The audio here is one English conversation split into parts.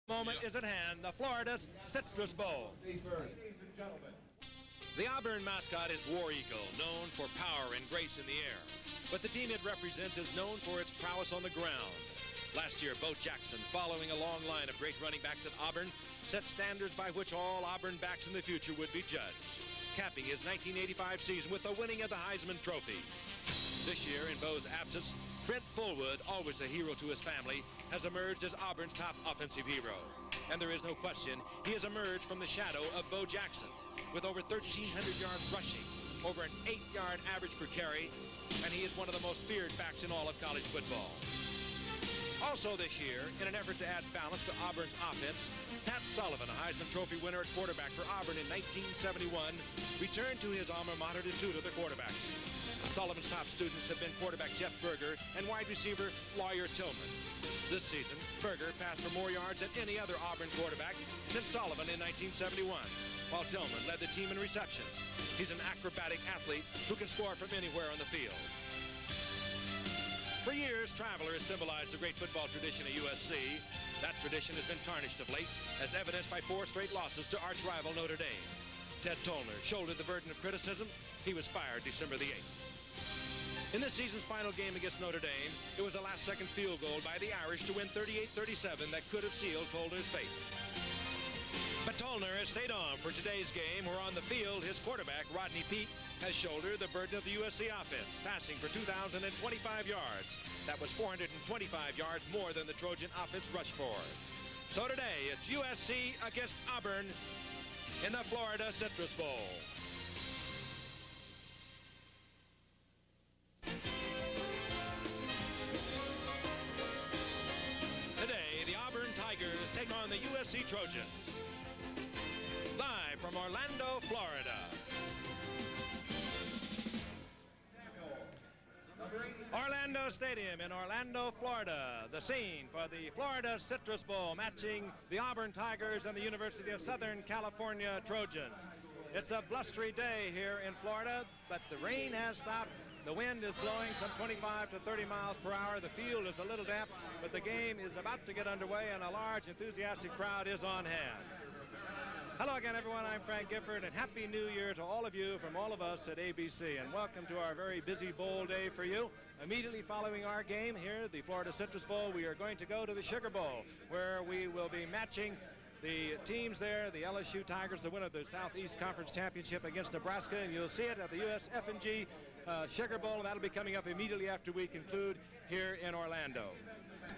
Moment is at hand, the Florida Citrus Bowl. The Auburn mascot is War Eagle, known for power and grace in the air. But the team it represents is known for its prowess on the ground. Last year, Bo Jackson, following a long line of great running backs at Auburn, set standards by which all Auburn backs in the future would be judged, capping his 1985 season with the winning of the Heisman Trophy. This year, in Bo's absence, Brent Fullwood, always a hero to his family, has emerged as Auburn's top offensive hero. And there is no question, he has emerged from the shadow of Bo Jackson, with over 1,300 yards rushing, over an 8-yard average per carry, and he is one of the most feared backs in all of college football. Also this year, in an effort to add balance to Auburn's offense, Pat Sullivan, a Heisman Trophy winner at quarterback for Auburn in 1971, returned to his alma mater to tutor the quarterbacks. Sullivan's top students have been quarterback Jeff Berger and wide receiver Lawyer Tillman. This season, Berger passed for more yards than any other Auburn quarterback since Sullivan in 1971, while Tillman led the team in receptions. He's an acrobatic athlete who can score from anywhere on the field. For years, Traveler has symbolized the great football tradition at USC. That tradition has been tarnished of late, as evidenced by 4 straight losses to arch-rival Notre Dame. Ted Tollner shouldered the burden of criticism. He was fired December the 8th. In this season's final game against Notre Dame, it was a last-second field goal by the Irish to win 38-37 that could have sealed Tollner's fate. But Tollner has stayed on for today's game, where on the field, his quarterback, Rodney Peete, has shouldered the burden of the USC offense, passing for 2,025 yards. That was 425 yards more than the Trojan offense rushed for. So today, it's USC against Auburn in the Florida Citrus Bowl. Today, the Auburn Tigers take on the USC Trojans. Live from Orlando, Florida. Orlando Stadium in Orlando, Florida, the scene for the Florida Citrus Bowl, matching the Auburn Tigers and the University of Southern California Trojans. It's a blustery day here in Florida, but the rain has stopped. The wind is blowing some 25 to 30 miles per hour. The field is a little damp, but the game is about to get underway, and a large, enthusiastic crowd is on hand. Hello again, everyone. I'm Frank Gifford, and Happy New Year to all of you from all of us at ABC, and welcome to our very busy bowl day for you. Immediately following our game here, the Florida Citrus Bowl, we are going to go to the Sugar Bowl, where we will be matching the teams there, the LSU Tigers, the winner of the Southeast Conference Championship against Nebraska, and you'll see it at the USF&G Sugar Bowl, and that'll be coming up immediately after we conclude here in Orlando.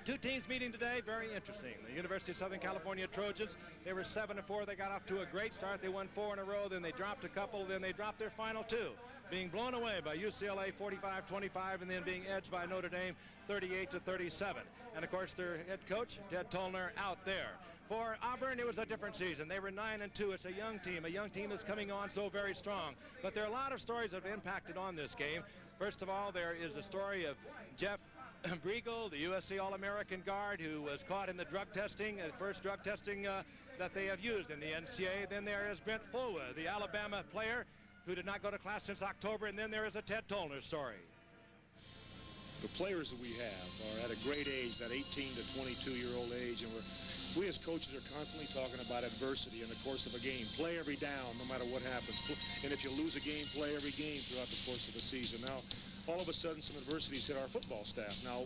2 teams meeting today, very interesting. The University of Southern California Trojans, they were 7-4. They got off to a great start. They won 4 in a row, then they dropped a couple, then they dropped their final 2, being blown away by UCLA 45-25, and then being edged by Notre Dame 38-37. And of course, their head coach, Ted Tollner, out there. For Auburn, it was a different season. They were 9-2. It's a young team that's coming on so very strong. But there are a lot of stories that have impacted on this game. First of all, there is a story of Jeff Briegel, the USC All-American guard, who was caught in the drug testing, the first drug testing that they have used in the NCAA. Then there is Brent Fullwood, the Alabama player, who did not go to class since October. And then there is a Ted Tollner story. The players that we have are at a great age, that 18 to 22-year-old age, and we as coaches are constantly talking about adversity in the course of a game. Play every down, no matter what happens. And if you lose a game, play every game throughout the course of the season. Now, all of a sudden, some adversities hit our football staff. Now,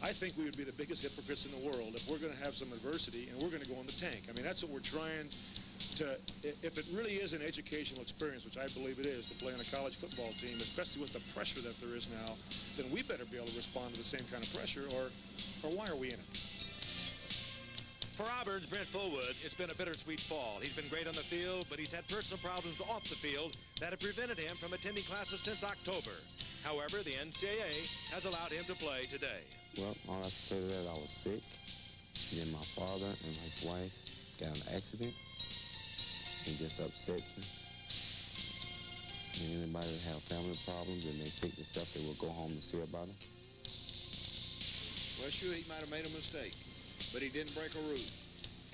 I think we would be the biggest hypocrites in the world if we're going to have some adversity and we're going to go in the tank. I mean, that's what we're trying to, if it really is an educational experience, which I believe it is, to play on a college football team, especially with the pressure that there is now, then we better be able to respond to the same kind of pressure, or why are we in it? For Auburn's Brent Fullwood, it's been a bittersweet fall. He's been great on the field, but he's had personal problems off the field that have prevented him from attending classes since October. However, the NCAA has allowed him to play today. Well, all I have to say to that, I was sick. Then my father and his wife got in an accident. It just upsets me. And anybody that have family problems and they sick and stuff, they will go home and see about them. Well, sure, he might have made a mistake, but he didn't break a rule.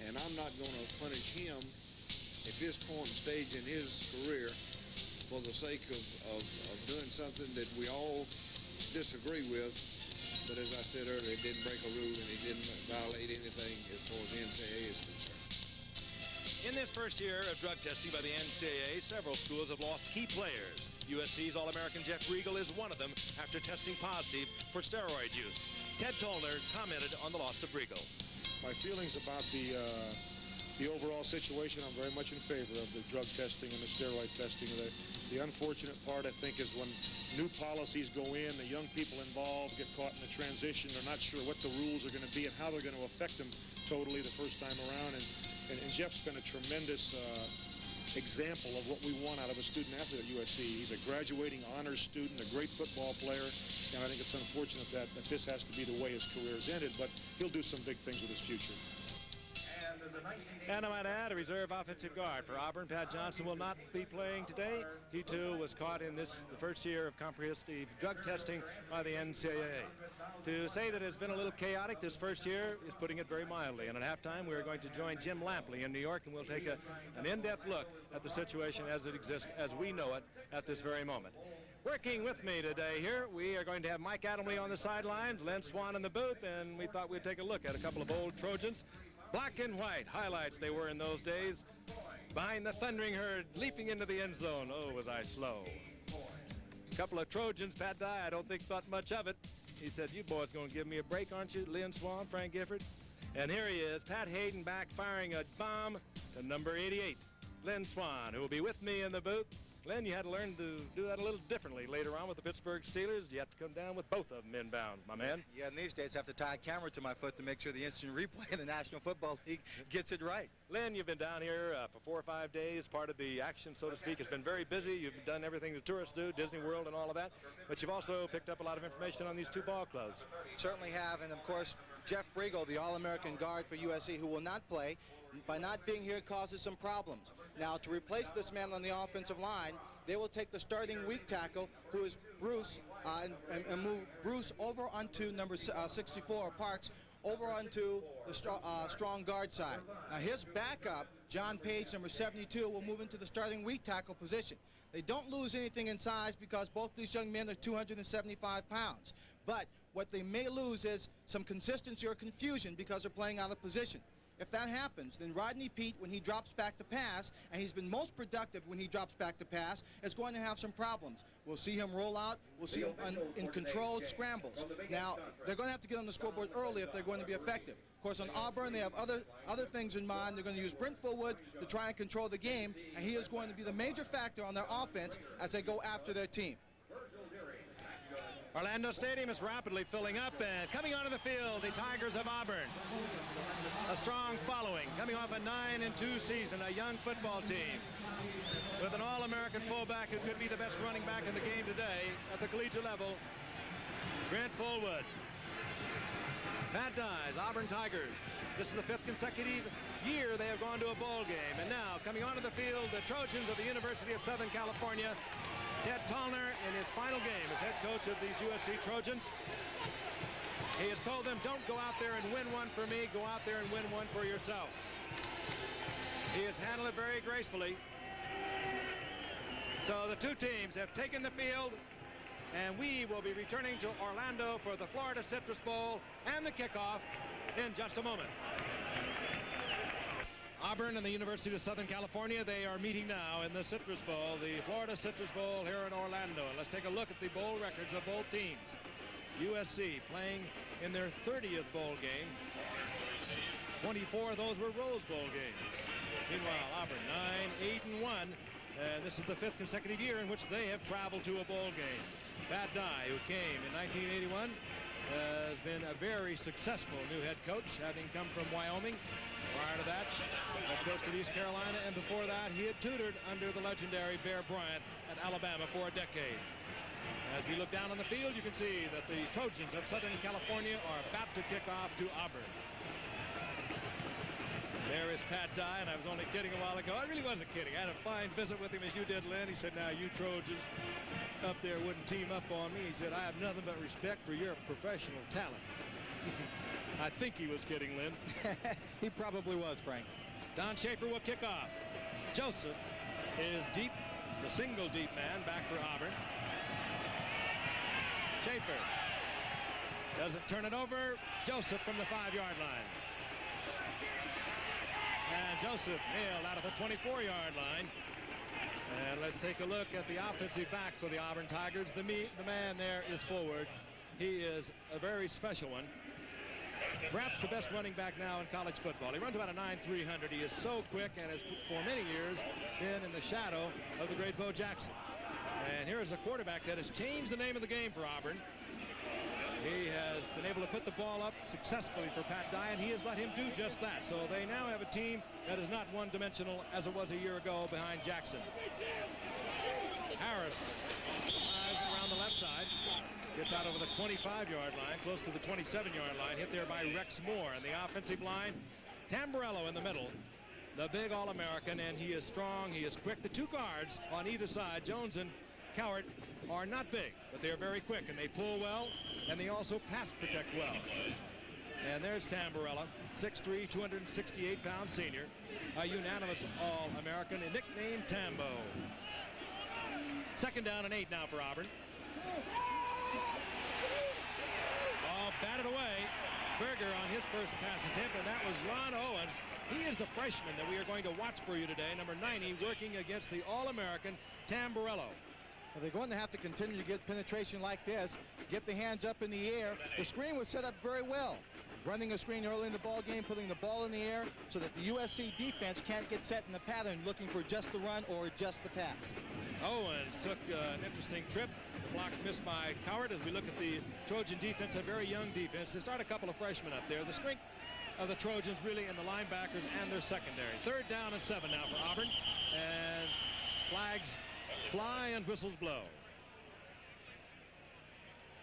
And I'm not going to punish him at this point and stage in his career for the sake of doing something that we all disagree with. But as I said earlier, it didn't break a rule and he didn't violate anything as far as the NCAA is concerned. this first year of drug testing by the NCAA, several schools have lost key players. USC's All-American Jeff Riegel is one of them after testing positive for steroid use. Ted Tollner commented on the loss of Riegel. My feelings about the overall situation, I'm very much in favor of the drug testing and the steroid testing. The unfortunate part, I think, is when new policies go in, the young people involved get caught in the transition. They're not sure what the rules are going to be and how they're going to affect them totally the first time around. And Jeff's been a tremendous example of what we want out of a student athlete at USC. He's a graduating honors student, a great football player, and I think it's unfortunate that this has to be the way his career is ended, but he'll do some big things with his future. And I might add, a reserve offensive guard for Auburn, Pat Johnson, will not be playing today. He too was caught in the first year of comprehensive drug testing by the NCAA. To say that it's been a little chaotic this first year is putting it very mildly. And at halftime, we're going to join Jim Lampley in New York, and we'll take an in-depth look at the situation as it exists, as we know it at this very moment. Working with me today here, we are going to have Mike Adamle on the sidelines, Len Swan in the booth, and we thought we'd take a look at a couple of old Trojans. Black and white highlights they were in those days. Behind the thundering herd, leaping into the end zone. Oh, was I slow. A couple of Trojans, Pat Dye, I don't think thought much of it. He said, you boys going to give me a break, aren't you? Lynn Swan, Frank Gifford. And here he is, Pat Hayden back firing a bomb to number 88, Lynn Swan, who will be with me in the booth. Glenn, you had to learn to do that a little differently later on with the Pittsburgh Steelers. You have to come down with both of them inbound, my man. Yeah, and these days I have to tie a camera to my foot to make sure the instant replay in the National Football League gets it right. Lynn, you've been down here for 4 or 5 days. Part of the action, so to speak, has been very busy. You've done everything the tourists do, Disney World and all of that. But you've also picked up a lot of information on these two ball clubs. Certainly have, and of course, Jeff Riegel, the All-American guard for USC, who will not play, by not being here causes some problems. Now, to replace this man on the offensive line, they will take the starting weak tackle, who is Bruce, and move Bruce over onto number 64, Parks, over onto the strong guard side. Now, his backup, John Page, number 72, will move into the starting weak tackle position. They don't lose anything in size because both these young men are 275 pounds. But what they may lose is some consistency or confusion because they're playing out of position. If that happens, then Rodney Peete, when he drops back to pass, and he's been most productive when he drops back to pass, is going to have some problems. We'll see him roll out. We'll see him in controlled scrambles. Now, they're going to have to get on the scoreboard early if they're going to be effective. Of course, on Auburn, they have other things in mind. They're going to use Brent Fullwood to try and control the game, and he is going to be the major factor on their offense as they go after their team. Orlando Stadium is rapidly filling up, and coming onto the field, the Tigers of Auburn. A strong following, coming off a 9-2 season, a young football team with an All-American fullback who could be the best running back in the game today at the collegiate level, Brent Fullwood. Pat Dye's Auburn Tigers. This is the 5th consecutive year they have gone to a bowl game, and now coming onto the field, the Trojans of the University of Southern California. Ted Tollner in his final game as head coach of these USC Trojans. He has told them, don't go out there and win one for me, go out there and win one for yourself. He has handled it very gracefully. So the two teams have taken the field, and we will be returning to Orlando for the Florida Citrus Bowl and the kickoff in just a moment. Auburn and the University of Southern California, they are meeting now in the Citrus Bowl, the Florida Citrus Bowl here in Orlando. And let's take a look at the bowl records of both teams. USC playing in their 30th bowl game. 24 of those were Rose Bowl games. Meanwhile, Auburn 9-8-1. And this is the 5th consecutive year in which they have traveled to a bowl game. Pat Dye, who came in 1981, has been a very successful new head coach, having come from Wyoming. Prior to that, head coach at East Carolina, and before that, he had tutored under the legendary Bear Bryant at Alabama for a decade. As we look down on the field, you can see that the Trojans of Southern California are about to kick off to Auburn. There is Pat Dye, and I was only kidding a while ago. I really wasn't kidding. I had a fine visit with him as you did, Lynn. He said, now you Trojans up there wouldn't team up on me. He said, I have nothing but respect for your professional talent. I think he was kidding, Lynn. He probably was, Frank. Don Schaefer will kick off. Joseph is deep, the single deep man back for Auburn. Schaefer doesn't turn it over. Joseph from the 5-yard line. And Joseph nailed out of the 24-yard line. And let's take a look at the offensive back for the Auburn Tigers. The man there is forward. He is a very special one. Perhaps the best running back now in college football. He runs about a 9.300. He is so quick and has for many years been in the shadow of the great Bo Jackson. And here is a quarterback that has changed the name of the game for Auburn. He has been able to put the ball up successfully for Pat Dye, and he has let him do just that. So they now have a team that is not one-dimensional as it was a year ago behind Jackson. Harris drives around the left side, gets out over the 25-yard line, close to the 27-yard line, hit there by Rex Moore. And the offensive line, Tamburello in the middle, the big All-American, and he is strong, he is quick. The two guards on either side, Jones and Cowart, are not big, but they are very quick, and they pull well, and they also pass protect well. And there's Tamburello, 6'3", 268-pound senior, a unanimous All-American, and nicknamed Tambo. 2nd down and 8 now for Auburn. Oh, batted away. Berger on his first pass attempt, and that was Ron Owens. He is the freshman that we are going to watch for you today, number 90, working against the All-American Tamburello. Well, they're going to have to continue to get penetration like this, get the hands up in the air. The screen was set up very well. Running a screen early in the ball game, putting the ball in the air so that the USC defense can't get set in the pattern looking for just the run or just the pass. Owens took an interesting trip. The block missed by Cowart. As we look at the Trojan defense, a very young defense. They start a couple of freshmen up there. The strength of the Trojans really in the linebackers and their secondary. 3rd down and 7 now for Auburn. And flags fly and whistles blow.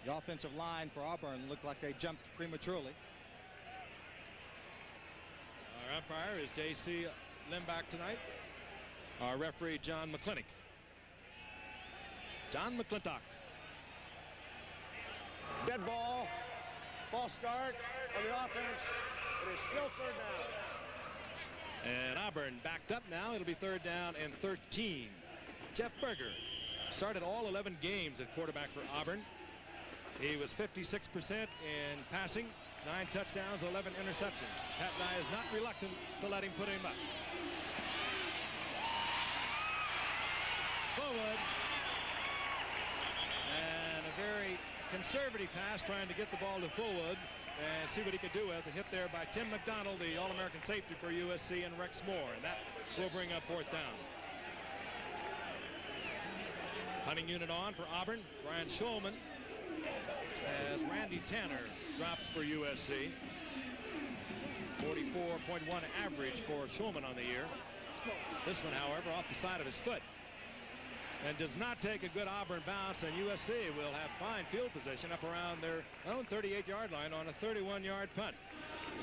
The offensive line for Auburn looked like they jumped prematurely. Our umpire is J.C. Limbach tonight. Our referee, John McClintock. John McClintock. Dead ball. False start of the offense. It is still 3rd down. And Auburn backed up now. It'll be 3rd down and 13. Jeff Berger started all 11 games at quarterback for Auburn. He was 56% in passing, 9 touchdowns, 11 interceptions. Pat Dye is not reluctant to let him put him up. Forward. And a very conservative pass trying to get the ball to Fullwood and see what he could do with a hit there by Tim McDonald, the All-American safety for USC, and Rex Moore. And that will bring up 4th down. Punting unit on for Auburn, Brian Schulman, as Randy Tanner drops for USC. 44.1 average for Schulman on the year. This one, however, off the side of his foot. And does not take a good Auburn bounce, and USC will have fine field position up around their own 38-yard line on a 31-yard punt.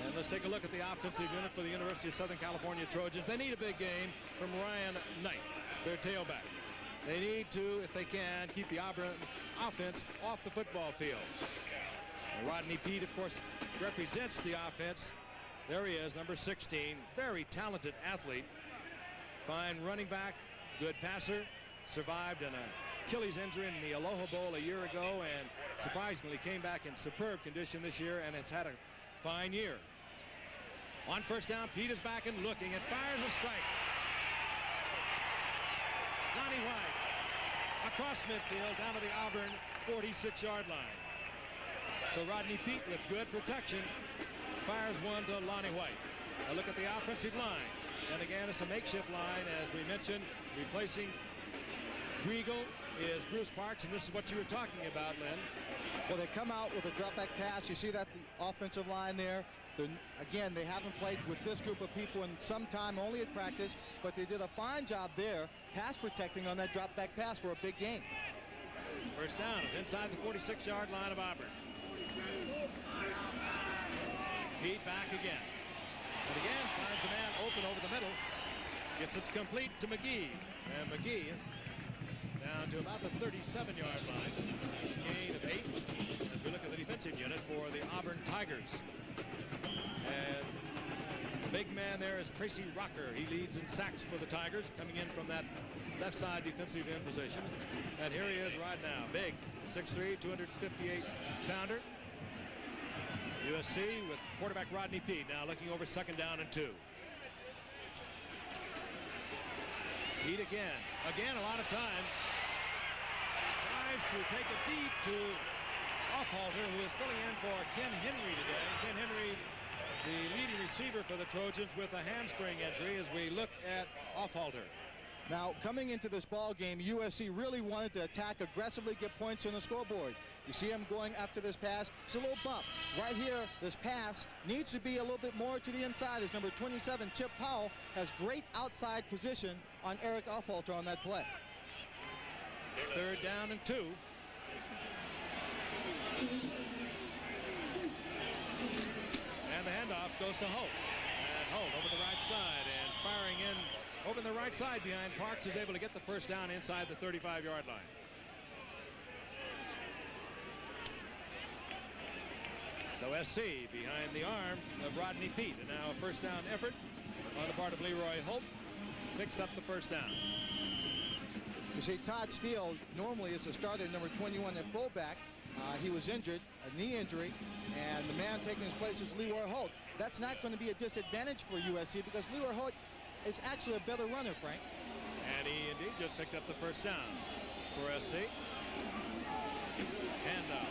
And let's take a look at the offensive unit for the University of Southern California Trojans. They need a big game from Ryan Knight, their tailback. They need to, if they can, keep the Auburn offense off the football field. And Rodney Peete, of course, represents the offense. There he is, number 16. Very talented athlete. Fine running back, good passer. Survived an Achilles injury in the Aloha Bowl a year ago, and surprisingly came back in superb condition this year and has had a fine year. On 1st down, Peete is back and looking and fires a strike. Lonnie White across midfield down to the Auburn 46-yard line. So Rodney Peete with good protection fires one to Lonnie White. A look at the offensive line. And again, it's a makeshift line, as we mentioned, replacing Griegel is Bruce Parks, and this is what you were talking about, Lynn. Well, they come out with a drop back pass. You see that the offensive line there. Again, they haven't played with this group of people in some time, only at practice, but they did a fine job there, pass protecting on that drop back pass for a big game. 1st down is inside the 46-yard line of Auburn. Peete back again. And again, finds the man open over the middle. Gets it complete to McGee. And McGee down to about the 37-yard line. Gain of 8 as we look at the defensive unit for the Auburn Tigers. And the big man there is Tracy Rocker. He leads in sacks for the Tigers, coming in from that left side defensive end position. And here he is right now. Big, 6'3", 258-pounder. USC with quarterback Rodney Peete now looking over 2nd down and 2. Pete again. Again, a lot of time. Tries to take it deep to Offhalter, who is filling in for Ken Henry today. Ken Henry, the leading receiver for the Trojans, with a hamstring injury as we look at Offhalter. Now, coming into this ball game, USC really wanted to attack aggressively, get points on the scoreboard. You see him going after this pass. It's a little bump. Right here, this pass needs to be a little bit more to the inside, as number 27, Chip Powell, has great outside position on Eric Offhalter on that play. 3rd down and 2. And the handoff goes to Holt. And Holt over the right side and firing in over the right side behind Parks, is able to get the first down inside the 35-yard line. So SC behind the arm of Rodney Peete, and now a first down effort on the part of Leroy Holt picks up the first down. You see, Todd Steele normally is a starter, number 21 at fullback. He was injured, a knee injury, and the man taking his place is Leroy Holt. That's not going to be a disadvantage for USC because Leroy Holt is actually a better runner, Frank. And he indeed just picked up the first down for SC. Handoff.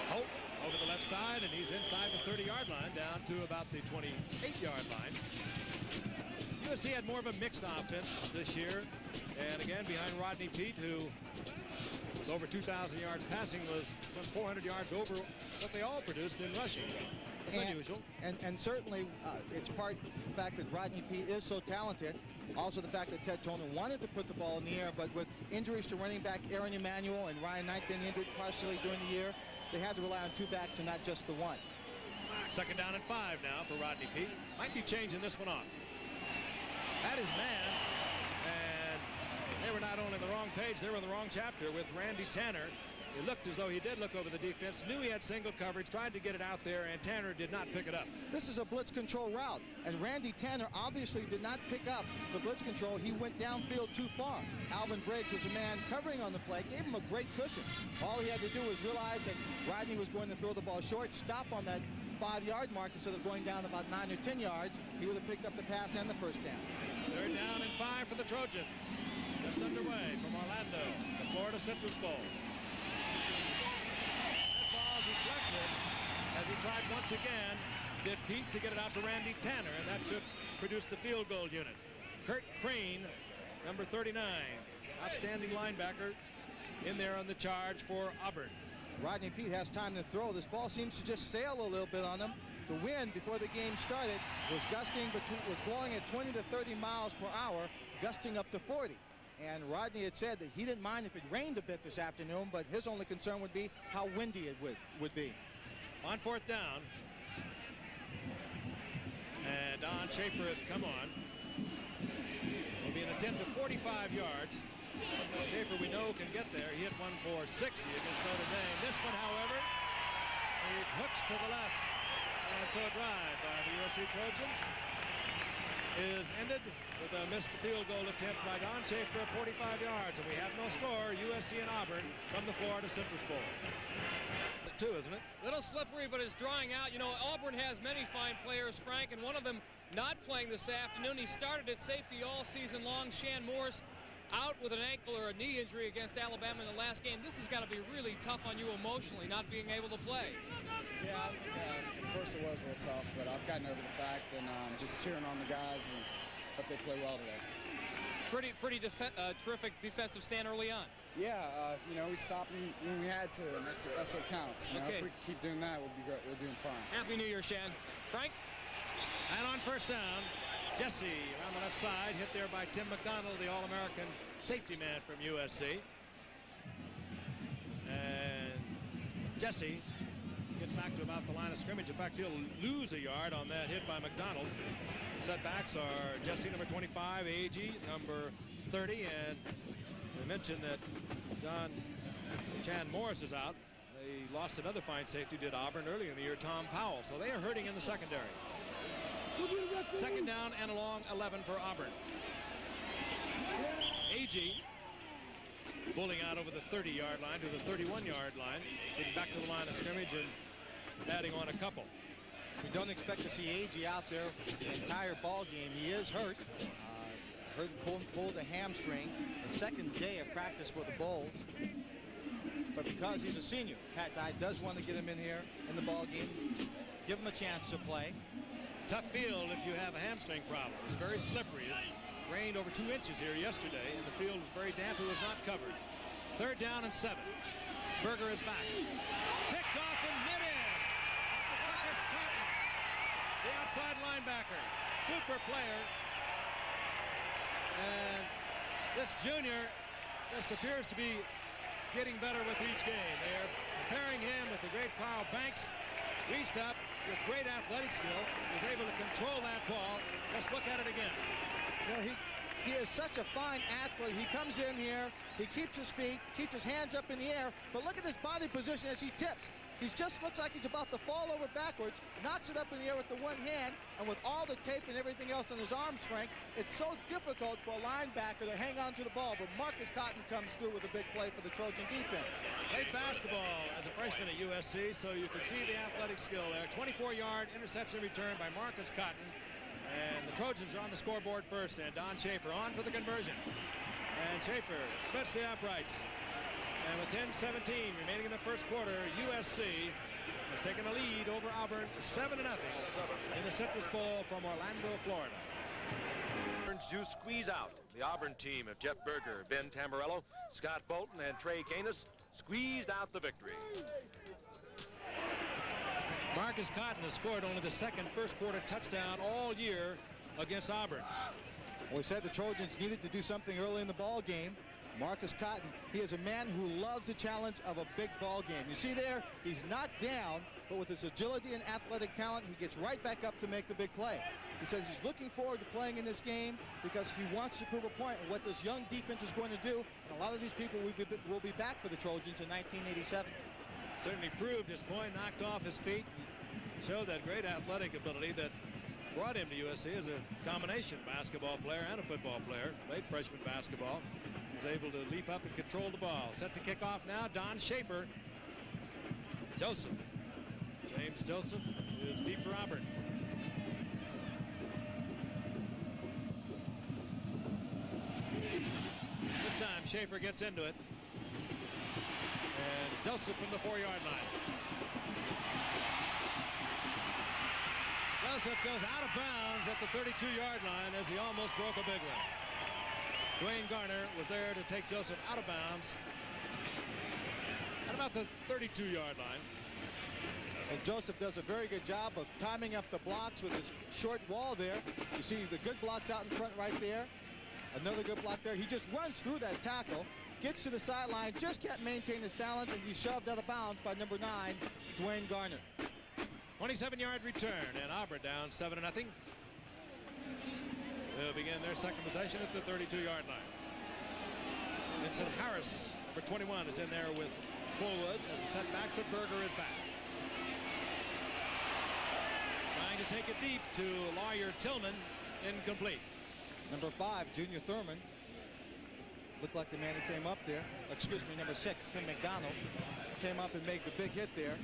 Holt over the left side, and he's inside the 30-yard line, down to about the 28-yard line. USC had more of a mixed offense this year, and again behind Rodney Peete, who with over 2,000 yards passing was some 400 yards over what they all produced in rushing. That's unusual. And certainly it's part of the fact that Rodney Peete is so talented. Also the fact that Ted Toner wanted to put the ball in the air, but with injuries to running back Aaron Emanuel and Ryan Knight being injured partially during the year, they had to rely on 2 backs and not just the 1. 2nd down and 5 now for Rodney Peete. Might be changing this one off. That is man, and they were not only on the wrong page, they were in the wrong chapter with Randy Tanner. It looked as though he did look over the defense, knew he had single coverage, tried to get it out there, and Tanner did not pick it up. This is a blitz control route, and Randy Tanner obviously did not pick up the blitz control. He went downfield too far. Alvin Briggs was a man covering on the play, gave him a great cushion. All he had to do was realize that Rodney was going to throw the ball short, stop on that 5-yard mark instead of going down about 9 or 10 yards. He would have picked up the pass and the first down. 3rd down and 5 for the Trojans. Just underway from Orlando, the Florida Citrus Bowl. That ball is deflected as he tried once again, did Peete, to get it out to Randy Tanner, and that should produce the field goal unit. Kurt Crane, number 39, outstanding linebacker, in there on the charge for Auburn. Rodney Peete has time to throw. This ball seems to just sail a little bit on him. The wind before the game started was blowing at 20 to 30 miles per hour, gusting up to 40. And Rodney had said that he didn't mind if it rained a bit this afternoon, but his only concern would be how windy it would be. On 4th down, and Don Schaefer has come on. Will be an attempt at 45 yards. Schaefer, we know, can get there. He hit one for 60 against Notre Dame. This one, however, he hooks to the left. And so a drive by the USC Trojans is ended with a missed field goal attempt by Don Schaefer at 45 yards. And we have no score, USC and Auburn, from the Florida Citrus Bowl. 2, isn't it? Little slippery, but it's drying out. You know, Auburn has many fine players, Frank, and one of them not playing this afternoon. He started at safety all season long. Shan Morris out with an ankle or a knee injury against Alabama in the last game. This has got to be really tough on you emotionally, not being able to play. Yeah, at first it was real tough, but I've gotten over the fact and just cheering on the guys and hope they play well today. Pretty terrific defensive stand early on. Yeah, you know, we stopped them when we had to, and that's what counts. You know, if we keep doing that, we'll be great. We're doing fine. Happy New Year, Shan. Frank? And on first down, Jesse around the left side, hit there by Tim McDonald, the All-American safety man from USC. And Jesse gets back to about the line of scrimmage. In fact, he'll lose a yard on that hit by McDonald. Setbacks are Jesse, number 25, Agee, number 30, and we mentioned that Shan Morris is out. They lost another fine safety, did Auburn earlier in the year, Tom Powell. So they are hurting in the secondary. 2nd down and a long 11 for Auburn. Agee pulling out over the 30-yard line to the 31-yard line, getting back to the line of scrimmage and adding on a couple. We don't expect to see Agee out there the entire ball game. He is hurt. pulled a hamstring the second day of practice for the Bulls. But because he's a senior, Pat Dye does want to get him in here in the ball game, give him a chance to play. Tough field if you have a hamstring problem. It's very slippery. It rained over 2 inches here yesterday, and the field was very damp. It was not covered. 3rd down and 7. Berger is back. Picked off in midair. Marcus Cotton, the outside linebacker. Super player. And this junior just appears to be getting better with each game. They are comparing him with the great Carl Banks. Reached up with great athletic skill, was able to control that ball. Let's look at it again. You know, he is such a fine athlete. He comes in here, he keeps his feet, keeps his hands up in the air, but look at his body position as he tips. He just looks like he's about to fall over backwards, knocks it up in the air with the one hand, and with all the tape and everything else on his arm strength, it's so difficult for a linebacker to hang on to the ball. But Marcus Cotton comes through with a big play for the Trojan defense. Played basketball as a freshman at USC, so you can see the athletic skill there. 24-yard interception return by Marcus Cotton. And the Trojans are on the scoreboard first, and Don Schaefer on for the conversion. And Schaefer splits the uprights. And with 10:17 remaining in the first quarter, USC has taken a lead over Auburn 7-0 in the Citrus Bowl from Orlando, Florida. Auburn's do squeeze out. The Auburn team of Jeff Berger, Ben Tamburello, Scott Bolton, and Trey Canis squeezed out the victory. Marcus Cotton has scored only the second first quarter touchdown all year against Auburn. Well, we said the Trojans needed to do something early in the ball game. Marcus Cotton, he is a man who loves the challenge of a big ball game. You see there, he's not down, but with his agility and athletic talent, he gets right back up to make the big play. He says he's looking forward to playing in this game because he wants to prove a point of what this young defense is going to do. And a lot of these people will be back for the Trojans in 1987. Certainly proved his point, knocked off his feet, showed that great athletic ability that brought him to USC as a combination basketball player and a football player. Played freshman basketball. Was able to leap up and control the ball. Set to kick off now, Don Schaefer. Joseph. James Joseph is deep for Auburn. This time Schaefer gets into it. And Joseph from the 4-yard line. Joseph goes out of bounds at the 32-yard line as he almost broke a big one. Dwayne Garner was there to take Joseph out of bounds at about the 32-yard line. And Joseph does a very good job of timing up the blocks with his short wall there. You see the good blocks out in front right there. Another good block there. He just runs through that tackle, gets to the sideline, just can't maintain his balance, and he's shoved out of bounds by number 9, Dwayne Garner. 27-yard return, and Auburn down 7-0. They'll begin their second possession at the 32-yard line. Vincent Harris, number 21, is in there with Fullwood as the setback, but Berger is back. Trying to take it deep to Lawyer Tillman, incomplete. Number 5, Junior Thurman. Looked like the man who came up there. Excuse me, number 6, Tim McDonald. Came up and made the big hit there.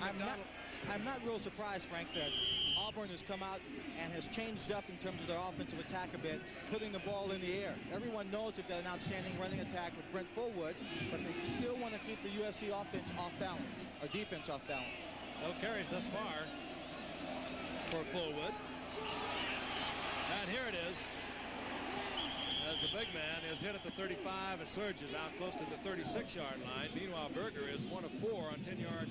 I'm not real surprised, Frank, that Auburn has come out and has changed up in terms of their offensive attack a bit, putting the ball in the air. Everyone knows they've got an outstanding running attack with Brent Fullwood, but they still want to keep the USC offense off balance, or defense off balance. No carries thus far for Fullwood. And here it is. As the big man is hit at the 35 and surges out close to the 36-yard line. Meanwhile, Berger is 1 of 4 on 10-yard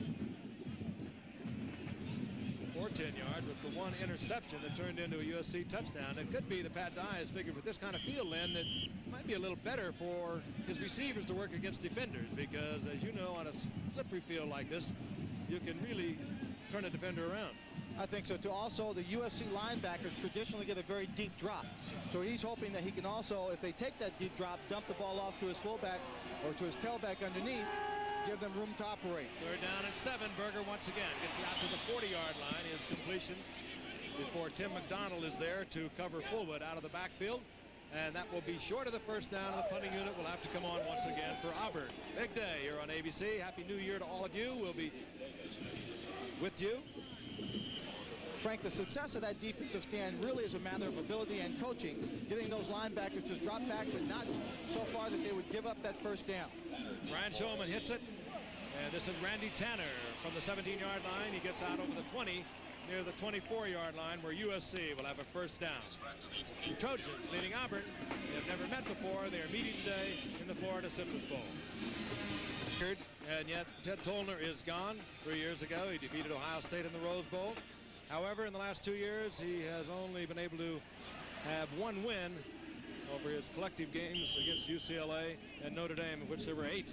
or 10 yards with the one interception that turned into a USC touchdown. It could be that Pat Dye has figured with this kind of field, Lynn, that it might be a little better for his receivers to work against defenders because, as you know, on a slippery field like this, you can really turn a defender around. I think so, too. Also, the USC linebackers traditionally get a very deep drop. So he's hoping that he can also, if they take that deep drop, dump the ball off to his fullback or to his tailback underneath, give them room to operate. 3rd down and 7. Berger once again gets it out to the 40-yard line. His completion before Tim McDonald is there to cover Fullwood out of the backfield. And that will be short of the first down. The punting unit will have to come on once again for Auburn. Big day here on ABC. Happy New Year to all of you. We'll be with you Frank, the success of that defensive stand really is a matter of ability and coaching, getting those linebackers to drop back, but not so far that they would give up that first down. Brian Shulman hits it, and this is Randy Tanner from the 17-yard line. He gets out over the 20 near the 24-yard line where USC will have a first down. The Trojans leading Auburn. They have never met before. They are meeting today in the Florida Citrus Bowl. And yet Ted Tollner is gone. 3 years ago he defeated Ohio State in the Rose Bowl. However, in the last 2 years he has only been able to have one win over his collective games against UCLA and Notre Dame, of which there were 8.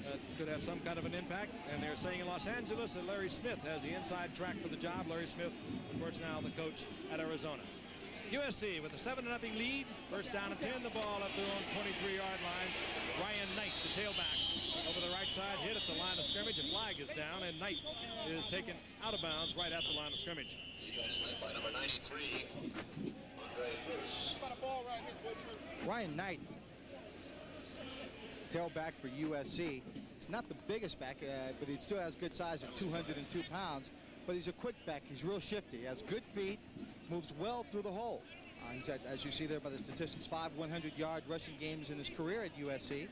That could have some kind of an impact. And they're saying in Los Angeles that Larry Smith has the inside track for the job. Larry Smith, of course, now the coach at Arizona. USC with a 7-0 lead. First down and 10. The ball up their own 23-yard line. Ryan Knight, the tailback, over the right side, hit at the line of scrimmage. A flag is down, and Knight is taken out of bounds right at the line of scrimmage. By number 93, Ryan Knight, tailback for USC. It's not the biggest back, but he still has good size at 202 pounds. But he's a quick back. He's real shifty. He has good feet, moves well through the hole. He's had, as you see there by the statistics, 5 100-yard rushing games in his career at USC.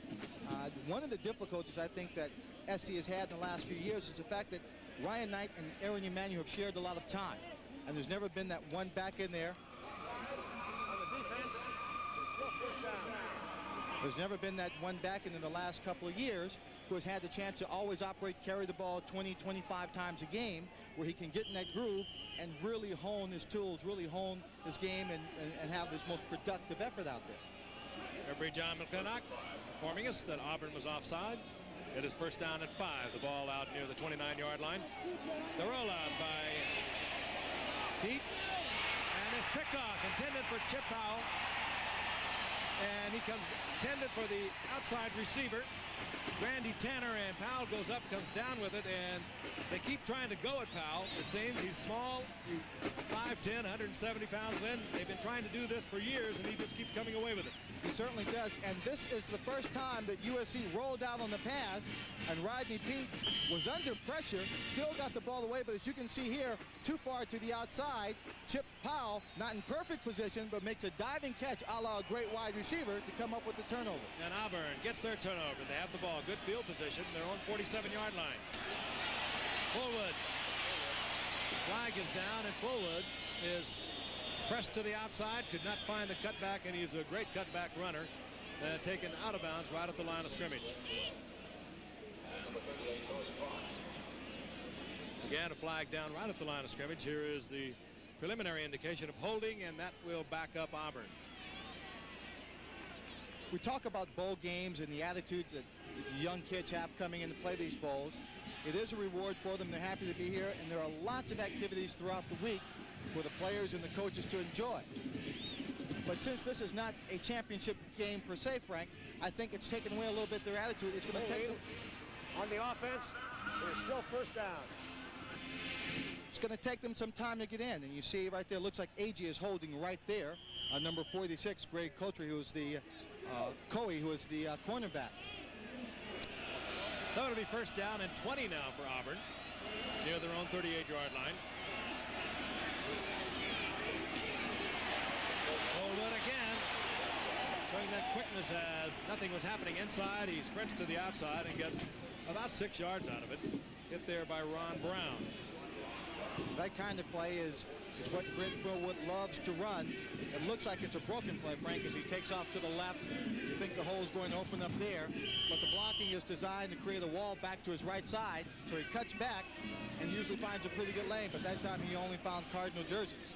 One of the difficulties I think that SC has had in the last few years is the fact that Ryan Knight and Aaron Emanuel have shared a lot of time. And there's never been that one back in there. On the defense, it's still first down. There's never been that one back in the last couple of years who has had the chance to always operate, carry the ball 20, 25 times a game, where he can get in that groove and really hone his tools, really hone his game, and have his most productive effort out there. Referee John McClintock informing us that Auburn was offside. It is first down at 5. The ball out near the 29-yard line. The rollout by Pete, and it's picked off, intended for Chip Powell. And he comes intended for the outside receiver, Randy Tanner, and Powell goes up, comes down with it, and they keep trying to go at Powell. It seems he's small, he's 5'10", 170 pounds in. They've been trying to do this for years, and he just keeps coming away with it. He certainly does, and this is the first time that USC rolled out on the pass, and Rodney Peete was under pressure, still got the ball away, but as you can see here, too far to the outside. Chip Powell, not in perfect position, but makes a diving catch a la a great wide receiver to come up with the turnover. And Auburn gets their turnover. They have the ball, good field position, their own 47-yard line. Fullwood. Flag is down, and Fullwood is pressed to the outside, could not find the cutback, and he's a great cutback runner, taken out of bounds right at the line of scrimmage. Again, a flag down right at the line of scrimmage. Here is the preliminary indication of holding, and that will back up Auburn. We talk about bowl games and the attitudes that young kids have coming in to play these bowls. It is a reward for them. They're happy to be here, and there are lots of activities throughout the week for the players and the coaches to enjoy. But since this is not a championship game per se, Frank, I think it's taken away a little bit their attitude. It's going to take them on the offense. It's still first down. It's going to take them some time to get in, and you see right there, looks like AG is holding right there. Number 46, Greg Coultry, who is the Coey, who is the cornerback. So it'll be first down and 20 now for Auburn, near their own 38-yard line. Fullwood again, showing that quickness as nothing was happening inside. He sprints to the outside and gets about 6 yards out of it. Hit there by Ron Brown. That kind of play is what Greg Fullwood loves to run. It looks like it's a broken play, Frank, as he takes off to the left. You think the hole is going to open up there, but the blocking is designed to create a wall back to his right side, so he cuts back and usually finds a pretty good lane, but that time he only found Cardinal jerseys.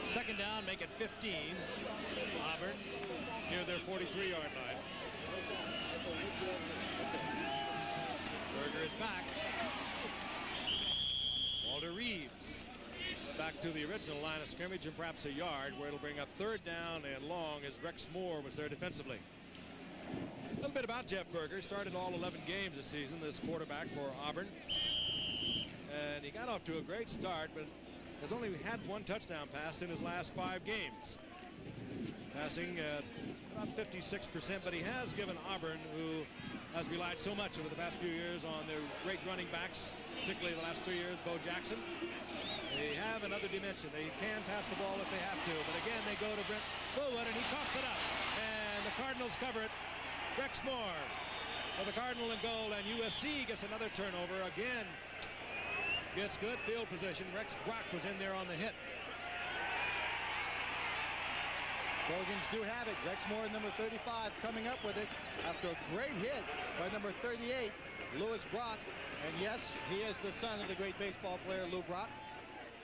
Second down, make it 15. Auburn near their 43-yard line. Berger is back. Walter Reeves back to the original line of scrimmage and perhaps a yard, where it'll bring up third down and long as Rex Moore was there defensively. A little bit about Jeff Berger. Started all 11 games this season, this quarterback for Auburn. And he got off to a great start, but has only had 1 touchdown pass in his last 5 games. Passing about 56%, but he has given Auburn, who has relied so much over the past few years on their great running backs, particularly the last 3 years, Bo Jackson, another dimension. They can pass the ball if they have to, but again, they go to Brent Fullwood, and he coughs it up. And the Cardinals cover it. Rex Moore for the Cardinal in goal, and USC gets another turnover. Again, gets good field position. Rex Brock was in there on the hit. Trojans do have it. Rex Moore, number 35, coming up with it after a great hit by number 38, Louis Brock. And yes, he is the son of the great baseball player, Lou Brock.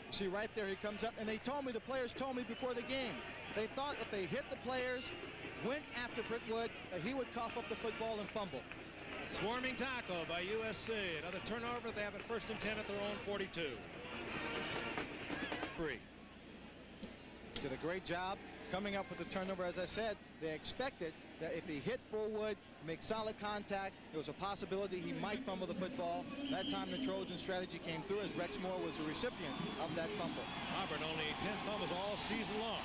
You see right there, he comes up, and the players told me before the game, they thought if they hit the players, went after Brickwood, that he would cough up the football and fumble. A swarming tackle by USC. Another turnover. They have it 1st and 10 at their own 42. Did a great job coming up with the turnover. As I said, they expected that if he hit Fullwood, make solid contact, there was a possibility he might fumble the football. That time the Trojan strategy came through as Rex Moore was the recipient of that fumble. Auburn only 10 fumbles all season long.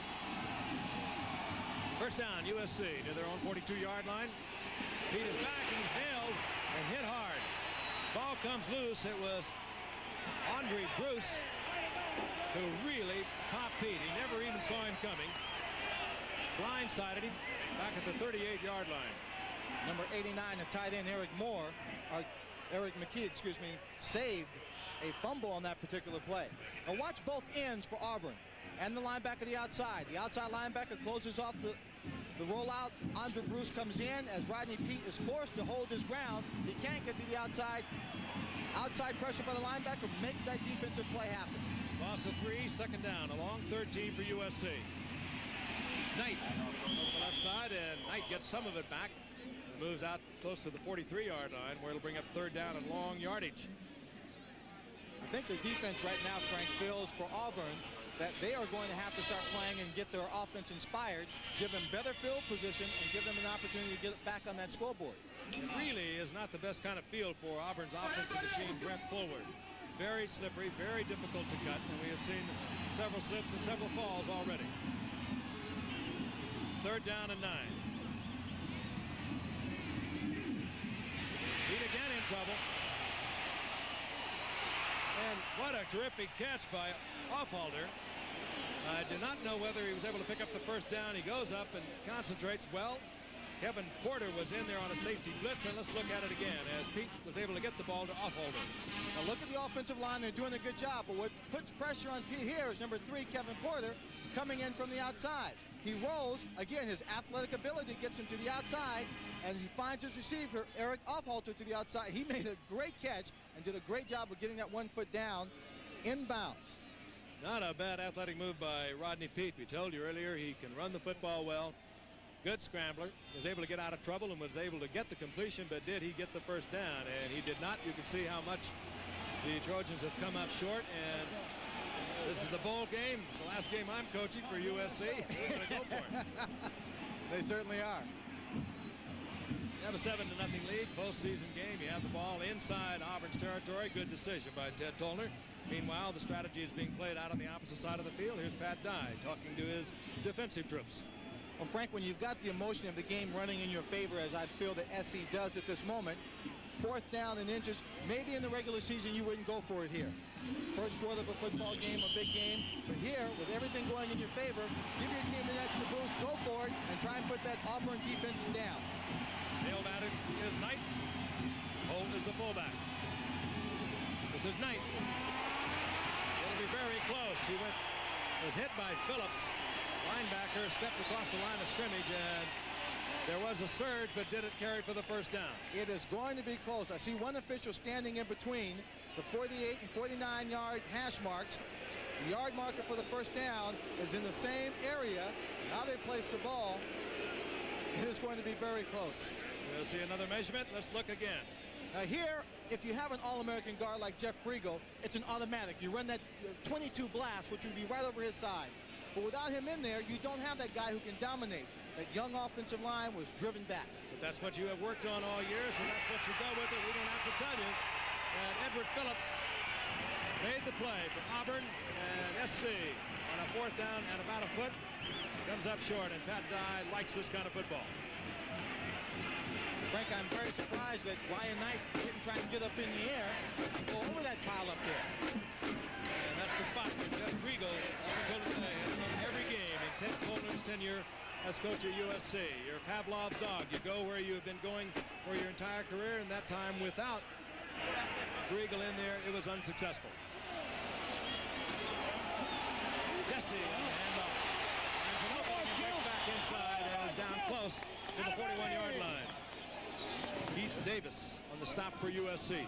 First down, USC near their own 42-yard line. Pete is back, and he's nailed and hit hard. Ball comes loose. It was Andre Bruce who really popped Pete. He never even saw him coming. Blindsided him back at the 38-yard line. Number 89, the tight end Eric McKee, excuse me, saved a fumble on that particular play. Now watch both ends for Auburn and the linebacker the outside. The outside linebacker closes off the rollout. Andre Bruce comes in as Rodney Peete is forced to hold his ground. He can't get to the outside. Outside pressure by the linebacker makes that defensive play happen. Loss of 3, 2nd down, a long 13 for USC. Knight over the left side, and Knight gets some of it back. Moves out close to the 43-yard line, where it'll bring up 3rd down and long yardage. I think the defense right now, Frank, feels for Auburn that they are going to have to start playing and get their offense inspired, give them better field position, and give them an opportunity to get it back on that scoreboard. It really is not the best kind of field for Auburn's offensive machine, Brent Fullwood. Very slippery, very difficult to cut, and we have seen several slips and several falls already. 3rd down and 9. Pete again in trouble. And what a terrific catch by Offhalder. I do not know whether he was able to pick up the 1st down. He goes up and concentrates well. Kevin Porter was in there on a safety blitz, and let's look at it again as Pete was able to get the ball to Offhalder. Now look at the offensive line. They're doing a good job, but what puts pressure on Pete here is number 3, Kevin Porter, coming in from the outside. He rolls. Again, his athletic ability gets him to the outside, and he finds his receiver, Eric Offhalter, to the outside. He made a great catch and did a great job of getting that 1 foot down inbounds. Not a bad athletic move by Rodney Peete. We told you earlier he can run the football well. Good scrambler. Was able to get out of trouble and was able to get the completion, but did he get the 1st down? And he did not. You can see how much the Trojans have come up short, and this is the bowl game. It's the last game I'm coaching for USC. We're going to go for it. They certainly are. You have a 7-0 lead, postseason game. You have the ball inside Auburn's territory. Good decision by Ted Tollner. Meanwhile, the strategy is being played out on the opposite side of the field. Here's Pat Dye talking to his defensive troops. Well, Frank, when you've got the emotion of the game running in your favor, as I feel that SC does at this moment, 4th down and inches, maybe in the regular season you wouldn't go for it here. First quarter of a football game, a big game, but here, with everything going in your favor, give your team an extra boost, go for it, and try and put that Auburn defense down. Nailed at it is Knight. Holt is the fullback. This is Knight. It'll be very close. He was hit by Phillips. Linebacker stepped across the line of scrimmage, and there was a surge, but did it carry for the 1st down. It is going to be close. I see one official standing in between the 48 and 49-yard hash marks. The yard marker for the 1st down is in the same area. Now they place the ball. It is going to be very close. We'll see another measurement. Let's look again. Now here, if you have an All-American guard like Jeff Briegel, it's an automatic. You run that 22 blast, which would be right over his side. But without him in there, you don't have that guy who can dominate. That young offensive line was driven back. But that's what you have worked on all year, so that's what you go with it. We don't have to tell you. And Edward Phillips made the play for Auburn, and SC on a 4th down and about a foot comes up short, and Pat Dye likes this kind of football. Frank, I'm very surprised that Ryan Knight didn't try and get up in the air and go over that pile up there. And that's That's a spot where Jeff Briegel up until today has won every game in Ted Pollner's tenure as coach at USC. You're Pavlov's dog. You go where you've been going for your entire career, and that time without Briegel in there, it was unsuccessful. Jesse on the handoff. There's an opening and gets back inside and is down close to the 41-yard line. Keith Davis on the stop for USC.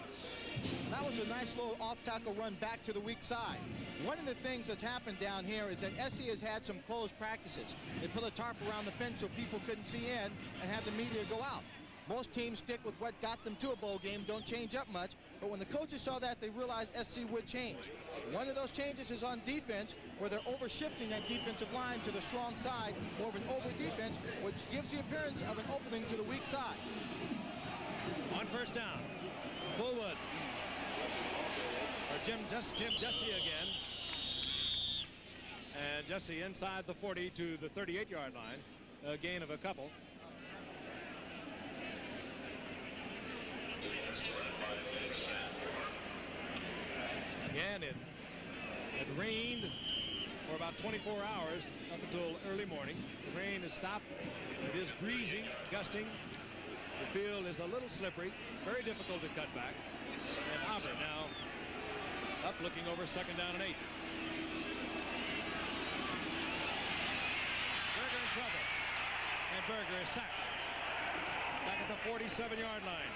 That was a nice little off-tackle run back to the weak side. One of the things that's happened down here is that SC has had some closed practices. They put a tarp around the fence so people couldn't see in and had the media go out. Most teams stick with what got them to a bowl game, don't change up much, but when the coaches saw that, they realized SC would change. One of those changes is on defense, where they're over-shifting that defensive line to the strong side, more of an over-defense, which gives the appearance of an opening to the weak side. On first down, Fullwood. Or Tim Jesse again. And Jesse inside the 40 to the 38-yard line. A gain of a couple. Again, it rained for about 24 hours up until early morning. The rain has stopped. It is breezy, gusting. The field is a little slippery, very difficult to cut back. And Auburn now up, looking over second down and 8. Berger in trouble. And Berger is sacked. Back at the 47-yard line.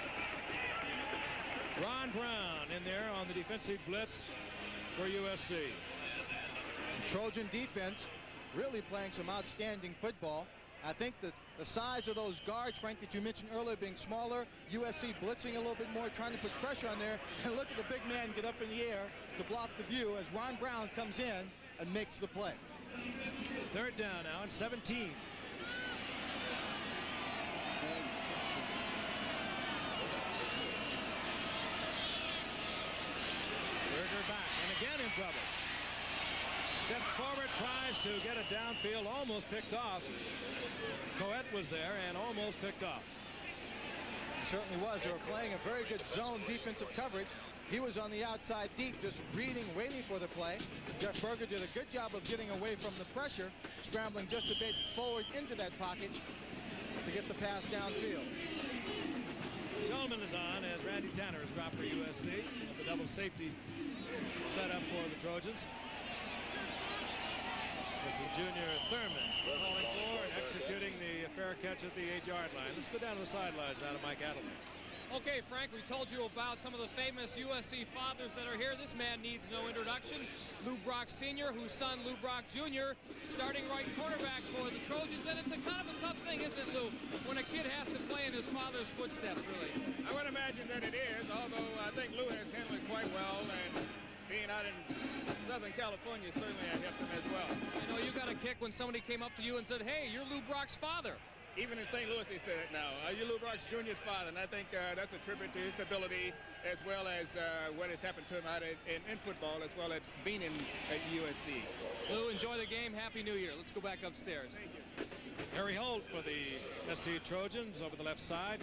Ron Brown in there on the defensive blitz for USC. Trojan defense really playing some outstanding football. I think the size of those guards, Frank, that you mentioned earlier being smaller, USC blitzing a little bit more, trying to put pressure on there, and look at the big man get up in the air to block the view as Ron Brown comes in and makes the play. Third down now and 17. Berger back, and again in trouble. Steps forward, tries to get it downfield, almost picked off. Coet was there and almost picked off. It certainly was. They were playing a very good zone defensive coverage. He was on the outside deep, just reading, waiting for the play. Jeff Berger did a good job of getting away from the pressure, scrambling just a bit forward into that pocket to get the pass downfield. Shulman is on as Randy Tanner is dropped for USC. The double safety set up for the Trojans. This is junior Thurman calling for and executing the fair catch at the 8-yard line. Let's go down to the sidelines out of Mike Adelman. Okay, Frank, we told you about some of the famous USC fathers that are here. This man needs no introduction. Lou Brock Sr., whose son, Lou Brock Jr., starting right quarterback for the Trojans. And it's a kind of a tough thing, isn't it, Lou, when a kid has to play in his father's footsteps, really? I would imagine that it is, although I think Lou has handled it quite well. And being out in Southern California certainly helped him as well. You know, you got a kick when somebody came up to you and said, hey, you're Lou Brock's father. Even in St. Louis, they said it now. You're Lou Brock Jr.'s father, and I think that's a tribute to his ability as well as what has happened to him out in football, as well as being at USC. Lou, enjoy the game. Happy New Year. Let's go back upstairs. Thank you. Harry Holt for the SC Trojans over the left side.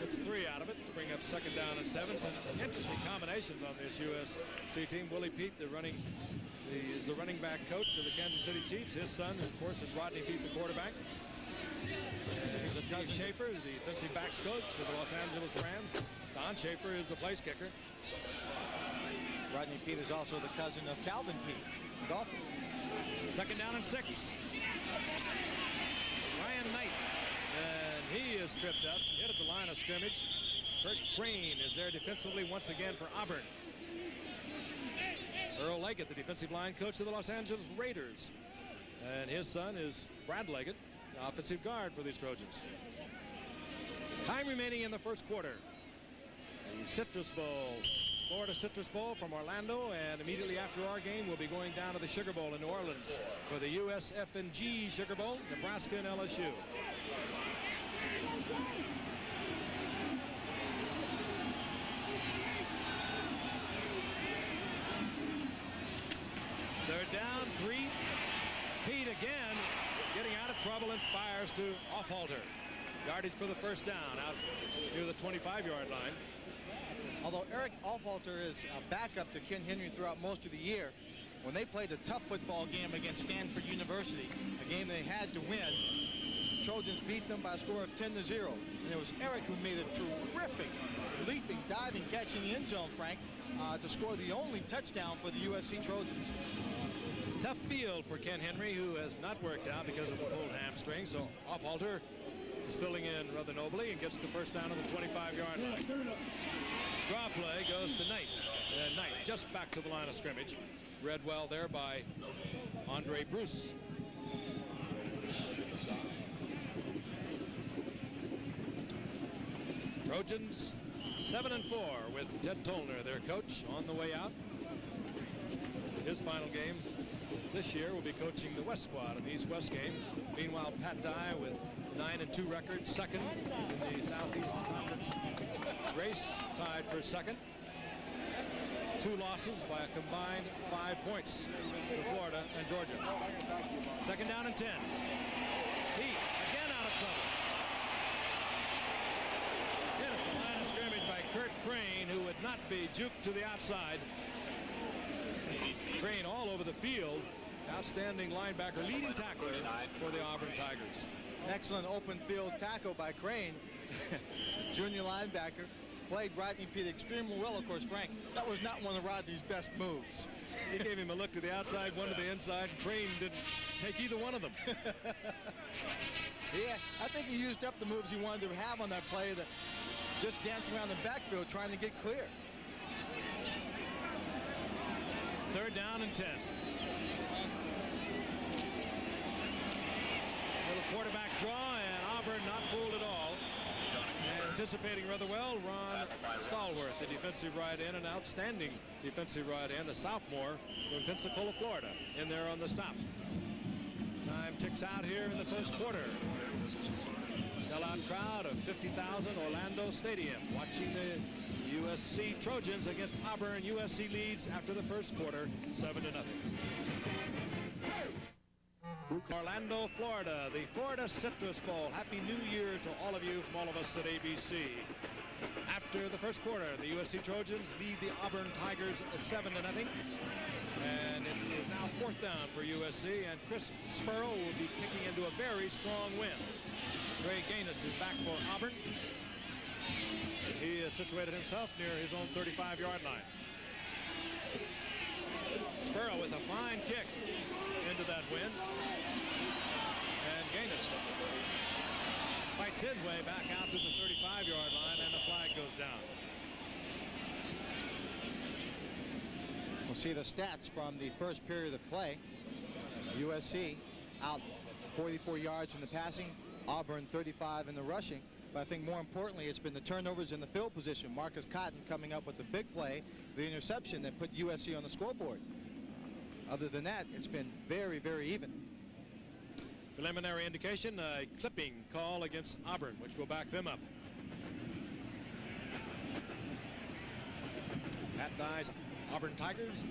Gets 3 out of it to bring up second down and 7. Some interesting combinations on this USC team. Willie Pete, is the running back coach of the Kansas City Chiefs. His son, of course, is Rodney Pete, the quarterback. And he's Steve Schaefer, the defensive backs coach for the Los Angeles Rams. Don Schaefer is the place kicker. Rodney Pete is also the cousin of Calvin Pete, golfer. Second down and 6. Ryan Knight, and he is tripped up, hit at the line of scrimmage. Kurt Crane is there defensively once again for Auburn. Earl Leggett, the defensive line coach of the Los Angeles Raiders. And his son is Brad Leggett, the offensive guard for these Trojans. Time remaining in the first quarter. The Citrus Bowl, Florida Citrus Bowl from Orlando, and immediately after our game, we'll be going down to the Sugar Bowl in New Orleans for the USF&G Sugar Bowl, Nebraska and LSU. They're down 3. Pete again getting out of trouble and fires to Offhalter. Yardage for the first down out near the 25-yard line. Although Eric Offhalter is a backup to Ken Henry throughout most of the year, when they played a tough football game against Stanford University, a game they had to win. Trojans beat them by a score of 10-0. And it was Eric who made a terrific leaping, diving catch in the end zone, Frank, to score the only touchdown for the USC Trojans. Tough field for Ken Henry, who has not worked out because of the full hamstring. So Offhalter is filling in rather nobly and gets the first down on the 25-yard line. Draw play goes to Knight. Knight just back to the line of scrimmage. Read well there by Andre Bruce. Trojans 7-4 with Ted Tollner, their coach, on the way out. His final game this year will be coaching the West squad in the East-West game. Meanwhile, Pat Dye with 9-2 record, second in the Southeast Conference race, tied for second. 2 losses by a combined 5 points for Florida and Georgia. Second down and 10. He again out of trouble. Hit at the line of scrimmage by Kurt Crane, who would not be juked to the outside. Crane all over the field. Outstanding linebacker, leading tackler for the Auburn Tigers. An excellent open field tackle by Crane. Junior linebacker. Played Rodney Peete extremely well, of course, Frank. That was not one of Rodney's best moves. He gave him a look to the outside, one to the inside. Crane didn't take either one of them. Yeah, I think he used up the moves he wanted to have on that play, to just dance around the backfield trying to get clear. Third down and 10. Little quarterback draw, and Auburn not fooled at all. Anticipating rather well, Ron Stallworth, the defensive right end, an outstanding defensive right end, a sophomore from Pensacola, Florida, in there on the stop. Time ticks out here in the first quarter. Sellout crowd of 50,000, Orlando Stadium, watching the USC Trojans against Auburn. USC leads after the first quarter, 7-0. Orlando, Florida, the Florida Citrus Bowl. Happy New Year to all of you from all of us at ABC. After the first quarter, the USC Trojans lead the Auburn Tigers 7-0. And it is now fourth down for USC, and Chris Spurl will be kicking into a very strong win. Trey Gaines is back for Auburn. He has situated himself near his own 35-yard line. Spurl with a fine kick into that win. And Gaines fights his way back out to the 35-yard line, and the flag goes down. We'll see the stats from the first period of play. USC out 44 yards in the passing, Auburn 35 in the rushing. But I think more importantly, it's been the turnovers in the field position. Marcus Cotton coming up with the big play, the interception that put USC on the scoreboard. Other than that, it's been very, very even. Preliminary indication, a clipping call against Auburn, which will back them up. Pat Dye's Auburn Tigers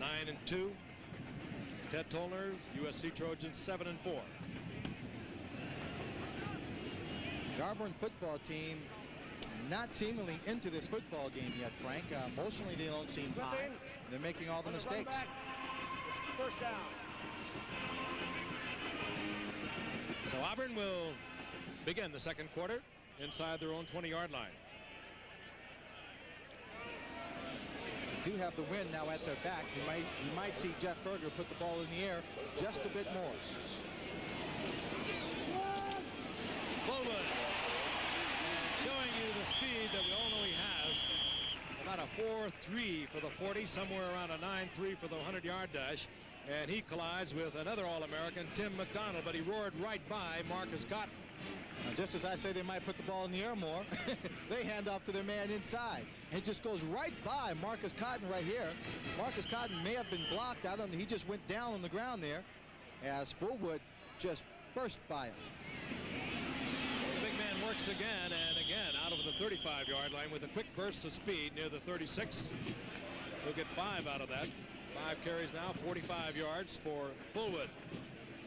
9-2. Ted Tollner's USC Trojans 7-4. The Auburn football team not seemingly into this football game yet, Frank. Emotionally, they don't seem high. They're making all the mistakes. First down. So Auburn will begin the second quarter inside their own 20-yard line. They do have the wind now at their back. You might see Jeff Berger put the ball in the air just a bit more. Fullwood showing you the speed that we all know he has. About a 4.3 for the 40, somewhere around a 9.3 for the 100-yard dash. And he collides with another All-American, Tim McDonald, but he roared right by Marcus Cotton. Now, just as I say they might put the ball in the air more, they hand off to their man inside. And it just goes right by Marcus Cotton right here. Marcus Cotton may have been blocked. I don't know. He just went down on the ground there as Fullwood just burst by him. The big man works again and again out of the 35-yard line with a quick burst of speed near the 36. He'll get 5 out of that. 5 carries now, 45 yards for Fullwood.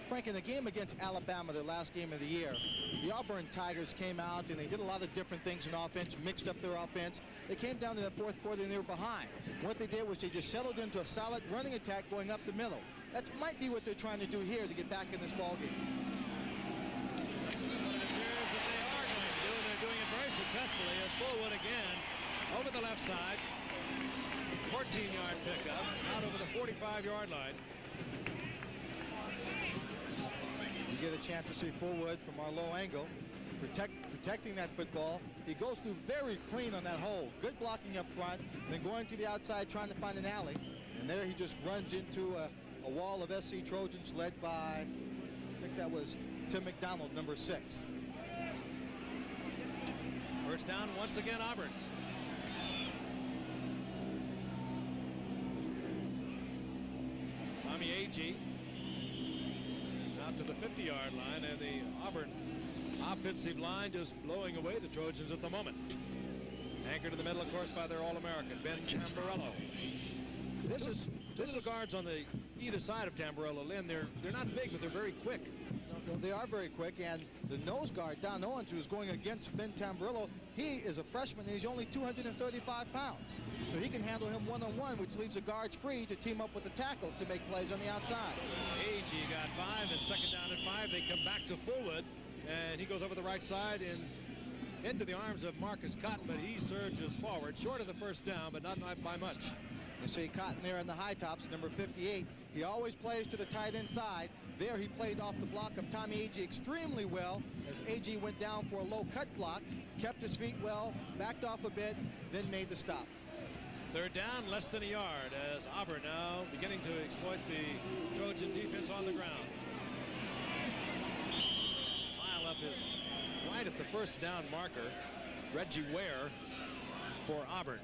Frank, in the game against Alabama, their last game of the year, the Auburn Tigers came out and they did a lot of different things in offense, mixed up their offense. They came down to the fourth quarter and they were behind. What they did was they just settled into a solid running attack going up the middle. That might be what they're trying to do here to get back in this ball game. That's what it appears that they are going to do, and they're doing it very successfully as Fullwood again over the left side. 14-yard pickup out over the 45-yard line. You get a chance to see Fullwood from our low angle protecting that football. He goes through very clean on that hole. Good blocking up front, then going to the outside trying to find an alley. And there he just runs into a wall of SC Trojans led by, I think that was Tim McDonald, number 6. First down once again, Auburn. Tommy Agee out to the 50-yard line, and the Auburn offensive line just blowing away the Trojans at the moment. Anchored in the middle, of course, by their All-American, Ben Tamburello. This is guards on the either side of Tamburello. Lynn, they're not big, but they're very quick. No, they are very quick, and the nose guard, Don Owens, who is going against Ben Tamburello, he is a freshman, and he's only 235 pounds. So he can handle him one-on-one, which leaves the guards free to team up with the tackles to make plays on the outside. Agee got 5, and second down and 5. They come back to Fullwood, and he goes over the right side and into the arms of Marcus Cotton, but he surges forward, short of the first down, but not by much. You see Cotton there in the high tops, number 58. He always plays to the tight end side. There he played off the block of Tommy Agee extremely well as Agee went down for a low cut block, kept his feet well, backed off a bit, then made the stop. Third down, less than a yard, as Auburn now beginning to exploit the Trojan defense on the ground. Mile up is right at the first down marker. Reggie Ware for Auburn.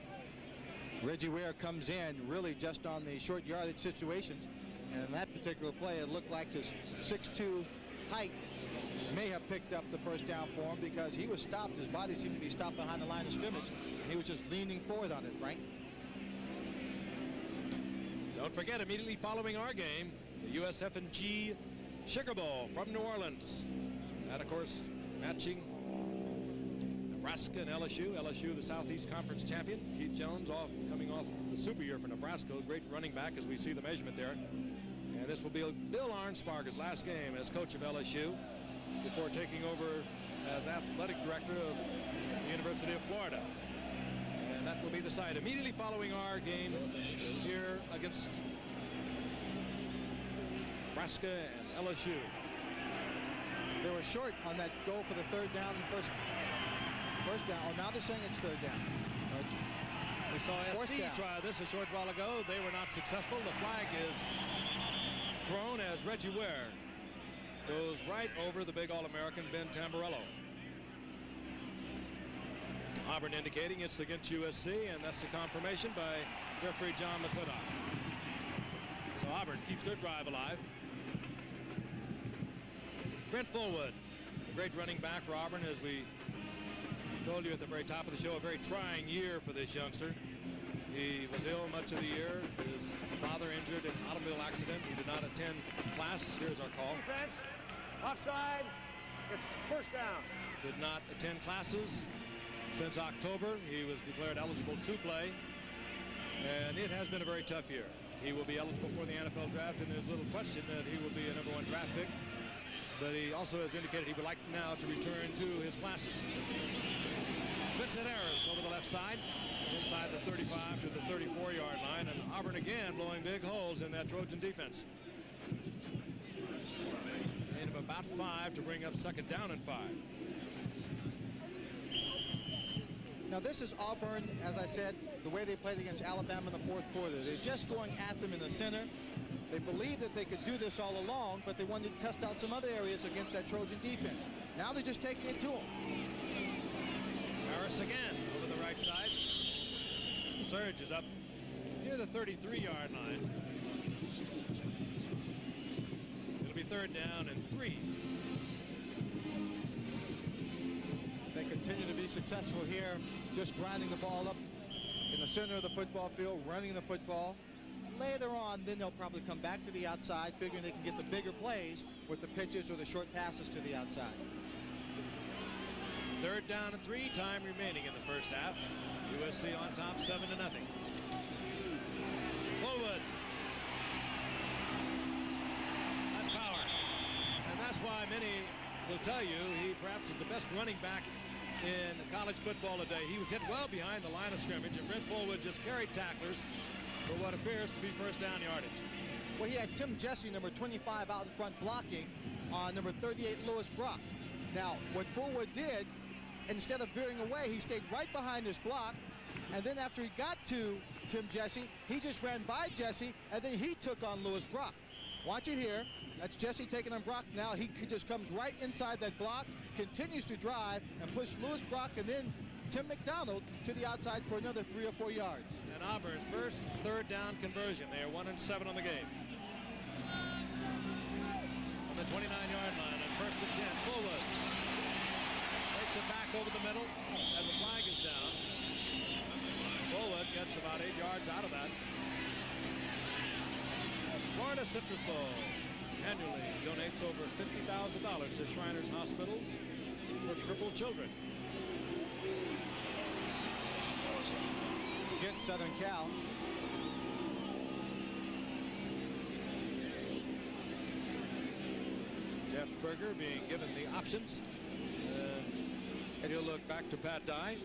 Reggie Ware comes in really just on the short yardage situations, and in that particular play it looked like his 6'2" height may have picked up the first down for him because he was stopped. His body seemed to be stopped behind the line of scrimmage, and he was just leaning forward on it, Frank. Don't forget, immediately following our game, the USF&G Sugar Bowl from New Orleans. That, of course, matching Nebraska and LSU. LSU, the Southeast Conference champion. Keith Jones coming off the super year for Nebraska. Great running back as we see the measurement there. And this will be Bill Arnsparger's last game as coach of LSU before taking over as athletic director of the University of Florida. And that will be the site immediately following our game here against Nebraska and LSU. They were short on that goal for the third down and first down. Oh, now they're saying it's third down. We saw SC try this a short while ago. They were not successful. The flag is thrown as Reggie Ware goes right over the big All-American Ben Tamburello. Auburn indicating it's against USC, and that's the confirmation by referee John McClintock. So Auburn keeps their drive alive. Brent Fullwood, a great running back for Auburn, as we told you at the very top of the show, a very trying year for this youngster. He was ill much of the year. His father injured in an automobile accident. He did not attend class. Here's our call. Defense, offside, it's first down. Did not attend classes since October. He was declared eligible to play, and it has been a very tough year. He will be eligible for the NFL draft, and there's little question that he will be a #1 draft pick. But he also has indicated he would like now to return to his classes. Vincent Harris over the left side, inside the 35 to the 34-yard line, and Auburn again blowing big holes in that Trojan defense. Gain of about 5 to bring up second down and 5. Now this is Auburn, as I said, the way they played against Alabama in the fourth quarter. They're just going at them in the center. They believed that they could do this all along, but they wanted to test out some other areas against that Trojan defense. Now they're just taking it to them. Harris again over the right side. Surge is up near the 33-yard line. It'll be third down and 3. They continue to be successful here, just grinding the ball up in the center of the football field, running the football. Later on, then they'll probably come back to the outside, figuring they can get the bigger plays with the pitches or the short passes to the outside. Third down and 3, time remaining in the first half. USC on top, 7-0. Fullwood. many will tell you he perhaps is the best running back in college football today. He was hit well behind the line of scrimmage, and Brent Fullwood just carried tacklers for what appears to be first down yardage. Well, he had Tim Jesse, number 25, out in front blocking on number 38, Lewis Brock. Now, what Fullwood did, instead of veering away, he stayed right behind his block, and then after he got to Tim Jesse, he just ran by Jesse, and then he took on Lewis Brock. Watch it here. That's Jesse taking on Brock. Now he just comes right inside that block, continues to drive, and push Lewis Brock and then Tim McDonald to the outside for another 3 or 4 yards. And Auburn's first third down conversion. They are 1-7 on the game. On the 29-yard line on 1st and 10, Fullwood takes it back over the middle as the flag is down. Fullwood gets about 8 yards out of that. Florida Citrus Bowl annually donates over $50,000 to Shriners Hospitals for crippled children. Against Southern Cal. Jeff Berger being given the options. And he'll look back to Pat Dye.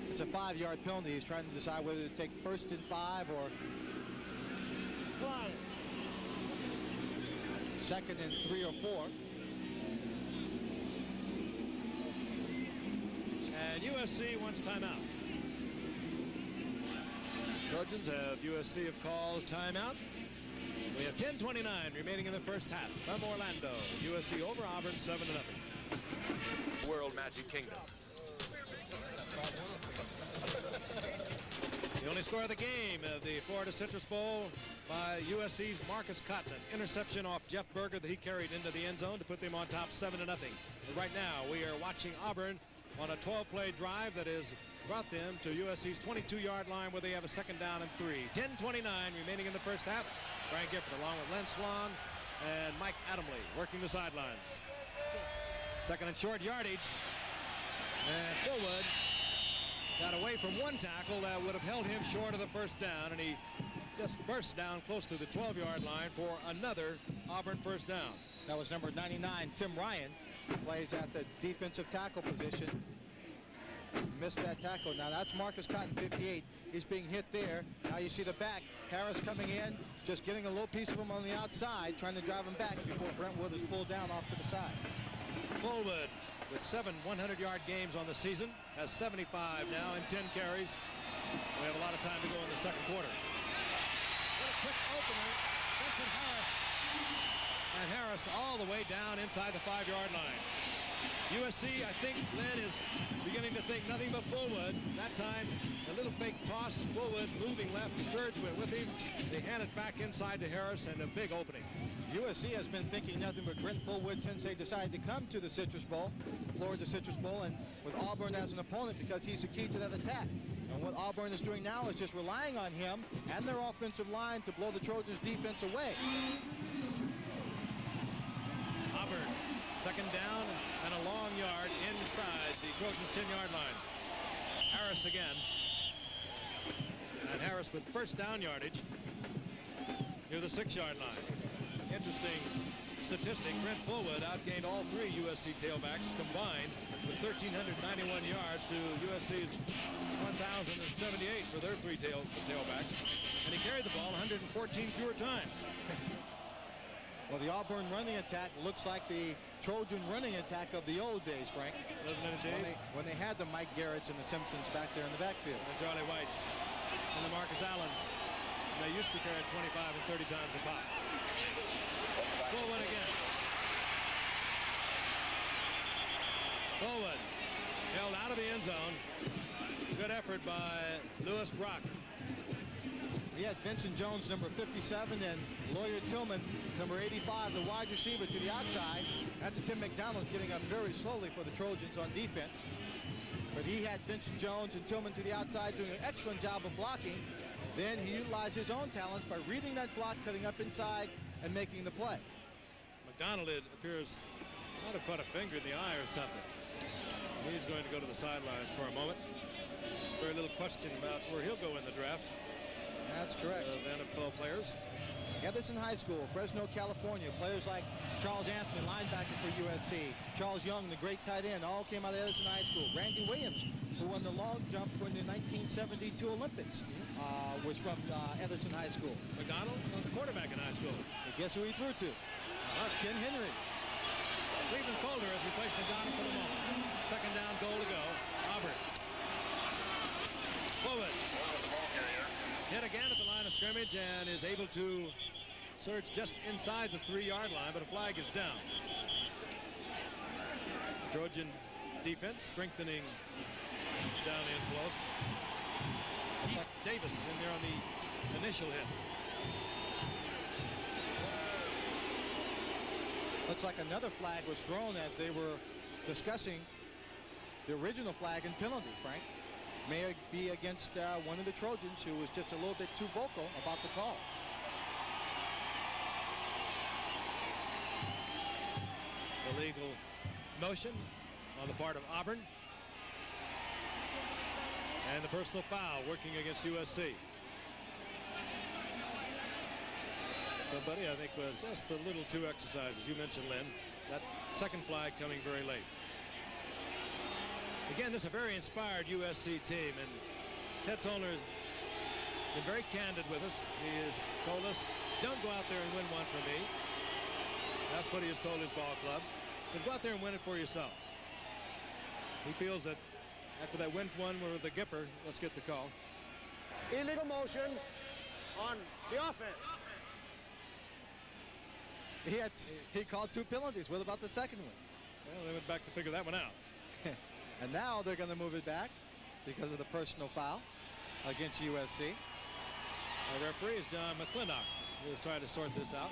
It's a 5-yard penalty. He's trying to decide whether to take 1st and 5 or 2nd and 3 or 4. And USC wants timeout. Trojans have USC have called timeout. We have 10:29 remaining in the first half. From Orlando, USC over Auburn 7-0. World Magic Kingdom. The only score of the game of the Florida Citrus Bowl by USC's Marcus Cotton. An interception off Jeff Berger that he carried into the end zone to put them on top 7-0. But right now we are watching Auburn on a 12-play drive that has brought them to USC's 22-yard line where they have a 2nd down and 3. 10:29 remaining in the first half. Brian Gifford along with Len Swan and Mike Adamley working the sidelines. 2nd and short yardage. And Fullwood got away from one tackle that would have held him short of the first down, and he just burst down close to the 12-yard line for another Auburn first down. That was number 99, Tim Ryan, who plays at the defensive tackle position. Missed that tackle. Now that's Marcus Cotton, 58. He's being hit there. Now you see the back. Harris coming in, just getting a little piece of him on the outside, trying to drive him back before Brentwood is pulled down off to the side. Fullwood with 7 100-yard games on the season, has 75 now and 10 carries. We have a lot of time to go in the second quarter. What a quick opener. Vincent Harris. And Harris all the way down inside the 5-yard line. USC, I think, Lynn is beginning to think nothing but Fullwood. That time, a little fake toss. Fullwood moving left. Surge went with him. They hand it back inside to Harris, and a big opening. USC has been thinking nothing but Brent Fullwood since they decided to come to the Citrus Bowl, Florida Citrus Bowl, and with Auburn as an opponent because he's the key to that attack. And what Auburn is doing now is just relying on him and their offensive line to blow the Trojans' defense away. Auburn, 2nd down and a long yard inside the Trojans' 10-yard line. Harris again. And Harris with first down yardage near the 6-yard line. Interesting statistic, Brent Fullwood outgained all 3 USC tailbacks combined with 1,391 yards to USC's 1,078 for their 3 tailbacks. And he carried the ball 114 fewer times. Well, the Auburn running attack looks like the Trojan running attack of the old days, Frank. Doesn't it, Dave? When they had the Mike Garrett's and the Simpsons back there in the backfield. And the Charlie Whites and the Marcus Allens. They used to carry 25 and 30 times a pop. Fullwood again. Fullwood held out of the end zone. Good effort by Lewis Brock. We had Vincent Jones, number 57, and Lawyer Tillman, number 85, the wide receiver to the outside. That's Tim McDonald getting up very slowly for the Trojans on defense. But he had Vincent Jones and Tillman to the outside doing an excellent job of blocking. Then he utilized his own talents by reading that block, cutting up inside, and making the play. McDonald, it appears, might have caught a finger in the eye or something. He's going to go to the sidelines for a moment. Very little question about where he'll go in the draft. That's correct. Of NFL players. Edison High School, Fresno, California. Players like Charles Anthony, linebacker for USC. Charles Young, the great tight end, all came out of Edison High School. Randy Williams, who won the long jump for the 1972 Olympics, was from Edison High School. McDonald was a quarterback in high school. And guess who he threw to? Ken Henry. Cleveland Calder has replaced McDonald for the moment. Second down, goal to go. Auburn. Forward. Hit again at the line of scrimmage and is able to surge just inside the 3-yard line, but a flag is down. Trojan defense strengthening down in close. Keith Davis in there on the initial hit. Looks like another flag was thrown as they were discussing the original flag and penalty, Frank. May be against one of the Trojans who was just a little bit too vocal about the call. Illegal motion on the part of Auburn. And the personal foul working against USC. Somebody I think was just a little too exercised, as you mentioned, Lynn. That second flag coming very late. Again, this is a very inspired USC team, and Ted Toller has been very candid with us. He has told us, don't go out there and win one for me. That's what he has told his ball club. So go out there and win it for yourself. He feels that after that win one with the Gipper, let's get the call. Illegal motion on the offense. He called 2 penalties. What about the second one? Well, they went back to figure that one out. And now they're going to move it back because of the personal foul against USC. The referee is John McClintock, who is trying to sort this out.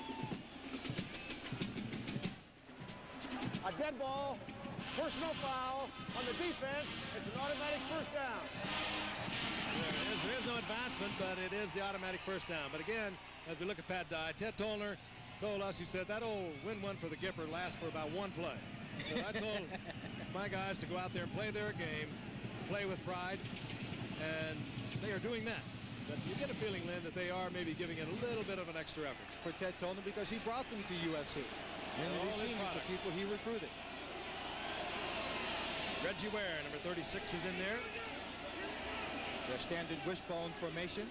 A dead ball, personal foul on the defense. It's an automatic first down. There is no advancement, but it is the automatic first down. But again, as we look at Pat Dye, Ted Toller told us, he said that old win one for the Gipper lasts for about one play. So I told my guys to go out there and play their game, play with pride, and they are doing that. But you get a feeling, Lynn, that they are maybe giving it a little bit of an extra effort. For Ted Toller, because he brought them to USC. Many of these seniors are people he recruited. Reggie Ware, number 36, is in there. Their standard wishbone formation.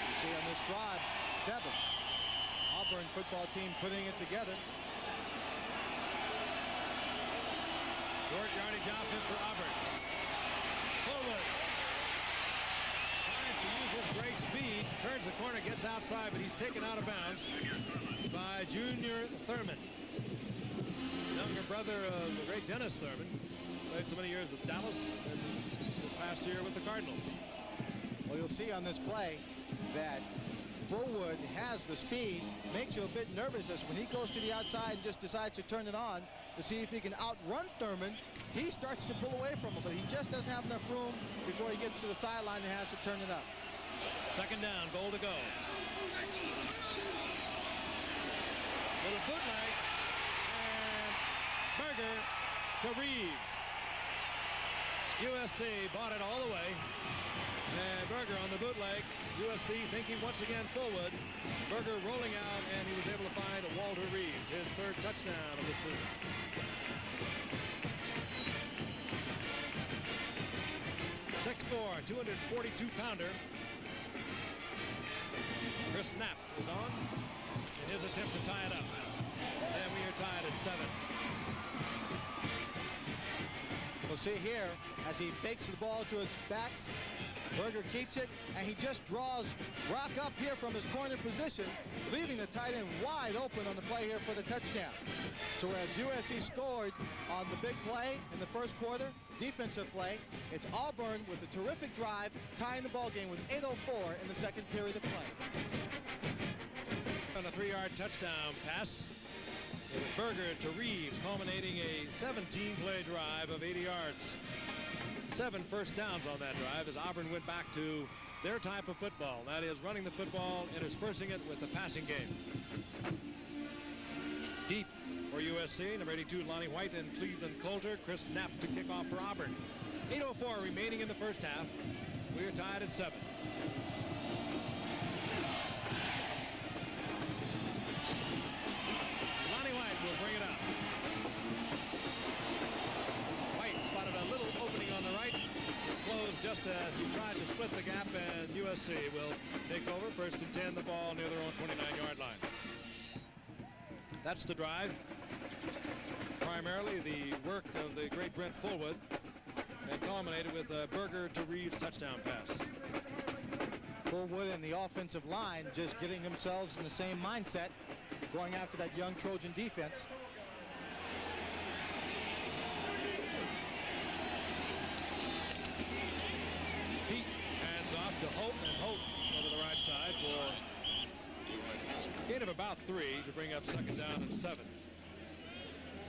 You see on this drive, 7. Auburn football team putting it together. Short yardage offense for Auburn. Forward. Tries to use his great speed. Turns the corner, gets outside, but he's taken out of bounds by Junior Thurman. Younger brother of the great Dennis Thurman. Played so many years with Dallas and this past year with the Cardinals. Well, you'll see on this play that Fullwood has the speed, makes you a bit nervous as when he goes to the outside and just decides to turn it on to see if he can outrun Thurman. He starts to pull away from him, but he just doesn't have enough room before he gets to the sideline and has to turn it up. Second down, goal to go. Little bootleg, and Berger to Reeves. USC bought it all the way. And Berger on the bootleg. USC thinking once again Fullwood. Berger rolling out, and he was able to find Walter Reeves, his 3rd touchdown of the season. .6'4", 242-pounder. Chris Knapp is on in his attempt to tie it up. And we are tied at 7. We'll see here as he fakes the ball to his backs. Berger keeps it, and he just draws Rock up here from his corner position, leaving the tight end wide open on the play here for the touchdown. So as USC scored on the big play in the first quarter, defensive play, it's Auburn with a terrific drive, tying the ball game with 8:04 in the second period of play. On a 3-yard touchdown pass, it was Berger to Reeves, culminating a 17-play drive of 80 yards. 7 first downs on that drive as Auburn went back to their type of football. That is running the football, interspersing it with the passing game. Deep for USC, number 82, Lonnie White and Cleveland Coulter. Chris Knapp to kick off for Auburn. 8:04 remaining in the first half. We are tied at 7. as he tried to split the gap, and USC will take over. 1st and 10, the ball near their own 29-yard line. That's the drive. Primarily the work of the great Brent Fullwood, and culminated with a Berger to Reeves touchdown pass. Fullwood and the offensive line just getting themselves in the same mindset, going after that young Trojan defense. Pete hands off to Holt, and Holt over the right side for a gain of about 3 to bring up 2nd down and 7.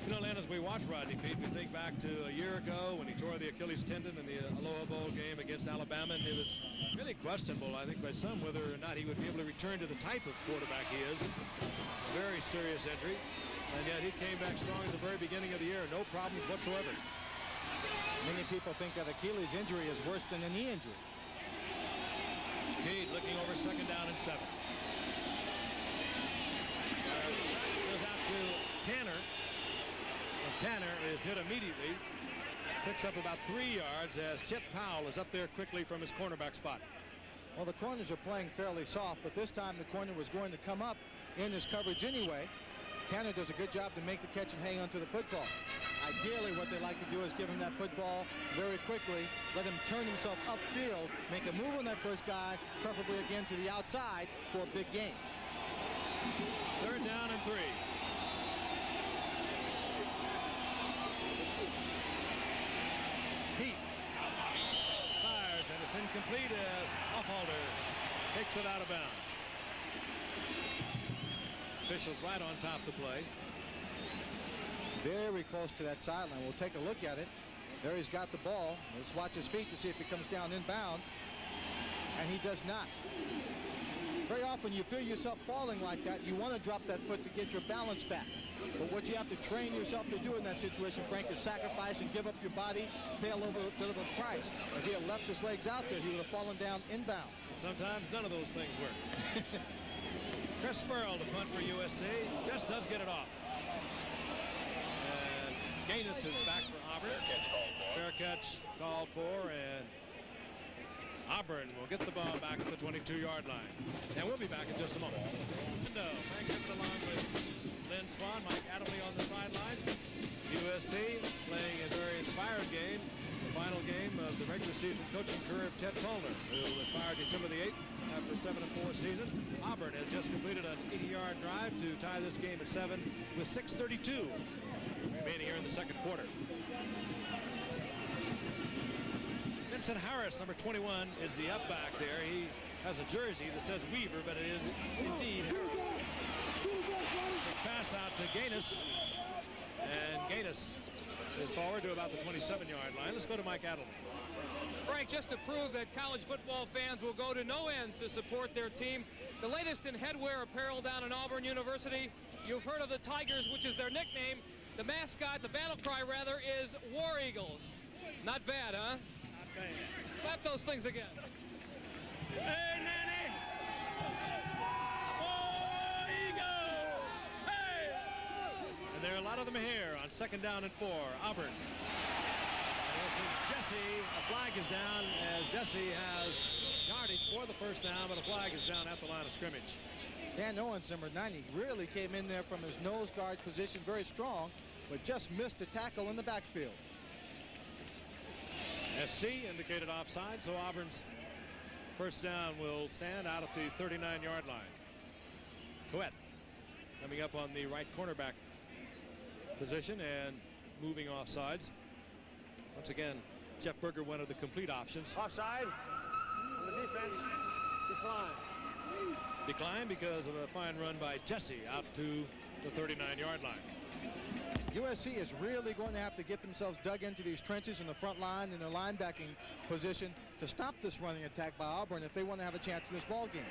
You know, Len, as we watch Rodney Pete, we think back to a year ago when he tore the Achilles tendon in the Aloha Bowl game against Alabama, and it was really questionable, I think, by some whether or not he would be able to return to the type of quarterback he is. Very serious injury, and yet he came back strong at the very beginning of the year, no problems whatsoever. Many people think that Achilles injury is worse than a knee injury. Pete looking over 2nd down and 7. Goes out to Tanner. Tanner is hit immediately, picks up about 3 yards as Chip Powell is up there quickly from his cornerback spot. Well, the corners are playing fairly soft, but this time the corner was going to come up in his coverage anyway. Tanner does a good job to make the catch and hang on to the football. Ideally, what they like to do is give him that football very quickly, let him turn himself upfield, make a move on that first guy, preferably again to the outside for a big gain. 3rd down and 3. Pete fires, and it's incomplete as Offhalder takes it out of bounds. Officials right on top of the play. Very close to that sideline. We'll take a look at it. There he's got the ball. Let's watch his feet to see if he comes down inbounds. And he does not. Very often you feel yourself falling like that, you want to drop that foot to get your balance back. But what you have to train yourself to do in that situation, Frank, is sacrifice and give up your body, pay a little bit of a price. If he had left his legs out there, he would have fallen down inbounds. Sometimes none of those things work. Chris Spurl, the punt for USC, just does get it off. And Gaines is back for Auburn. Fair catch called for, and Auburn will get the ball back at the 22-yard line. And we'll be back in just a moment. Frank Gifford along with Lynn Swan, Mike Adamley on the sideline. USC playing a very inspired game, the final game of the regular season coaching career of Ted Tollner, who was fired December the 8th after a 7-4 season. Auburn has just completed an 80-yard drive to tie this game at 7 with 6:32 remaining here in the second quarter. Vincent Harris, number 21, is the up back there. He has a jersey that says Weaver, but it is indeed Harris. Pass out to Gaines, and Gaines is forward to about the 27-yard line. Let's go to Mike Adamley. Frank, just to prove that college football fans will go to no ends to support their team, the latest in headwear apparel down in Auburn University. You've heard of the Tigers, which is their nickname. The mascot, the battle cry rather, is War Eagles. Not bad, huh? Not bad. Clap those things again. Hey, Nanny! War Eagle! Hey! And there are a lot of them here on 2nd down and 4. Auburn. Jesse, a flag is down as Jesse has yardage for the first down, but a flag is down at the line of scrimmage. Dan Owens, number 90, really came in there from his nose guard position very strong, but just missed a tackle in the backfield. SC indicated offside, so Auburn's first down will stand out at the 39-yard line. Coet coming up on the right cornerback position and moving offsides. Once again, Jeff Berger, one of the complete options. Offside on the defense. Decline. Decline because of a fine run by Jesse out to the 39-yard line. USC is really going to have to get themselves dug into these trenches in the front line and their linebacking position to stop this running attack by Auburn if they want to have a chance in this ball game.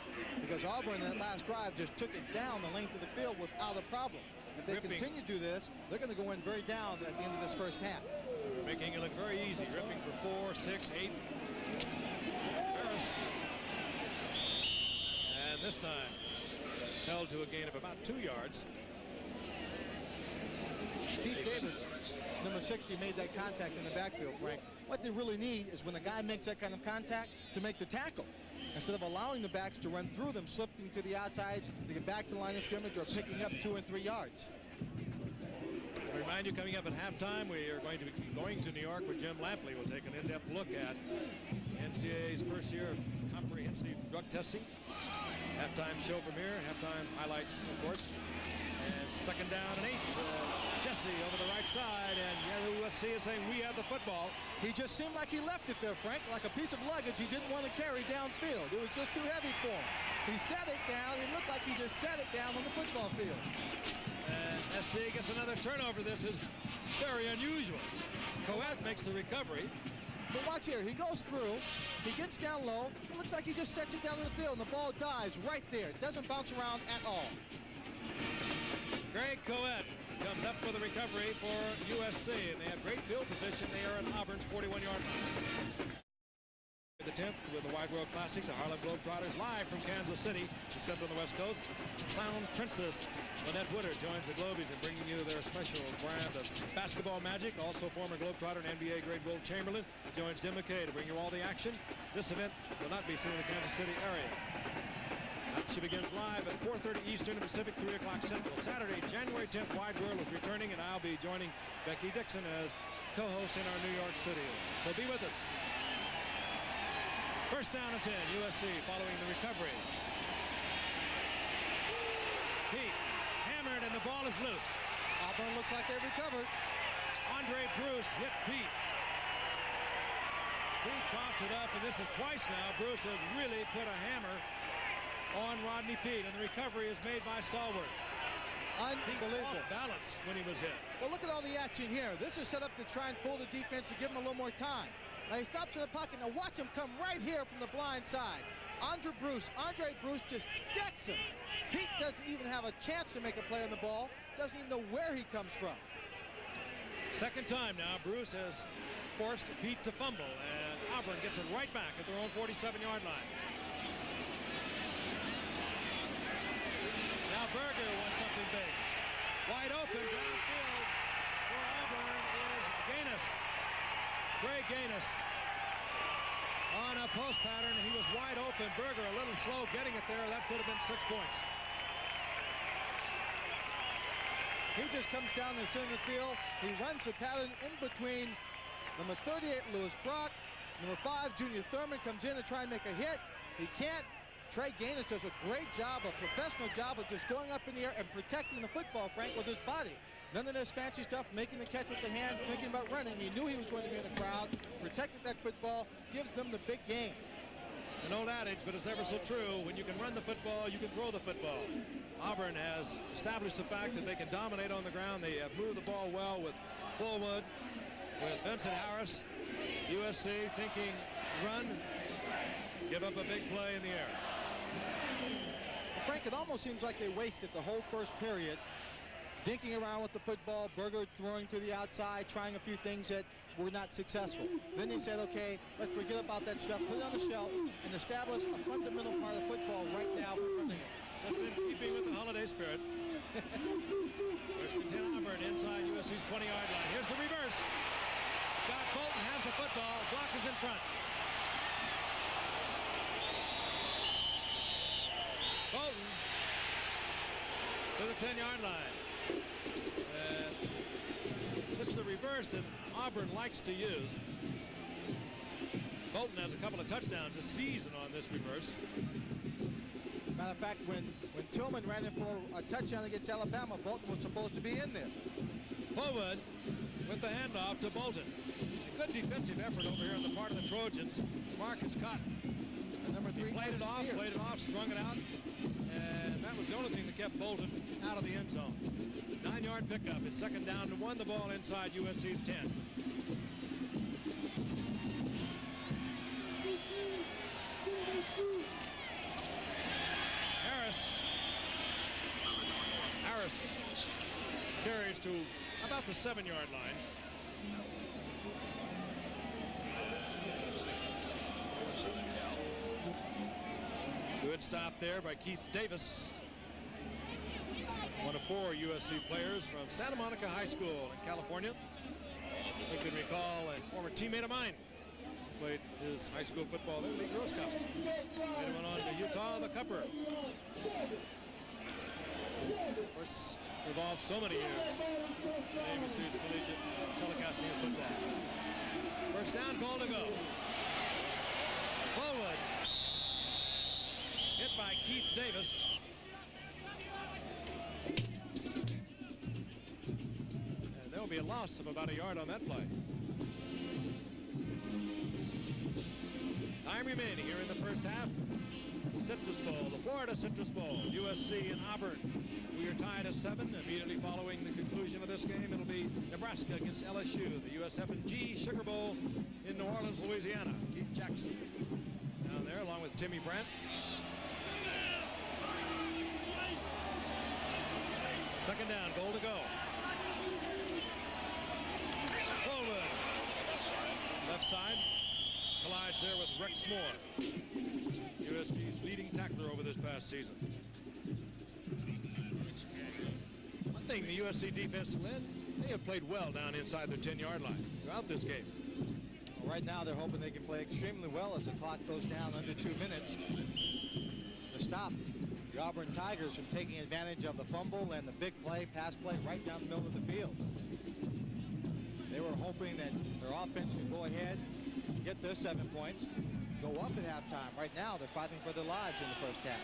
Because Auburn, in that last drive, just took it down the length of the field without a problem. If they continue to do this, they're going to go in very down at the end of this first half. Making it look very easy. Ripping for 4, 6, 8. Harris. And this time held to a gain of about 2 yards. Keith Davis, number 60, made that contact in the backfield, Frank. What they really need is when a guy makes that kind of contact to make the tackle. Instead of allowing the backs to run through them, slipping to the outside to get back to the line of scrimmage or picking up 2 and 3 yards. I remind you, coming up at halftime, we are going to be going to New York where Jim Lampley will take an in-depth look at NCAA's first year of comprehensive drug testing. Halftime show from here, halftime highlights, of course. And second down and 8. Jesse over the right side, and yeah, USC is saying we have the football. He just seemed like he left it there, Frank, like a piece of luggage he didn't want to carry downfield. It was just too heavy for him. He set it down. It looked like he just set it down on the football field. And SC gets another turnover. This is very unusual. Coet makes the recovery. But watch here. He goes through. He gets down low. It looks like he just sets it down in the field, and the ball dies right there. It doesn't bounce around at all. Greg Coet comes up with a recovery for USC, and they have great field position. They are at Auburn's 41-yard line. The 10th with the Wide World Classics, the Harlem Globetrotters, live from Kansas City, except on the West Coast. Clown Princess Lynette Woodard joins the Globies in bringing you their special brand of basketball magic. Also former Globetrotter and NBA great Will Chamberlain joins Jim McKay to bring you all the action. This event will not be seen in the Kansas City area. She begins live at 4:30 Eastern and Pacific, 3 o'clock Central. Saturday, January 10th, Wide World is returning, and I'll be joining Becky Dixon as co-host in our New York studio. So be with us. First down and 10, USC following the recovery. Pete hammered, and the ball is loose. Auburn looks like they recovered. Andre Bruce hit Pete. Pete coughed it up, and this is twice now. Bruce has really put a hammer on Rodney Pete, and the recovery is made by Stallworth. Unbelievable. Off balance when he was hit. Well, look at all the action here. This is set up to try and fool the defense to give him a little more time. Now he stops in the pocket. Now watch him come right here from the blind side. Andre Bruce just decks him. Pete doesn't even have a chance to make a play on the ball. Doesn't even know where he comes from. Second time now, Bruce has forced Pete to fumble, and Auburn gets it right back at their own 47-yard line. Now Berger wants something big. Wide open downfield for Auburn is Gaines. Trey Gaines on a post pattern. He was wide open. Berger a little slow getting it there. That could have been 6 points. He just comes down the center of the field. He runs the pattern in between number 38, Lewis Brock. Number 5, Junior Thurman comes in to try and make a hit. He can't. Trey Gaines does a great job, a professional job of just going up in the air and protecting the football, Frank, with his body. None of this fancy stuff, making the catch with the hand, thinking about running. He knew he was going to be in the crowd, protected that football, gives them the big game. An old adage, but it's ever so true. When you can run the football, you can throw the football. Auburn has established the fact that they can dominate on the ground. They have moved the ball well with Fullwood, with Vincent Harris. USC thinking run, give up a big play in the air. Frank, it almost seems like they wasted the whole first period dinking around with the football, Berger throwing to the outside, trying a few things that were not successful. Then they said, okay, let's forget about that stuff, put it on the shelf, and establish a fundamental part of football right now for running it. Just in keeping with the holiday spirit. First and 10 Auburn inside USC's 20-yard line. Here's the reverse. Scott Bolton has the football. Block is in front. Bolton to the 10-yard line. This is the reverse that Auburn likes to use. Bolton has a couple of touchdowns this season on this reverse. Matter of fact, when Tillman ran in for a touchdown against Alabama, Bolton was supposed to be in there. Fullwood with the handoff to Bolton. A good defensive effort over here on the part of the Trojans. Marcus Cotton. Number 3, played it off, strung it out, and that was the only thing that kept Bolton out of the end zone. 9-yard pickup. It's second down and 1. The ball inside USC's 10. Harris carries to about the 7-yard line. Good stop there by Keith Davis. One of 4 USC players from Santa Monica High School in California. You can recall a former teammate of mine played his high school football there, Lee Groskopf. Later went on to Utah, the Cupper. Of course, involved so many years in ABC's collegiate telecasting of football. First down, goal to go. Forward. Hit by Keith Davis. And there will be a loss of about a yard on that play. Time remaining here in the first half. Citrus Bowl, the Florida Citrus Bowl, USC and Auburn. We are tied at 7. Immediately following the conclusion of this game, it'll be Nebraska against LSU, the USF&G Sugar Bowl in New Orleans, Louisiana. Keith Jackson down there along with Timmy Brandt. Second down, goal to go. Forward. Left side. Collides there with Rex Moore, USC's leading tackler over this past season. One thing the USC defense led, they have played well down inside their 10-yard line throughout this game. Well, right now they're hoping they can play extremely well as the clock goes down under 2 minutes to stop the Auburn Tigers from taking advantage of the fumble and the big play, pass play right down the middle of the field. They were hoping that their offense could go ahead, get their 7 points, go up at halftime. Right now, they're fighting for their lives in the first half.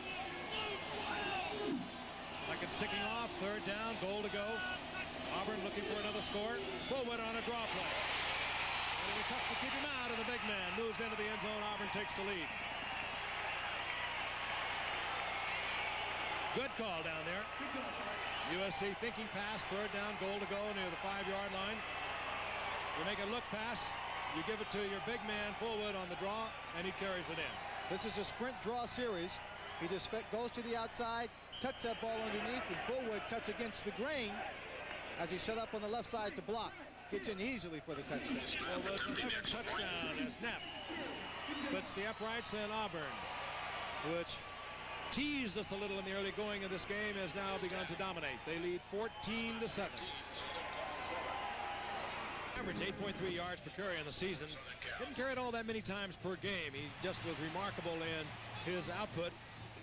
Seconds ticking off, third down, goal to go. Auburn looking for another score. Forward on a draw play. It'll be tough to keep him out, and the big man moves into the end zone. Auburn takes the lead. Good call down there. USC thinking pass, third down, goal to go near the 5-yard line. You make a look pass. You give it to your big man forward on the draw, and he carries it in. This is a sprint draw series. He just goes to the outside, cuts that ball underneath, and Fullwood cuts against the grain as he's set up on the left side to block. Gets in easily for the touchdown. Fullwood for another touchdown as Knapp splits the uprights, and Auburn, which teased us a little in the early going of this game, has now begun to dominate. They lead 14-7. Average 8.3 yards per carry in the season. Didn't carry it all that many times per game. He just was remarkable in his output.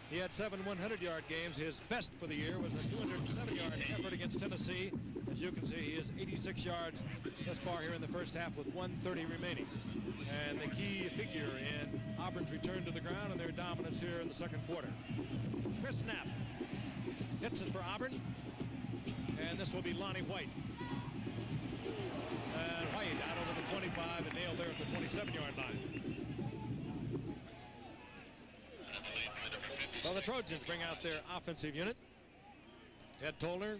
He had 7 100-yard games. His best for the year was a 207-yard effort against Tennessee. As you can see, he is 86 yards thus far here in the first half with 1:30 remaining. And the key figure in Auburn's return to the ground and their dominance here in the second quarter. Chris Knapp hits it for Auburn. And this will be Lonnie White. And White out over the 25 and nailed there at the 27-yard line. So the Trojans bring out their offensive unit. Ted Tollner,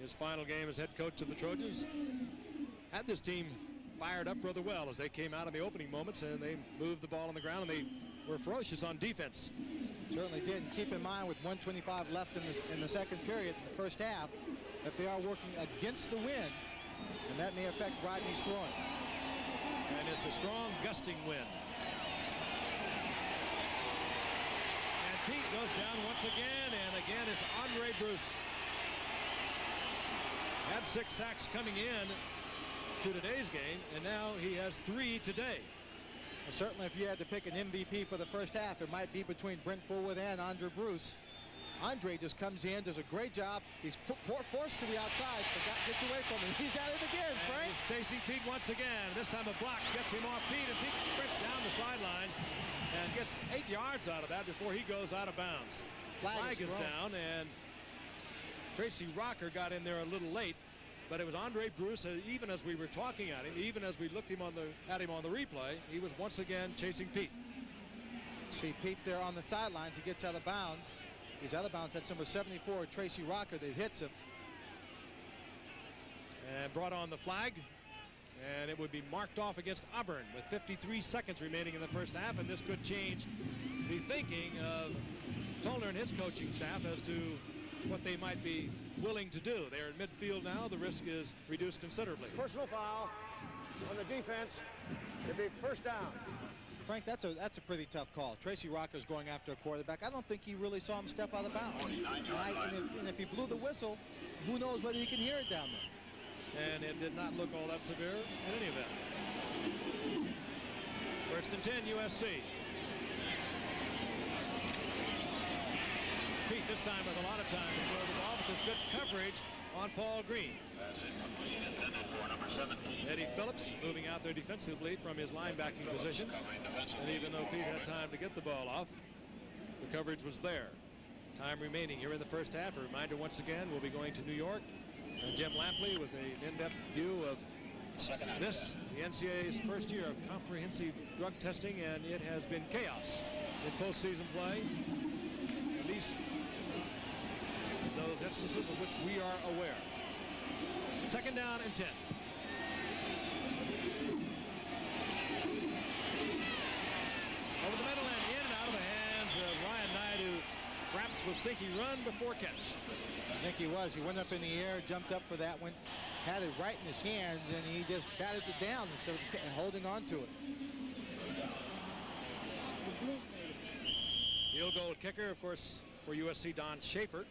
his final game as head coach of the Trojans, had this team fired up rather well as they came out in the opening moments, and they moved the ball on the ground, and they were ferocious on defense. Certainly did. And keep in mind, with 1:25 left in the second period, in the first half, that they are working against the wind, and that may affect Rodney's throwing. And it's a strong gusting wind. And Pete goes down once again, and again it's Andre Bruce. Had 6 sacks coming in to today's game, and now he has 3 today. Well, certainly if you had to pick an MVP for the first half, it might be between Brent Fullwood and Andre Bruce. Andre just comes in, does a great job. He's forced to the outside, but that gets away from him. He's at it again, Frank. He's chasing Pete once again. This time a block gets him off Pete, and Pete sprints down the sidelines and gets 8 yards out of that before he goes out of bounds. Flag is down, and Tracy Rocker got in there a little late, but it was Andre Bruce. Even as we were talking at him, even as we looked at him on the replay, he was once again chasing Pete. See Pete there on the sidelines. He gets out of bounds. He's out of bounds. That's number 74, Tracy Rocker, that hits him. And brought on the flag. And it would be marked off against Auburn with 53 seconds remaining in the first half. And this could change the thinking of Tollner and his coaching staff as to what they might be willing to do. They're in midfield now. The risk is reduced considerably. Personal foul on the defense. It'll be first down. Frank, that's a pretty tough call. Tracy Rocker's going after a quarterback. I don't think he really saw him step out of bounds. And if he blew the whistle, who knows whether he can hear it down there. And it did not look all that severe in any event. 1st and 10, USC. Pete this time with a lot of time to throw the ball, but there's good coverage on Paul Green. Eddie Phillips moving out there defensively from his linebacking position. And even though Pete had time to get the ball off, the coverage was there. Time remaining here in the first half. A reminder once again, we'll be going to New York. And Jim Lampley with an in-depth view of this, the NCAA's first year of comprehensive drug testing, and it has been chaos in postseason play. At least those instances of which we are aware. 2nd down and 10. Over the middle and in and out of the hands of Ryan Knight, who perhaps was thinking run before catch. I think he was. He went up in the air, jumped up for that one, had it right in his hands, and he just batted it down instead of holding on to it. Field goal kicker, of course, for USC, Don Schaefer.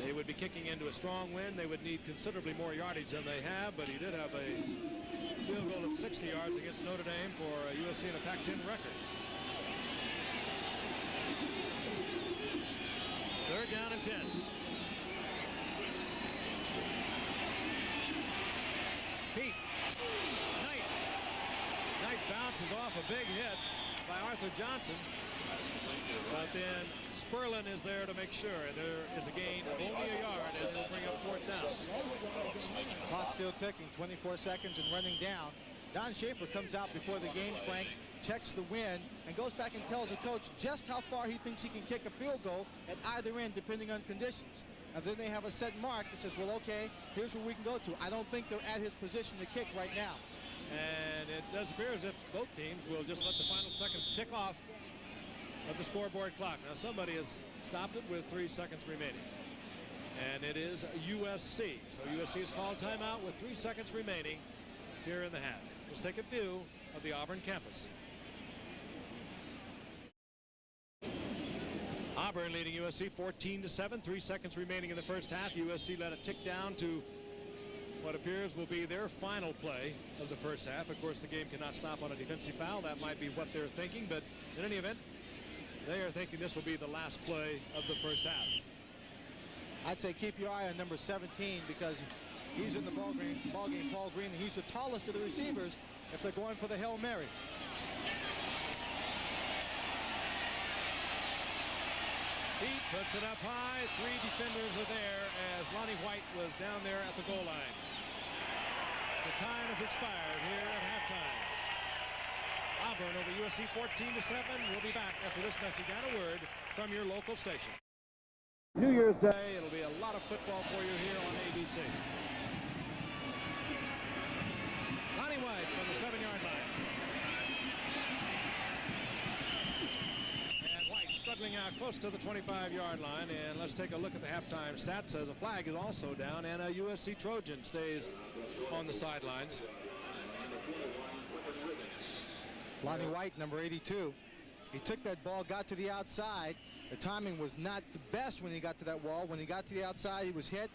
They would be kicking into a strong wind. They would need considerably more yardage than they have, but he did have a field goal of 60 yards against Notre Dame for USC in a Pac-10 record. 3rd down and 10. Pete. Knight bounces off a big hit by Arthur Johnson. But then Sperlin is there to make sure. There is a gain of only a yard, and it'll bring up 4th down. Clock still ticking, 24 seconds and running down. Don Schaefer comes out before the game, Frank, checks the wind, and goes back and tells the coach just how far he thinks he can kick a field goal at either end, depending on conditions. And then they have a set mark that says, well, okay, here's where we can go to. I don't think they're at his position to kick right now. And it does appear as if both teams will just let the final seconds tick off of the scoreboard clock. Now somebody has stopped it with 3 seconds remaining. And it is USC. So USC has called timeout with 3 seconds remaining here in the half. Let's take a view of the Auburn campus. Auburn leading USC 14-7. 3 seconds remaining in the first half. USC let it tick down to what appears will be their final play of the first half. Of course, the game cannot stop on a defensive foul. That might be what they're thinking, but in any event, they are thinking this will be the last play of the first half. I'd say keep your eye on number 17 because he's in the ball game, Paul Green. He's the tallest of the receivers if they're going for the Hail Mary. Pete puts it up high. 3 defenders are there as Lonnie White was down there at the goal line. The time has expired here at halftime. Auburn over USC 14-7. We'll be back after this message and a word from your local station. New Year's Day, it'll be a lot of football for you here on ABC. Lonnie White from the 7-yard line. And White struggling out close to the 25-yard line. And let's take a look at the halftime stats as a flag is also down and a USC Trojan stays on the sidelines. Lonnie White, number 82. He took that ball, got to the outside. The timing was not the best when he got to that wall. When he got to the outside, he was hit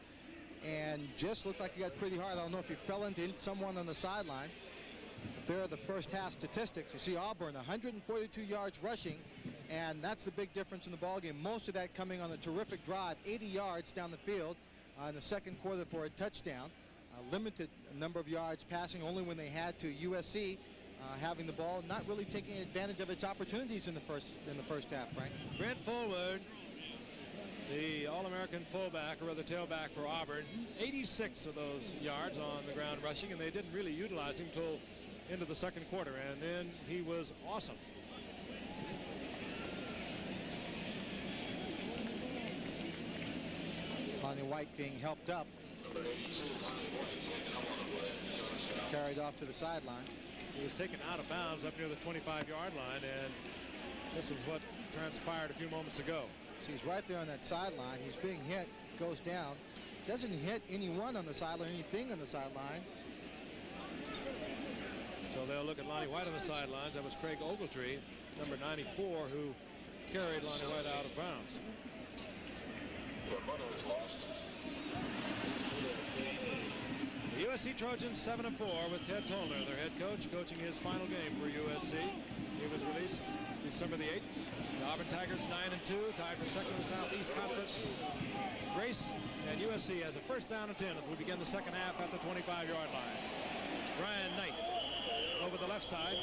and just looked like he got pretty hard. I don't know if he fell into someone on the sideline. But there are the first half statistics. You see Auburn, 142 yards rushing, and that's the big difference in the ballgame. Most of that coming on a terrific drive, 80 yards down the field in the second quarter for a touchdown. A limited number of yards passing only when they had to. USC having the ball, not really taking advantage of its opportunities in the first half, Frank. Brent Fullwood, the All-American fullback, or rather tailback for Auburn, 86 of those yards on the ground rushing, and they didn't really utilize him until into the second quarter, and then he was awesome. Lonnie White being helped up. Carried off to the sideline. He was taken out of bounds up near the 25-yard line, and this is what transpired a few moments ago. So he's right there on that sideline. He's being hit, goes down. Doesn't hit anyone on the sideline, anything on the sideline. So they'll look at Lonnie White on the sidelines. That was Craig Ogletree, number 94, who carried Lonnie White out of bounds. The USC Trojans 7-4 with Ted Tollner, their head coach, coaching his final game for USC. He was released December the 8th. The Auburn Tigers 9-2, tied for second in the Southeast Conference. Grace and USC has a first down and 10 as we begin the second half at the 25-yard line. Brian Knight over the left side.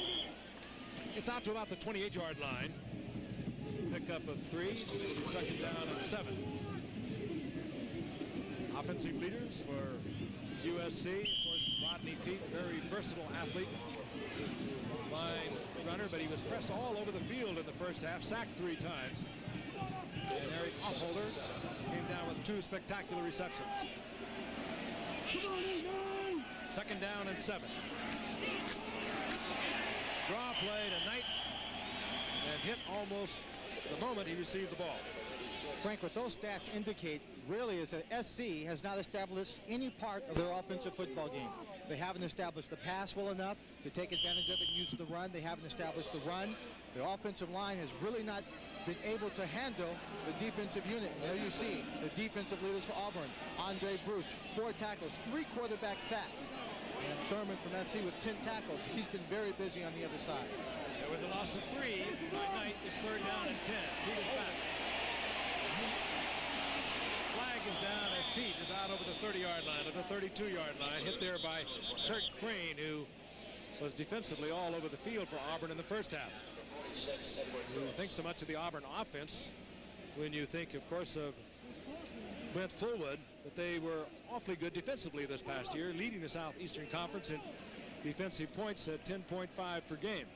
It's out to about the 28-yard line. Pickup of 3, second down and 7. Offensive leaders for USC, of course, Rodney Peete, very versatile athlete, line runner, but he was pressed all over the field in the first half, sacked 3 times. And Eric Offholder came down with 2 spectacular receptions. Second down and 7. Draw play to Knight and hit almost the moment he received the ball. Frank, what those stats indicate really is that SC has not established any part of their offensive football game. They haven't established the pass well enough to take advantage of it and use the run. They haven't established the run. The offensive line has really not been able to handle the defensive unit. There you see the defensive leaders for Auburn. Andre Bruce, 4 tackles, 3 quarterback sacks. And Thurman from SC with 10 tackles. He's been very busy on the other side. There was a loss of 3 by Knight. It's third down and 10. Peete is back. Flag is down as Peete is out over the 30-yard line, or the 32-yard line, hit there by Kurt Crane, who was defensively all over the field for Auburn in the first half. You think so much of the Auburn offense when you think, of course, of Brent Fullwood, but they were awfully good defensively this past year, leading the Southeastern Conference in defensive points at 10.5 per game.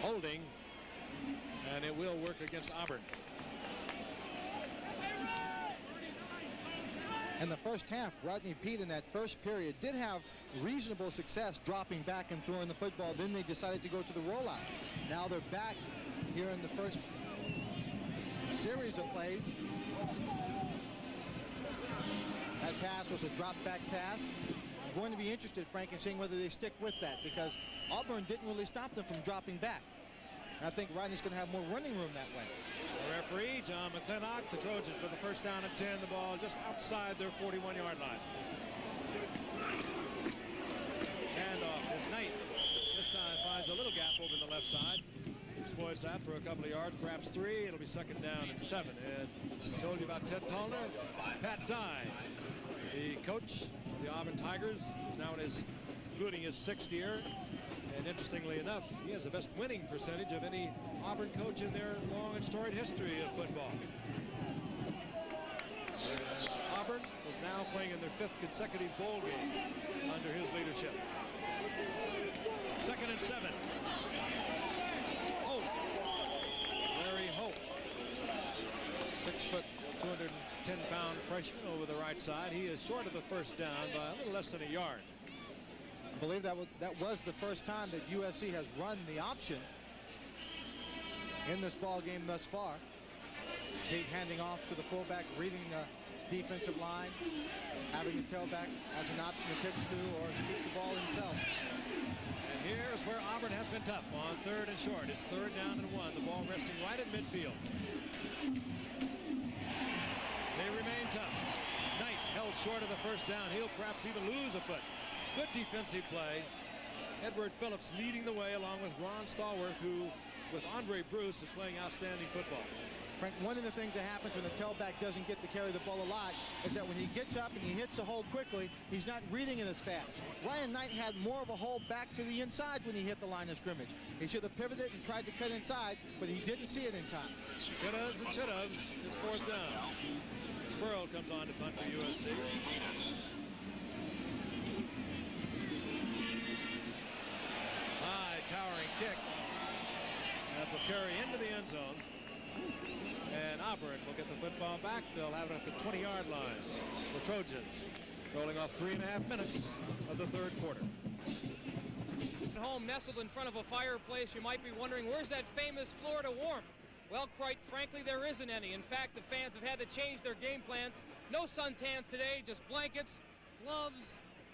Holding, and it will work against Auburn. In the first half, Rodney Peete in that first period did have reasonable success dropping back and throwing the football. Then they decided to go to the rollout. Now they're back here in the first series of plays. That pass was a drop back pass. I'm going to be interested, Frank, in seeing whether they stick with that, because Auburn didn't really stop them from dropping back. I think Rodney's going to have more running room that way. The referee, John McClintock, the Trojans with the first down and 10, the ball just outside their 41-yard line. Handoff is Knight. This time finds a little gap over the left side. Exploits that for a couple of yards, perhaps 3. It'll be second down and 7. And I told you about Ted Tollner. Pat Dye, the coach of the Auburn Tigers, is now including his 6th year. And interestingly enough, he has the best winning percentage of any Auburn coach in their long and storied history of football. Auburn is now playing in their 5th consecutive bowl game under his leadership. Second and 7. Holt. Larry Holt. 6 foot, 210-pound freshman over the right side. He is short of the first down by a little less than a yard. I believe that was the first time that USC has run the option in this ball game thus far. Peete handing off to the fullback, reading the defensive line, having the tailback as an option to pitch to or keep the ball himself. And here's where Auburn has been tough on 3rd and short. It's 3rd down and 1. The ball resting right at midfield. They remain tough. Knight held short of the first down. He'll perhaps even lose a foot. Good defensive play. Edward Phillips leading the way along with Ron Stallworth, who with Andre Bruce is playing outstanding football. Frank, one of the things that happens when the tailback doesn't get to carry the ball a lot is that when he gets up and he hits a hole quickly, he's not reading it as fast. Ryan Knight had more of a hole back to the inside when he hit the line of scrimmage. He should have pivoted and tried to cut inside, but he didn't see it in time. Could-haves and should-haves. It's 4th down. Spurl comes on to punt for USC. Towering kick that will carry into the end zone, and Auburn will get the football back. They'll have it at the 20-yard line. The Trojans rolling off 3.5 minutes of the 3rd quarter. At home, nestled in front of a fireplace, you might be wondering, where's that famous Florida warmth? Well, quite frankly, there isn't any. In fact, the fans have had to change their game plans. No suntans today, just blankets, gloves,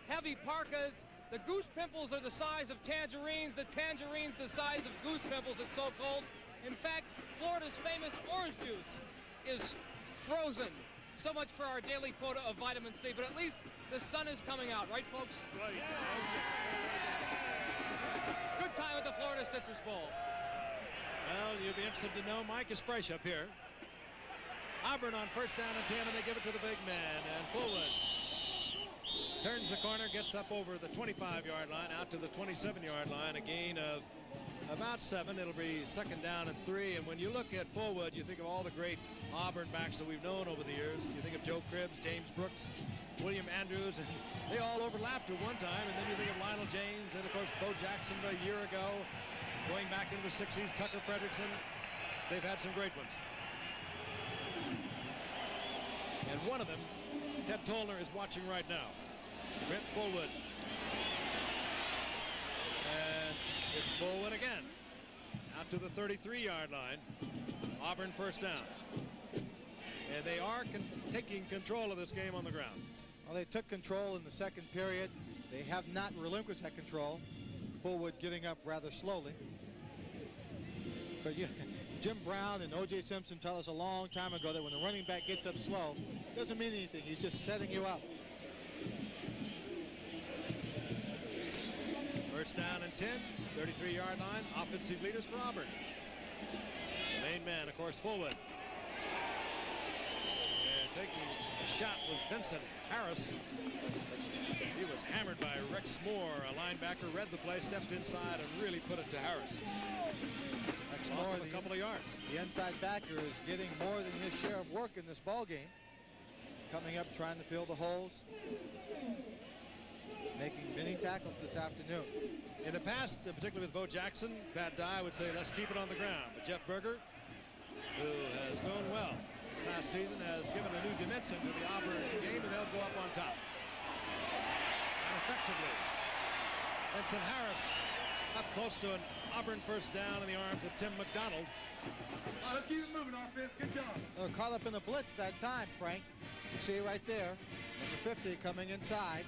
heavy parkas. The goose pimples are the size of tangerines. The tangerines the size of goose pimples, it's so cold. In fact, Florida's famous orange juice is frozen. So much for our daily quota of vitamin C, but at least the sun is coming out, right, folks? Right. Good time at the Florida Citrus Bowl. Well, you'd be interested to know Mike is fresh up here. Auburn on first down and 10, and they give it to the big man. And Fullwood turns the corner, gets up over the 25-yard line, out to the 27-yard line, a gain of about 7. It'll be second down and 3. And when you look at Fullwood, you think of all the great Auburn backs that we've known over the years. You think of Joe Cribbs, James Brooks, William Andrews, and they all overlapped at one time. And then you think of Lionel James, and of course Bo Jackson a year ago, going back into the 60s, Tucker Frederickson. They've had some great ones. And one of them, Ted Tollner, is watching right now. Brent Fullwood. And it's Fullwood again. Out to the 33-yard line. Auburn first down. And they are taking control of this game on the ground. Well, they took control in the second period. They have not relinquished that control. Fullwood getting up rather slowly. But Jim Brown and O.J. Simpson tell us a long time ago that when the running back gets up slow, it doesn't mean anything. He's just setting you up. First down and 10, 33-yard line, offensive leaders for Auburn. The main man, of course, Fullwood. And taking a shot was Vincent Harris. He was hammered by Rex Moore, a linebacker, read the play, stepped inside, and really put it to Harris. Rex Moore, a couple of yards. The inside backer is getting more than his share of work in this ball game. Coming up, trying to fill the holes. Making many tackles this afternoon. In the past, particularly with Bo Jackson, Pat Dye would say, let's keep it on the ground. But Jeff Berger, who has thrown well this past season, has given a new dimension to the Auburn game, and they'll go up on top. And effectively, Vincent Harris up close to an Auburn first down in the arms of Tim McDonald. Let's keep it moving, offense. Good job. They're caught up in the blitz that time, Frank. You see right there, number 50 coming inside.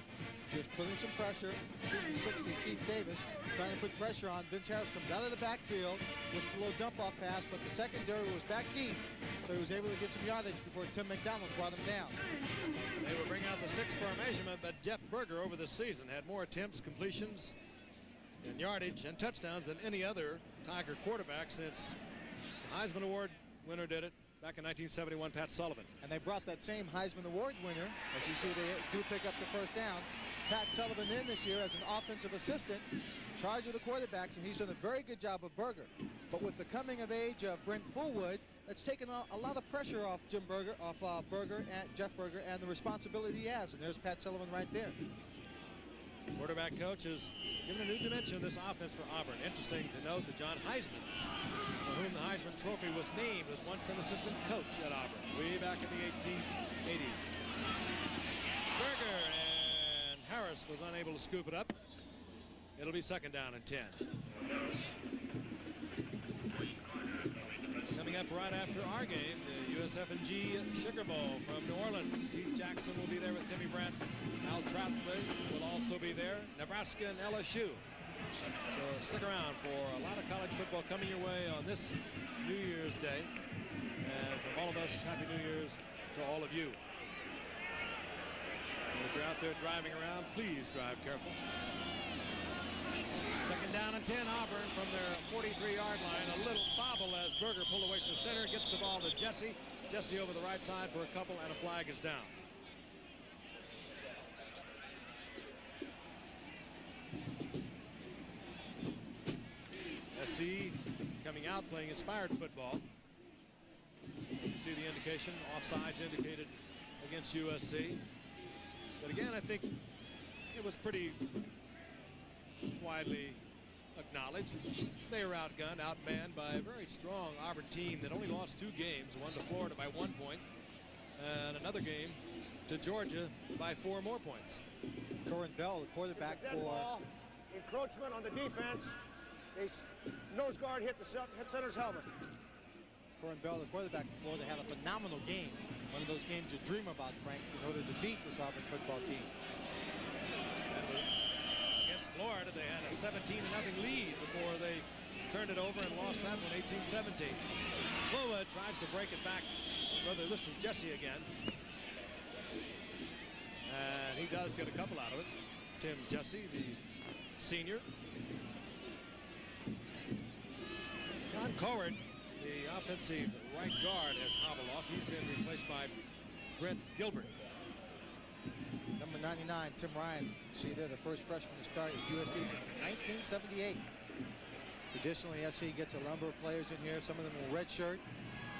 Just putting some pressure. 60, Keith Davis, trying to put pressure on. Vince Harris comes out of the backfield. Just a little dump-off pass, but the secondary was back deep, so he was able to get some yardage before Tim McDonald brought him down. They will bring out the sticks for a measurement, but Jeff Berger over the season had more attempts, completions, and yardage and touchdowns than any other Tiger quarterback since the Heisman Award winner did it back in 1971, Pat Sullivan. And they brought that same Heisman Award winner. As you see, they do pick up the first down. Pat Sullivan in this year as an offensive assistant, in charge of the quarterbacks, and he's done a very good job of Berger. But with the coming of age of Brent Fullwood, that's taken a lot of pressure off Berger and Jeff Berger, and the responsibility he has. And there's Pat Sullivan right there. Quarterback coach has given a new dimension to this offense for Auburn. Interesting to note that John Heisman, for whom the Heisman Trophy was named, was once an assistant coach at Auburn, way back in the 1880s. Berger and Harris was unable to scoop it up. It'll be second down and 10. Coming up right after our game, the USF&G Sugar Bowl from New Orleans. Keith Jackson will be there with Timmy Brandt. Al Trautman will also be there. Nebraska and LSU. So stick around for a lot of college football coming your way on this New Year's Day. And from all of us, Happy New Year's to all of you. And if you're out there driving around, please drive careful. Second down and 10, Auburn from their 43-yard line. A little bobble as Berger pulled away from the center, gets the ball to Jesse. Jesse over the right side for a couple, and a flag is down. SC coming out playing inspired football. You see the indication, offsides indicated against USC. But again, I think it was pretty widely acknowledged. They were outgunned, outmanned by a very strong Auburn team that only lost 2 games, one to Florida by 1 point, and another game to Georgia by 4 more points. Corin Bell, the quarterback for... Encroachment on the defense. Nose guard hit center's helmet. Corin Bell, the quarterback for Florida, had a phenomenal game One of those games you dream about, Frank, in order to beat this Auburn football team. Against Florida, they had a 17-0 lead before they turned it over and lost that one 18-17. Fullwood tries to break it back. Brother, this is Jesse again. And he does get a couple out of it. Tim Jesse, the senior. John Coward, the offensive right guard, has hobbled off. He's been replaced by Brent Gilbert. Number 99, Tim Ryan. See there, the first freshman to start at USC since 1978. Traditionally, SC gets a number of players in here. Some of them will redshirt.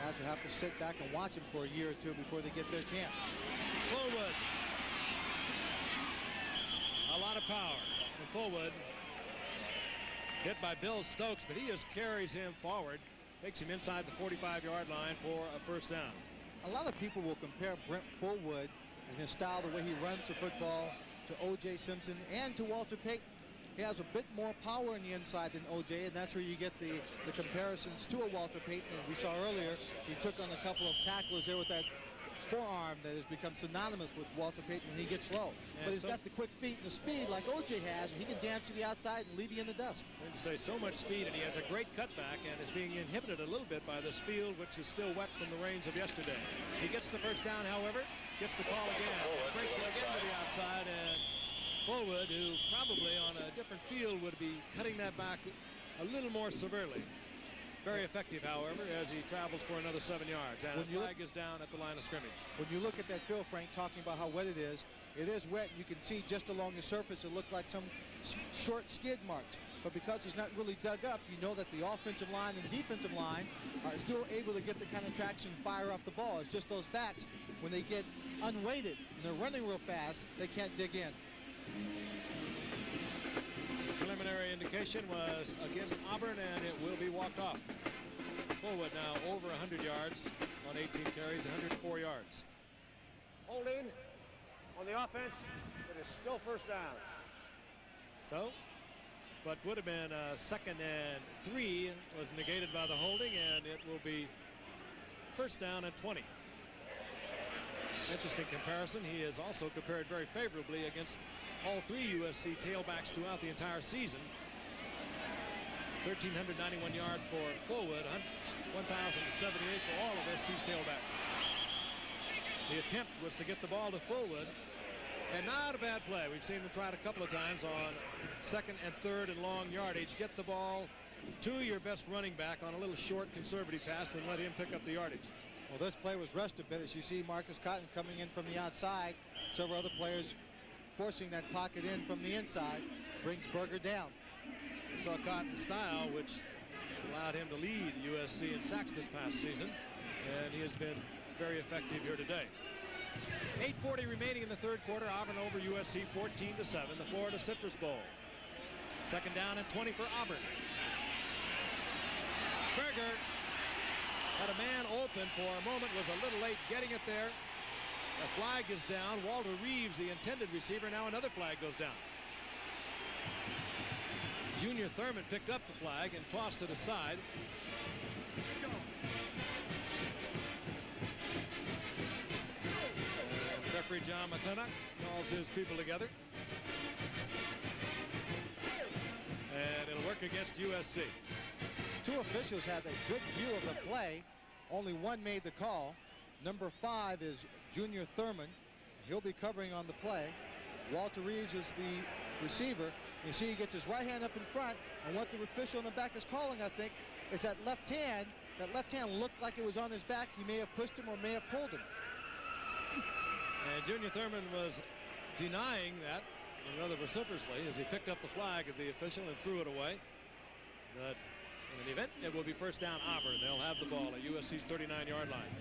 Guys will have to sit back and watch them for a year or two before they get their chance. Fullwood. A lot of power from Fullwood. Hit by Bill Stokes, but he just carries him forward. Takes him inside the 45-yard line for a first down. A lot of people will compare Brent Fullwood and his style, the way he runs the football, to O.J. Simpson and to Walter Payton. He has a bit more power in the inside than O.J., and that's where you get the comparisons to a Walter Payton. And we saw earlier he took on a couple of tacklers there with that forearm that has become synonymous with Walter Payton when he gets low. But he's got the quick feet and the speed like O.J. has, and he can dance to the outside and leave you in the dust. I say so much speed, and he has a great cutback and is being inhibited a little bit by this field, which is still wet from the rains of yesterday. He gets the first down, however, gets the call again, breaks it again to the outside, and Fullwood, who probably on a different field would be cutting that back a little more severely. Very effective, however, as he travels for another 7 yards, and the flag is down at the line of scrimmage. When you look at that field, Frank, talking about how wet it is wet. You can see just along the surface it looked like some short skid marks. But because it's not really dug up, you know that the offensive line and defensive line are still able to get the kind of traction and fire off the ball. It's just those backs, when they get unweighted and they're running real fast, they can't dig in. Preliminary indication was against Auburn, and it will be walked off. Fullwood now over 100 yards on 18 carries, 104 yards. Holding on the offense. It is still first down. So, what would have been a 2nd and 3 was negated by the holding, and it will be first down and 20. Interesting comparison. He is also compared very favorably against all 3 USC tailbacks throughout the entire season. 1,391 yards for Fullwood, 1,078 for all of SC's tailbacks. The attempt was to get the ball to Fullwood, and not a bad play. We've seen him try it a couple of times on 2nd and 3rd and long yardage. Get the ball to your best running back on a little short conservative pass and let him pick up the yardage. Well, this play was rushed a bit. As you see Marcus Cotton coming in from the outside, several other players forcing that pocket in from the inside, brings Berger down. We saw Cotton's style, which allowed him to lead USC in sacks this past season, and he has been very effective here today. 8:40 remaining in the 3rd quarter. Auburn over USC 14-7, the Florida Citrus Bowl. 2nd down and 20 for Auburn. Berger had a man open for a moment, was a little late getting it there. The flag is down. Walter Reeves, the intended receiver, now another flag goes down. Junior Thurman picked up the flag and tossed it aside. Referee John Matana calls his people together. And it'll work against USC. 2 officials had a good view of the play. Only one made the call. Number 5 is Junior Thurman. He'll be covering on the play. Walter Reeves is the receiver. You see he gets his right hand up in front, and what the official in the back is calling, I think, is that left hand. That left hand looked like it was on his back. He may have pushed him or may have pulled him. And Junior Thurman was denying that, rather vociferously, as he picked up the flag of the official and threw it away. But in an event, it will be first down Auburn. They'll have the ball at USC's 39-yard line.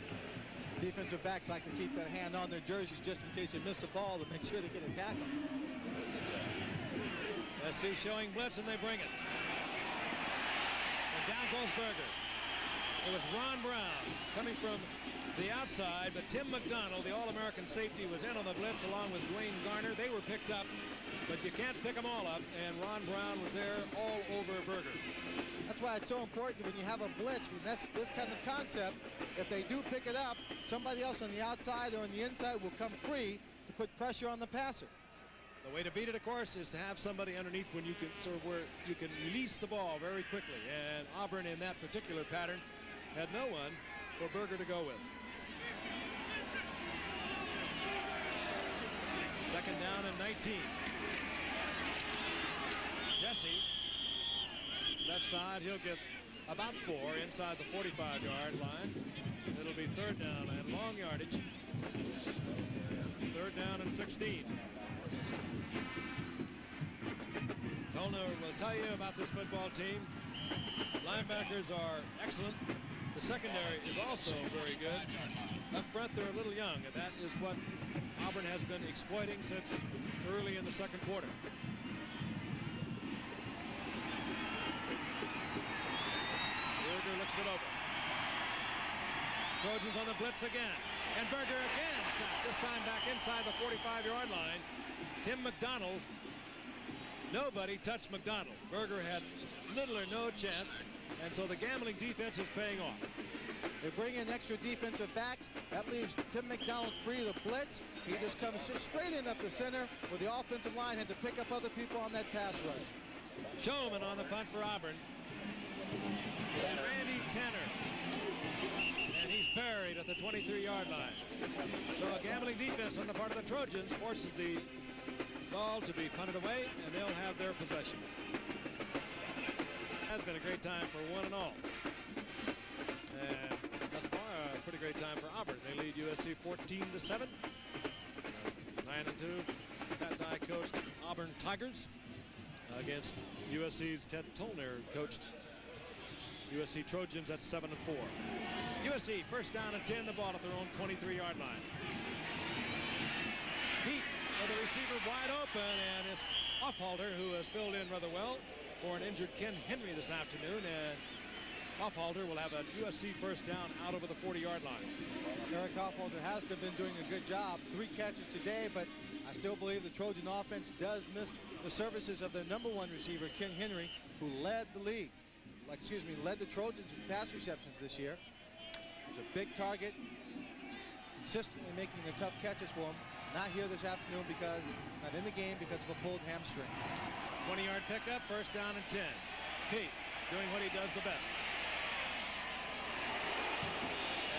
Defensive backs like to keep that hand on their jerseys just in case they miss the ball to make sure to get a tackle. SC showing blitz, and they bring it. And down goes Berger. It was Ron Brown coming from the outside, but Tim McDonald, the All-American safety, was in on the blitz along with Dwayne Garner. They were picked up, but you can't pick them all up, and Ron Brown was there all over Berger. That's That's why it's so important when you have a blitz, when that's this kind of concept, if they do pick it up, somebody else on the outside or on the inside will come free to put pressure on the passer. The way to beat it, of course, is to have somebody underneath when you can sort of where you can release the ball very quickly. And Auburn in that particular pattern had no one for Berger to go with. Second down and 19. Jesse, left side, he'll get about 4 inside the 45-yard line. It'll be third down and long yardage. Third down and 16. Tolner will tell you about this football team. Linebackers are excellent. The secondary is also very good. Up front, they're a little young, and that is what Auburn has been exploiting since early in the second quarter. Berger looks it over. Trojans on the blitz again. And Berger again sacked, this time back inside the 45-yard line. Tim McDonald. Nobody touched McDonald. Berger had little or no chance, and so the gambling defense is paying off. They bring in extra defensive backs. That leaves Tim McDonald free to blitz. He just comes straight in up the center where the offensive line had to pick up other people on that pass rush. Showman on the punt for Auburn. And Randy Tanner. And he's buried at the 23-yard line. So a gambling defense on the part of the Trojans forces the ball to be punted away, and they'll have their possession. Has been a great time for one and all. And thus far, a pretty great time for Auburn. They lead USC 14-7. 9-2. Pat Dye coached Auburn Tigers against USC's Ted Tolner coached USC Trojans at 7-4. USC first down and 10, the ball at their own 23-yard line. Pete, the receiver wide open, and it's Offhalter who has filled in rather well for an injured Ken Henry this afternoon, and Offhalter will have a USC first down out over the 40-yard line. Eric Offhalter has been doing a good job. 3 catches today, but I still believe the Trojan offense does miss the services of their #1 receiver, Ken Henry, who led the league. Led the Trojans in pass receptions this year. He's a big target, consistently making the tough catches for him. Not here this afternoon because, not in the game because of a pulled hamstring. 20-yard pickup, first down and 10. Pete doing what he does the best.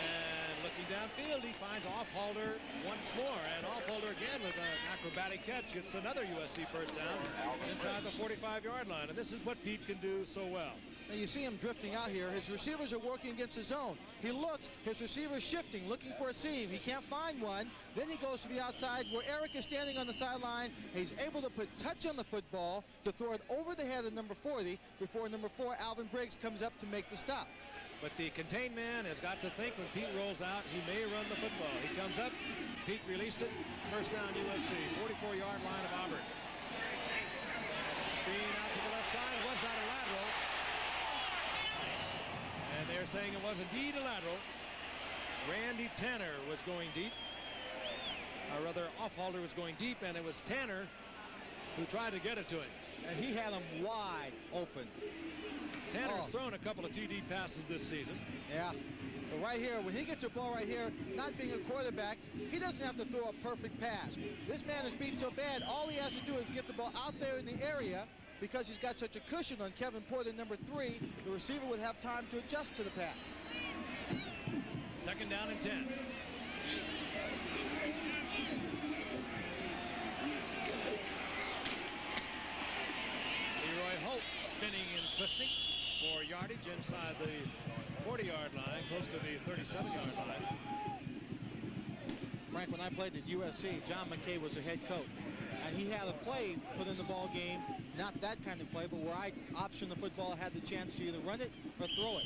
And looking downfield, he finds Offhalter once more. And Offhalter again with an acrobatic catch gets another USC first down inside the 45-yard line. And this is what Pete can do so well. Now you see him drifting out here. His receivers are working against his zone. He looks, his receiver's shifting, looking for a seam. He can't find one. Then he goes to the outside where Eric is standing on the sideline. He's able to put touch on the football to throw it over the head of number 40 before number 4, Alvin Briggs, comes up to make the stop. But the contained man has got to think when Pete rolls out, he may run the football. He comes up, Pete released it, first down USC, 44-yard line of Auburn. Screen out to the left side, was that a lateral? And they're saying it was indeed a lateral. Randy Tanner was going deep. Or rather, Offhalter was going deep, and it was Tanner who tried to get it to him. And he had him wide open. Tanner has thrown a couple of TD passes this season. Yeah, but right here, when he gets a ball right here, not being a quarterback, he doesn't have to throw a perfect pass. This man is beat so bad, all he has to do is get the ball out there in the area. Because he's got such a cushion on Kevin Porter, number 3, the receiver would have time to adjust to the pass. Second down and 10. Leroy Holt spinning and twisting for yardage inside the 40-yard line, close to the 37-yard line. Frank, when I played at USC, John McKay was the head coach. And he had a play put in the ball game, not that kind of play, but where I optioned the football, had the chance to either run it or throw it.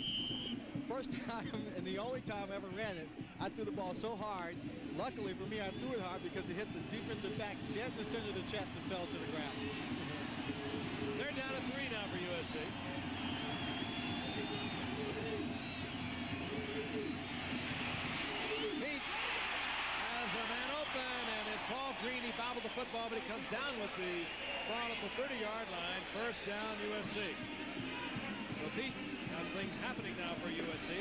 First time and the only time I ever ran it, I threw the ball so hard. Luckily for me, I threw it hard because it hit the defensive back dead in the center of the chest and fell to the ground. They're down to 3 now for USC. Pete has a man open, and it's Paul Green. He bobbled the football, but he comes down with the ball at the 30-yard line. First down, USC. So So Pete has things happening now for USC.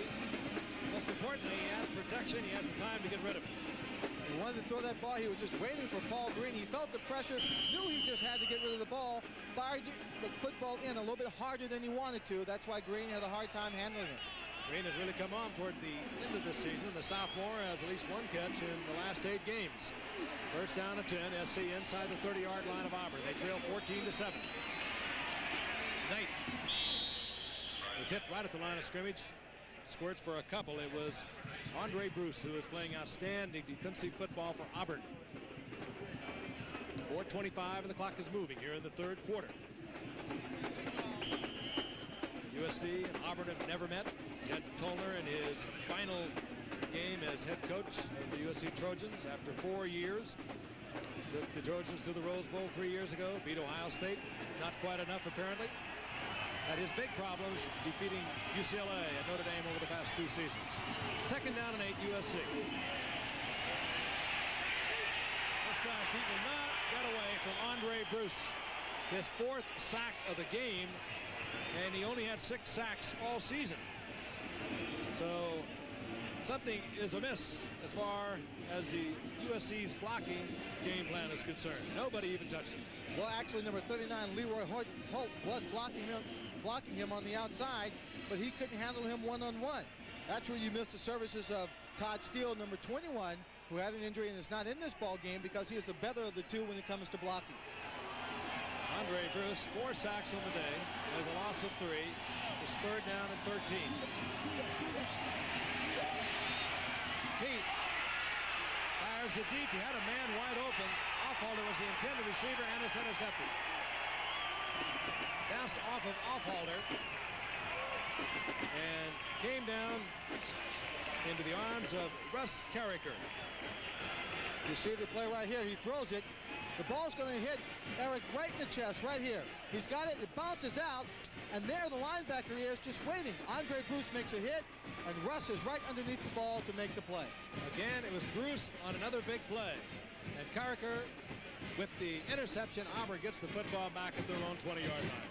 Most importantly, he has protection. He has the time to get rid of it. He wanted to throw that ball. He was just waiting for Paul Green. He felt the pressure, knew he just had to get rid of the ball, fired the football in a little bit harder than he wanted to. That's why Green had a hard time handling it. Green has really come on toward the end of the season. The sophomore has at least one catch in the last 8 games. First down and 10. SC inside the 30-yard line of Auburn. They trail 14-7. Knight was hit right at the line of scrimmage. Squirts for a couple. It was Andre Bruce who is playing outstanding defensive football for Auburn. 4:25 and the clock is moving here in the third quarter. USC and Auburn have never met. Ted Tollner in his final game as head coach of the USC Trojans after 4 years. Took the Trojans to the Rose Bowl 3 years ago, beat Ohio State. Not quite enough apparently. Had his big problems defeating UCLA and Notre Dame over the past 2 seasons. Second down and 8 USC. This time Pete will not get away from Andre Bruce. His 4th sack of the game, and he only had 6 sacks all season. So something is amiss as far as the USC's blocking game plan is concerned. Nobody even touched him. Well, actually, number 39, Leroy Holt was blocking him on the outside, but he couldn't handle him one-on-one. That's where you miss the services of Todd Steele, number 21, who had an injury and is not in this ball game because he is the better of the two when it comes to blocking. Andre Bruce, 4 sacks on the day. There's a loss of 3. It's third down and 13. Pete fires it deep. He had a man wide open. Offhalder was the intended receiver, and it's intercepted. Bounced off of Offhalder and came down into the arms of Russ Carricker. You see the play right here. He throws it. The ball's going to hit Eric right in the chest, right here. He's got it. It bounces out, and there the linebacker is just waiting. Andre Bruce makes a hit, and Russ is right underneath the ball to make the play. Again, it was Bruce on another big play. And Carricker with the interception. Auburn gets the football back at their own 20-yard line.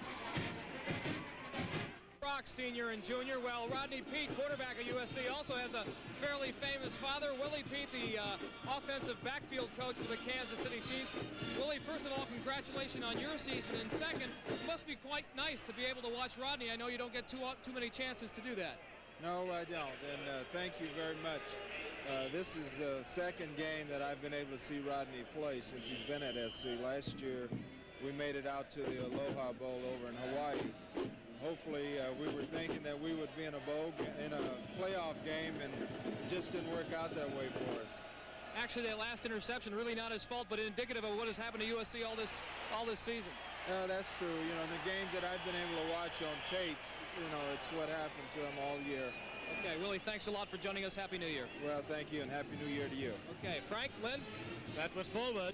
Brock, senior and junior. Well, Rodney Peete, quarterback of USC, also has a fairly famous father. Willie Peete, the offensive backfield coach for the Kansas City Chiefs. Willie, first of all, congratulations on your season. And second, it must be quite nice to be able to watch Rodney. I know you don't get too many chances to do that. No, I don't. And thank you very much. This is the second game that I've been able to see Rodney play since he's been at SC. Last year, we made it out to the Aloha Bowl over in Hawaii. Hopefully, we were thinking that we would be in a playoff game, and it just didn't work out that way for us. Actually, that last interception really not his fault, but indicative of what has happened to USC all this season. That's true. You know, the games that I've been able to watch on tape, you know, it's what happened to him all year. Okay, Willie, thanks a lot for joining us. Happy New Year. Well, thank you, and Happy New Year to you. Okay, Frank, Lynn? That was Fullwood,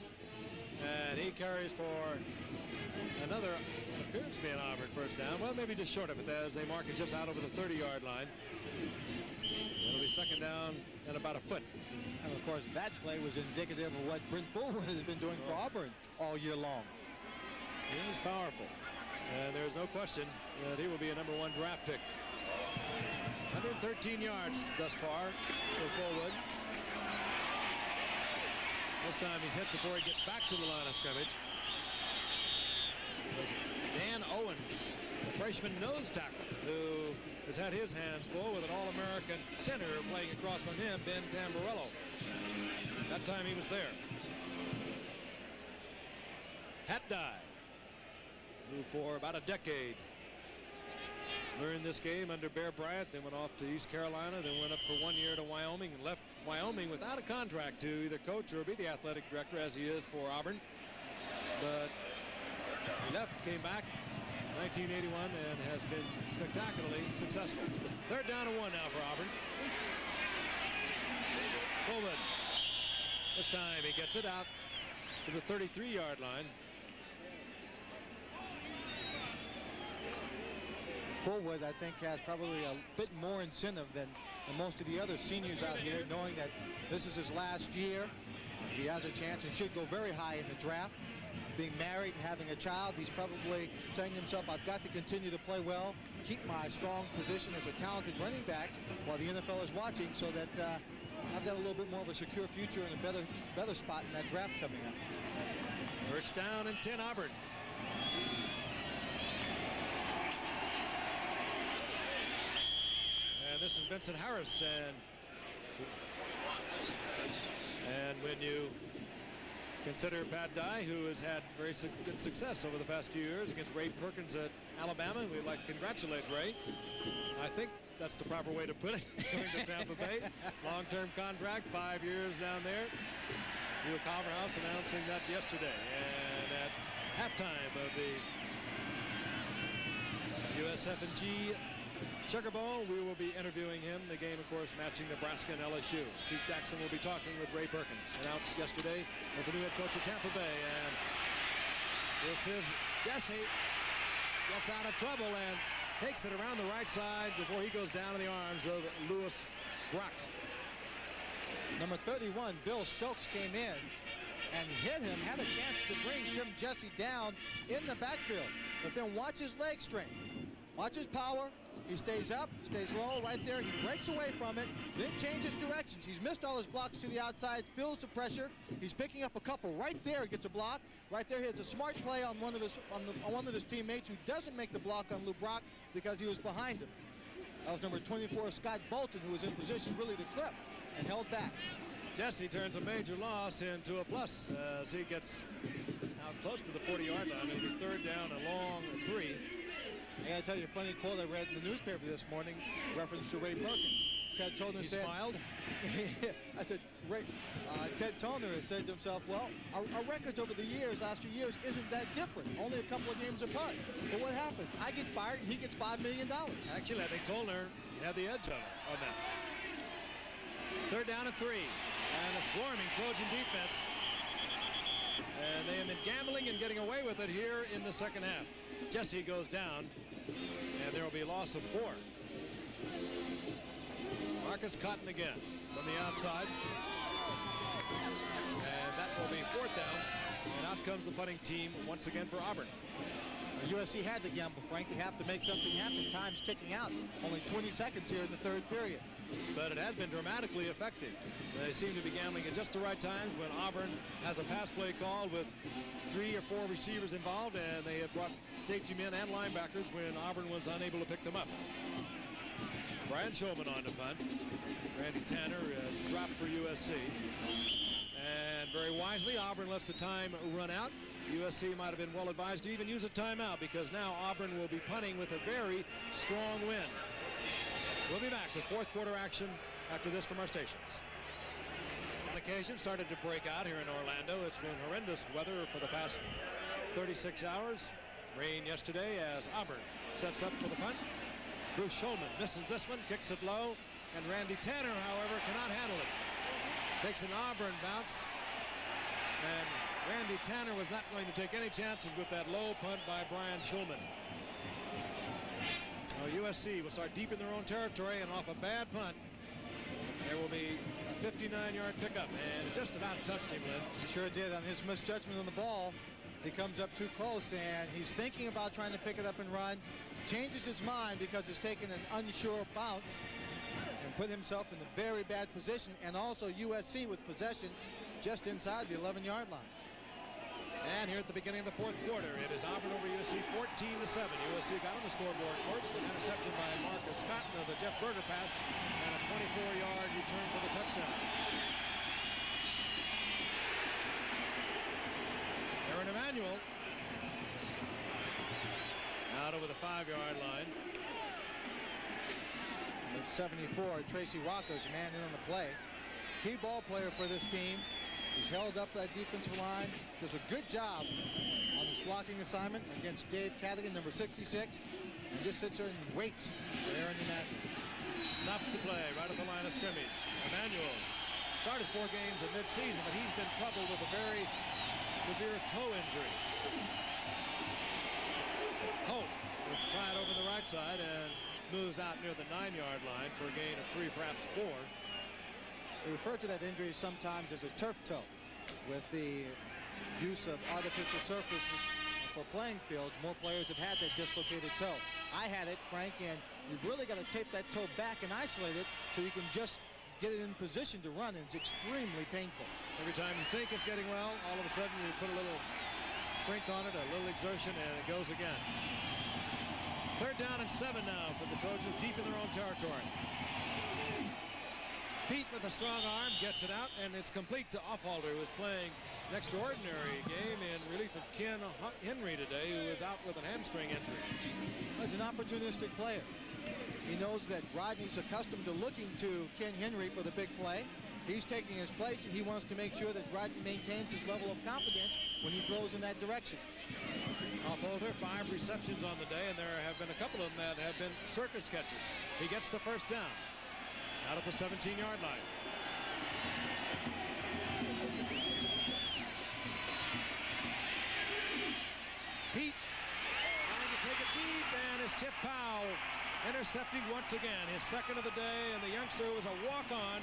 and he carries for another, appears to be an Auburn first down. Well, maybe just short of it as they mark it just out over the 30-yard line. It'll be second down and about a foot. And, of course, that play was indicative of what Brent Fullwood has been doing for Auburn all year long. He is powerful, and there's no question that he will be a number 1 draft pick. 113 yards thus far for Fullwood. This time he's hit before he gets back to the line of scrimmage. It was Dan Owens, the freshman nose tackle, who has had his hands full with an All-American center playing across from him, Ben Tamburello. That time he was there. Pat Dye, who for about a decade learned this game under Bear Bryant, then went off to East Carolina, then went up for 1 year to Wyoming and left Wyoming without a contract to either coach or be the athletic director as he is for Auburn. But he left, came back in 1981 and has been spectacularly successful. Third down and 1 now for Auburn. Fullwood. This time he gets it out to the 33-yard line. Fullwood, I think, has probably a bit more incentive than most of the other seniors out here, knowing that this is his last year. He has a chance and should go very high in the draft. being married and having a child, he's probably saying to himself, I've got to continue to play well, keep my strong position as a talented running back while the NFL is watching, so that I've got a little bit more of a secure future and a better spot in that draft coming up. First down and 10, Auburn. And this is Vincent Harris, and when you consider Pat Dye, who has had very good success over the past few years against Ray Perkins at Alabama, we'd like to congratulate Ray. I think that's the proper way to put it. Going to Tampa Bay, long-term contract, 5 years down there. Hugh Culverhouse announcing that yesterday, and at halftime of the USF&G Sugar Bowl, we will be interviewing him. The game, of course, matching Nebraska and LSU. Pete Jackson will be talking with Ray Perkins, announced yesterday as the new head coach of Tampa Bay. And this is Jesse, gets out of trouble and takes it around the right side before he goes down in the arms of Louis Brock. Number 31, Bill Stokes, came in and hit him, had a chance to bring Jim Jesse down in the backfield. But then watch his leg strength. Watch his power. He stays up, stays low right there. He breaks away from it, then changes directions. He's missed all his blocks to the outside, feels the pressure. He's picking up a couple right there. Gets a block right there. He has a smart play on one of his teammates who doesn't make the block on Lou Brock because he was behind him. That was number 24, Scott Bolton, who was in position really to clip and held back. Jesse turns a major loss into a plus as he gets out close to the 40-yard line. It'll be third down, a long 3. I gotta tell you a funny quote I read in the newspaper this morning, reference to Ray Perkins. Ted Toner said, smiled. I said, Ted Toner has said to himself, well, our records over the years, last few years, isn't that different. Only a couple of games apart. But what happens? I get fired and he gets $5 million. Actually, I think Toner had the edge on that. Third down and 3. And a swarming Trojan defense. And they have been gambling and getting away with it here in the second half. Jesse goes down, and there will be a loss of 4. Marcus Cotton again from the outside. And that will be 4th down. And out comes the punting team once again for Auburn. USC had to gamble, Frank. They have to make something happen. Time's ticking out. Only 20 seconds here in the third period. But it has been dramatically effective. They seem to be gambling at just the right times when Auburn has a pass play call with 3 or 4 receivers involved, and they have brought safety men and linebackers when Auburn was unable to pick them up. Brian Shulman on the punt. Randy Tanner has dropped for USC. And very wisely, Auburn lets the time run out. USC might have been well advised to even use a timeout because now Auburn will be punting with a very strong wind. We'll be back with fourth quarter action after this from our stations. On occasion started to break out here in Orlando. It's been horrendous weather for the past 36 hours. Rain yesterday as Auburn sets up for the punt. Bruce Shulman misses this one, kicks it low, and Randy Tanner, however, cannot handle it. Takes an Auburn bounce, and Randy Tanner was not going to take any chances with that low punt by Brian Shulman. USC will start deep in their own territory, and off a bad punt, there will be a 59-yard pickup, and it just about touched him, Lynn. He sure did. On his misjudgment on the ball, he comes up too close, and he's thinking about trying to pick it up and run, changes his mind because he's taken an unsure bounce, and put himself in a very bad position, and also USC with possession just inside the 11-yard line. And here at the beginning of the fourth quarter, it is Auburn over USC 14-7. USC got on the scoreboard first, an interception by Marcus Cotton of the Jeff Berger pass, and a 24-yard return for the touchdown. Aaron Emanuel out over the 5-yard line. Number 74, Tracy Rocco's a man in on the play. Key ball player for this team. He's held up that defensive line. Does a good job on his blocking assignment against Dave Cadigan, number 66, and just sits there and waits for Aaron Emanuel. Stops the play right at the line of scrimmage. Emanuel started 4 games of midseason, but he's been troubled with a very severe toe injury. Holt will try it over the right side and moves out near the 9-yard line for a gain of 3, perhaps 4. They refer to that injury sometimes as a turf toe, with the use of artificial surfaces for playing fields, more players have had that dislocated toe. I had it, Frank, and you've really got to tape that toe back and isolate it so you can just get it in position to run, and it's extremely painful. Every time you think it's getting well, all of a sudden you put a little strength on it, a little exertion, and it goes again. 3rd down and 7 now for the Trojans, deep in their own territory. Pete with a strong arm gets it out, and it's complete to Offhalder, who is playing an extraordinary game in relief of Ken Henry today, who is out with a hamstring injury. He's an opportunistic player. He knows that Rodney's accustomed to looking to Ken Henry for the big play. He's taking his place, and he wants to make sure that Rodney maintains his level of confidence when he throws in that direction. Offhalder, 5 receptions on the day, and there have been a couple of them that have been circus catches. He gets the 1st down out at the 17-yard line. Pete trying to take it deep, and it's Chip Powell intercepting once again, his 2nd of the day, and the youngster was a walk-on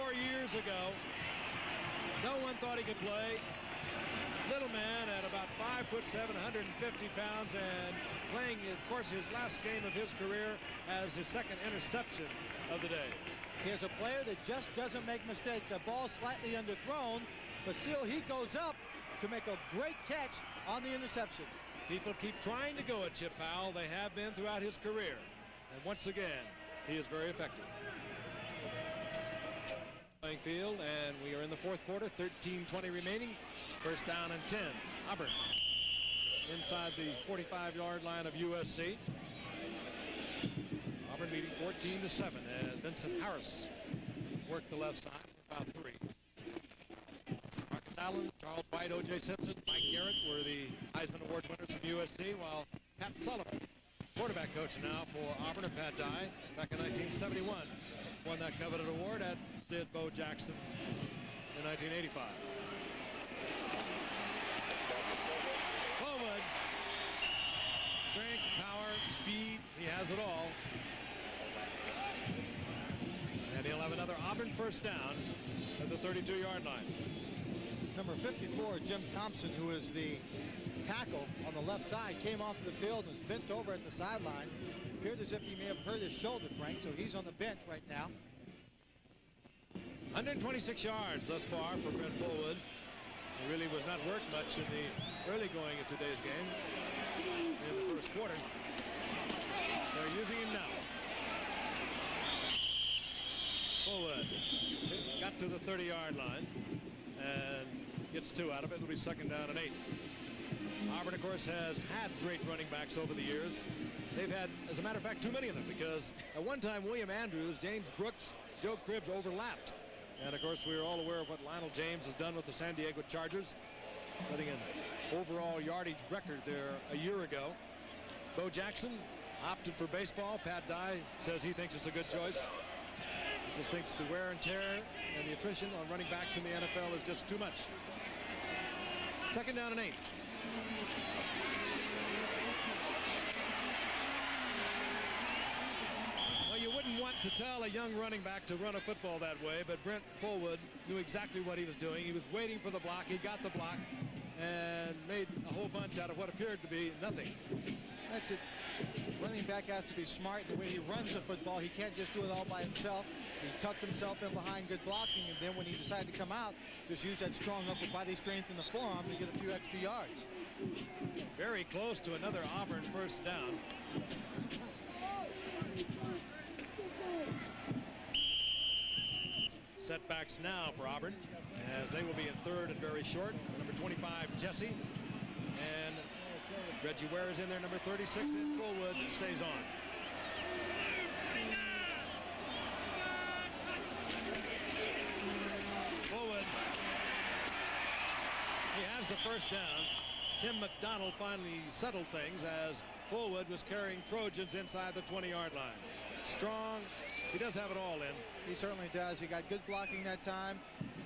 4 years ago. No one thought he could play. Little man at about 5'7", 150 pounds, and playing, of course, his last game of his career as his 2nd interception of the day. Here's a player that just doesn't make mistakes. A ball slightly underthrown, but still he goes up to make a great catch on the interception. People keep trying to go at Chip Powell. They have been throughout his career. And once again, he is very effective. Playing field, and we are in the 4th quarter, 13:20 remaining. 1st down and 10. Auburn inside the 45-yard line of USC. Auburn leading 14-7 as Vincent Harris worked the left side for about 3. Marcus Allen, Charles White, O.J. Simpson, Mike Garrett were the Heisman Award winners from USC, while Pat Sullivan, quarterback coach now for Auburn, and Pat Dye, back in 1971, won that coveted award, as did Bo Jackson in 1985. Forward. Strength, power, speed, he has it all. And he'll have another Auburn 1st down at the 32-yard line. Number 54, Jim Thompson, who is the tackle on the left side, came off the field and was bent over at the sideline. Appeared as if he may have hurt his shoulder, Frank, so he's on the bench right now. 126 yards thus far for Brent Fullwood. He really was not worked much in the early going of today's game in the 1st quarter. They're using him now. Fullwood got to the 30-yard line and gets 2 out of it. It'll be 2nd down and 8. Auburn, of course, has had great running backs over the years. They've had, as a matter of fact, too many of them, because at one time William Andrews, James Brooks, Joe Cribbs overlapped. And of course, we are all aware of what Lionel James has done with the San Diego Chargers, setting an overall yardage record there a year ago. Bo Jackson opted for baseball. Pat Dye says he thinks it's a good choice. He just thinks the wear and tear and the attrition on running backs in the NFL is just too much. 2nd down and 8. Well, you wouldn't want to tell a young running back to run a football that way, but Brent Fullwood knew exactly what he was doing. He was waiting for the block. He got the block and made a whole bunch out of what appeared to be nothing. That's it. Running back has to be smart in the way he runs the football. He can't just do it all by himself. He tucked himself in behind good blocking, and then when he decided to come out, just use that strong upper body strength in the forearm to get a few extra yards. Very close to another Auburn 1st down. Setbacks now for Auburn, as they will be in 3rd and very short. Number 25, Jesse, and Reggie Ware is in there, number 36, and Fullwood stays on. Fullwood, he has the 1st down. Tim McDonald finally settled things as Fullwood was carrying Trojans inside the 20-yard line. Strong. He does have it all in. He certainly does. He got good blocking that time.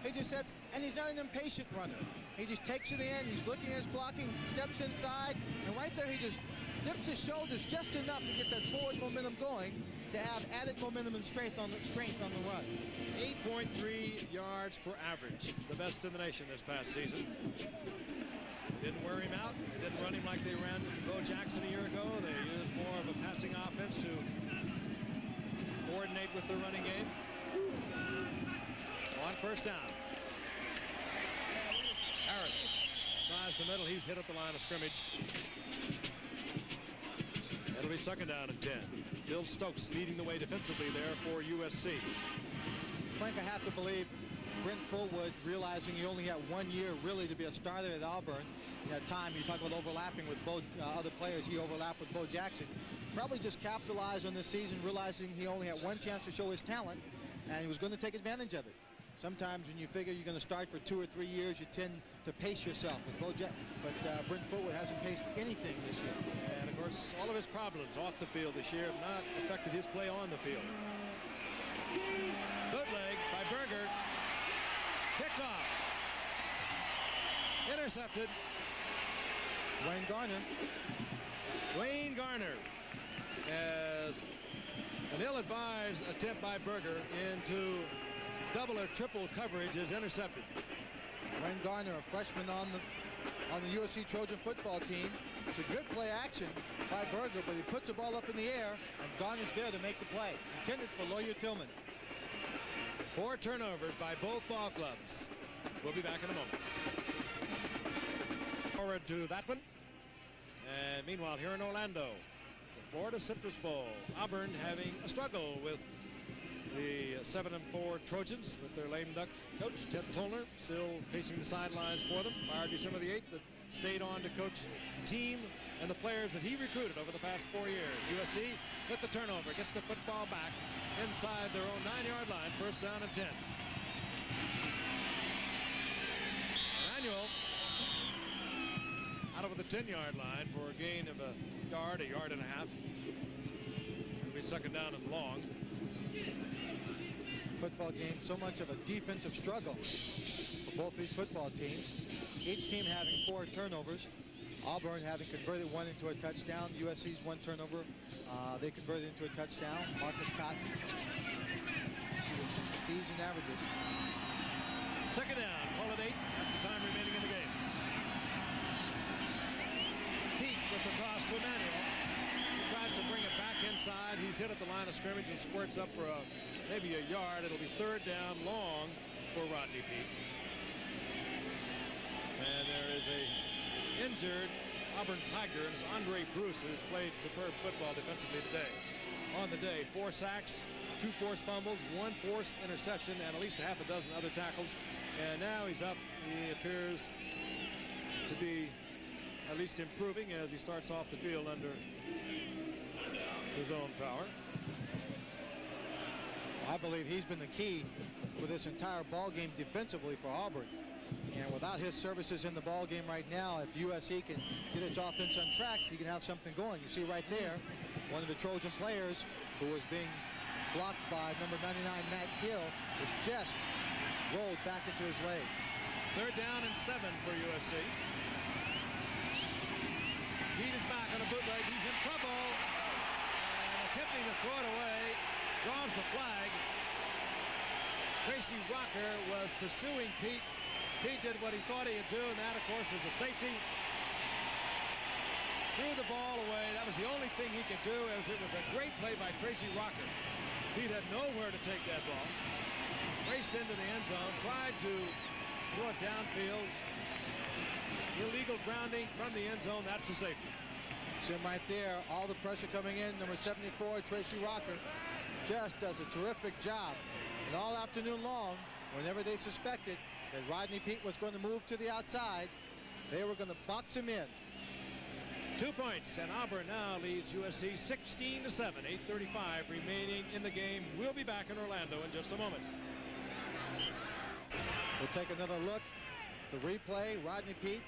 He just sets, and he's not an impatient runner. He just takes it in. He's looking at his blocking, steps inside, and right there he just dips his shoulders just enough to get that forward momentum going, to have added momentum and strength on the run. 2.3 yards per average, the best in the nation this past season. Didn't wear him out. They didn't run him like they ran Bo Jackson a year ago. They used more of a passing offense to coordinate with the running game. On first down. Harris tries the middle. He's hit at the line of scrimmage. It'll be second down and 10. Bill Stokes leading the way defensively there for USC. Frank, I have to believe Brent Fullwood, realizing he only had 1 year really to be a starter at Auburn. At time, you talk about overlapping with other players. He overlapped with Bo Jackson. Probably just capitalized on this season, realizing he only had one chance to show his talent, and he was going to take advantage of it. Sometimes when you figure you're going to start for 2 or 3 years, you tend to pace yourself. But Brent Fullwood hasn't paced anything this year. And of course, all of his problems off the field this year have not affected his play on the field. Bootleg by Berger. Picked off. Intercepted. Wayne Garner. Wayne Garner has an ill-advised attempt by Berger into double or triple coverage is intercepted. Wayne Garner, a freshman on the USC Trojan football team. It's a good play action by Berger, but he puts the ball up in the air, and Garner's there to make the play. Intended for Lawyer Tillman. 4 turnovers by both ball clubs. We'll be back in a moment. Forward to that one. And meanwhile, here in Orlando, the Florida Citrus Bowl, Auburn having a struggle with the 7-4 Trojans with their lame duck coach, Ted Tollner, still pacing the sidelines for them. Fired December the 8th, but stayed on to coach the team and the players that he recruited over the past 4 years. USC with the turnover, gets the football back inside their own 9-yard line, first down and 10. Emanuel out over the 10-yard line for a gain of a yard and a half. It'll be second down and long. Football game, so much of a defensive struggle for both these football teams. Each team having 4 turnovers. Auburn having converted 1 into a touchdown. USC's 1 turnover. They converted into a touchdown. Marcus Cotton. See the season averages. Second down, call it 8. That's the time remaining in the game. Pete with the toss to Emanuel. He tries to bring it back inside. He's hit at the line of scrimmage and squirts up for maybe a yard. It'll be third down long for Rodney Pete. And there is a injured Auburn Tigers, Andre Bruce, who's played superb football defensively today. On the day, 4 sacks, 2 forced fumbles, 1 forced interception, and at least a half a dozen other tackles. And now he's up. He appears to be at least improving as he starts off the field under his own power. I believe he's been the key for this entire ball game defensively for Auburn. And without his services in the ball game right now, if USC can get its offense on track, he can have something going. You see right there, one of the Trojan players who was being blocked by number 99, Matt Hill, was just rolled back into his legs. Third down and 7 for USC. Pete is back on a bootleg. He's in trouble. And attempting to throw it away, draws the flag. Tracy Rocker was pursuing Pete. Pete did what he thought he'd do, and that, of course, was a safety. Threw the ball away. That was the only thing he could do. It was a great play by Tracy Rocker. Pete had nowhere to take that ball. Raced into the end zone, tried to throw it downfield. Illegal grounding from the end zone. That's the safety. See him right there. All the pressure coming in. Number 74, Tracy Rocker, just does a terrific job. And all afternoon long, whenever they suspected that Rodney Pete was going to move to the outside, they were going to box him in. 2 points, and Auburn now leads USC 16-7. 8:35 remaining in the game. We'll be back in Orlando in just a moment. We'll take another look. The replay, Rodney Pete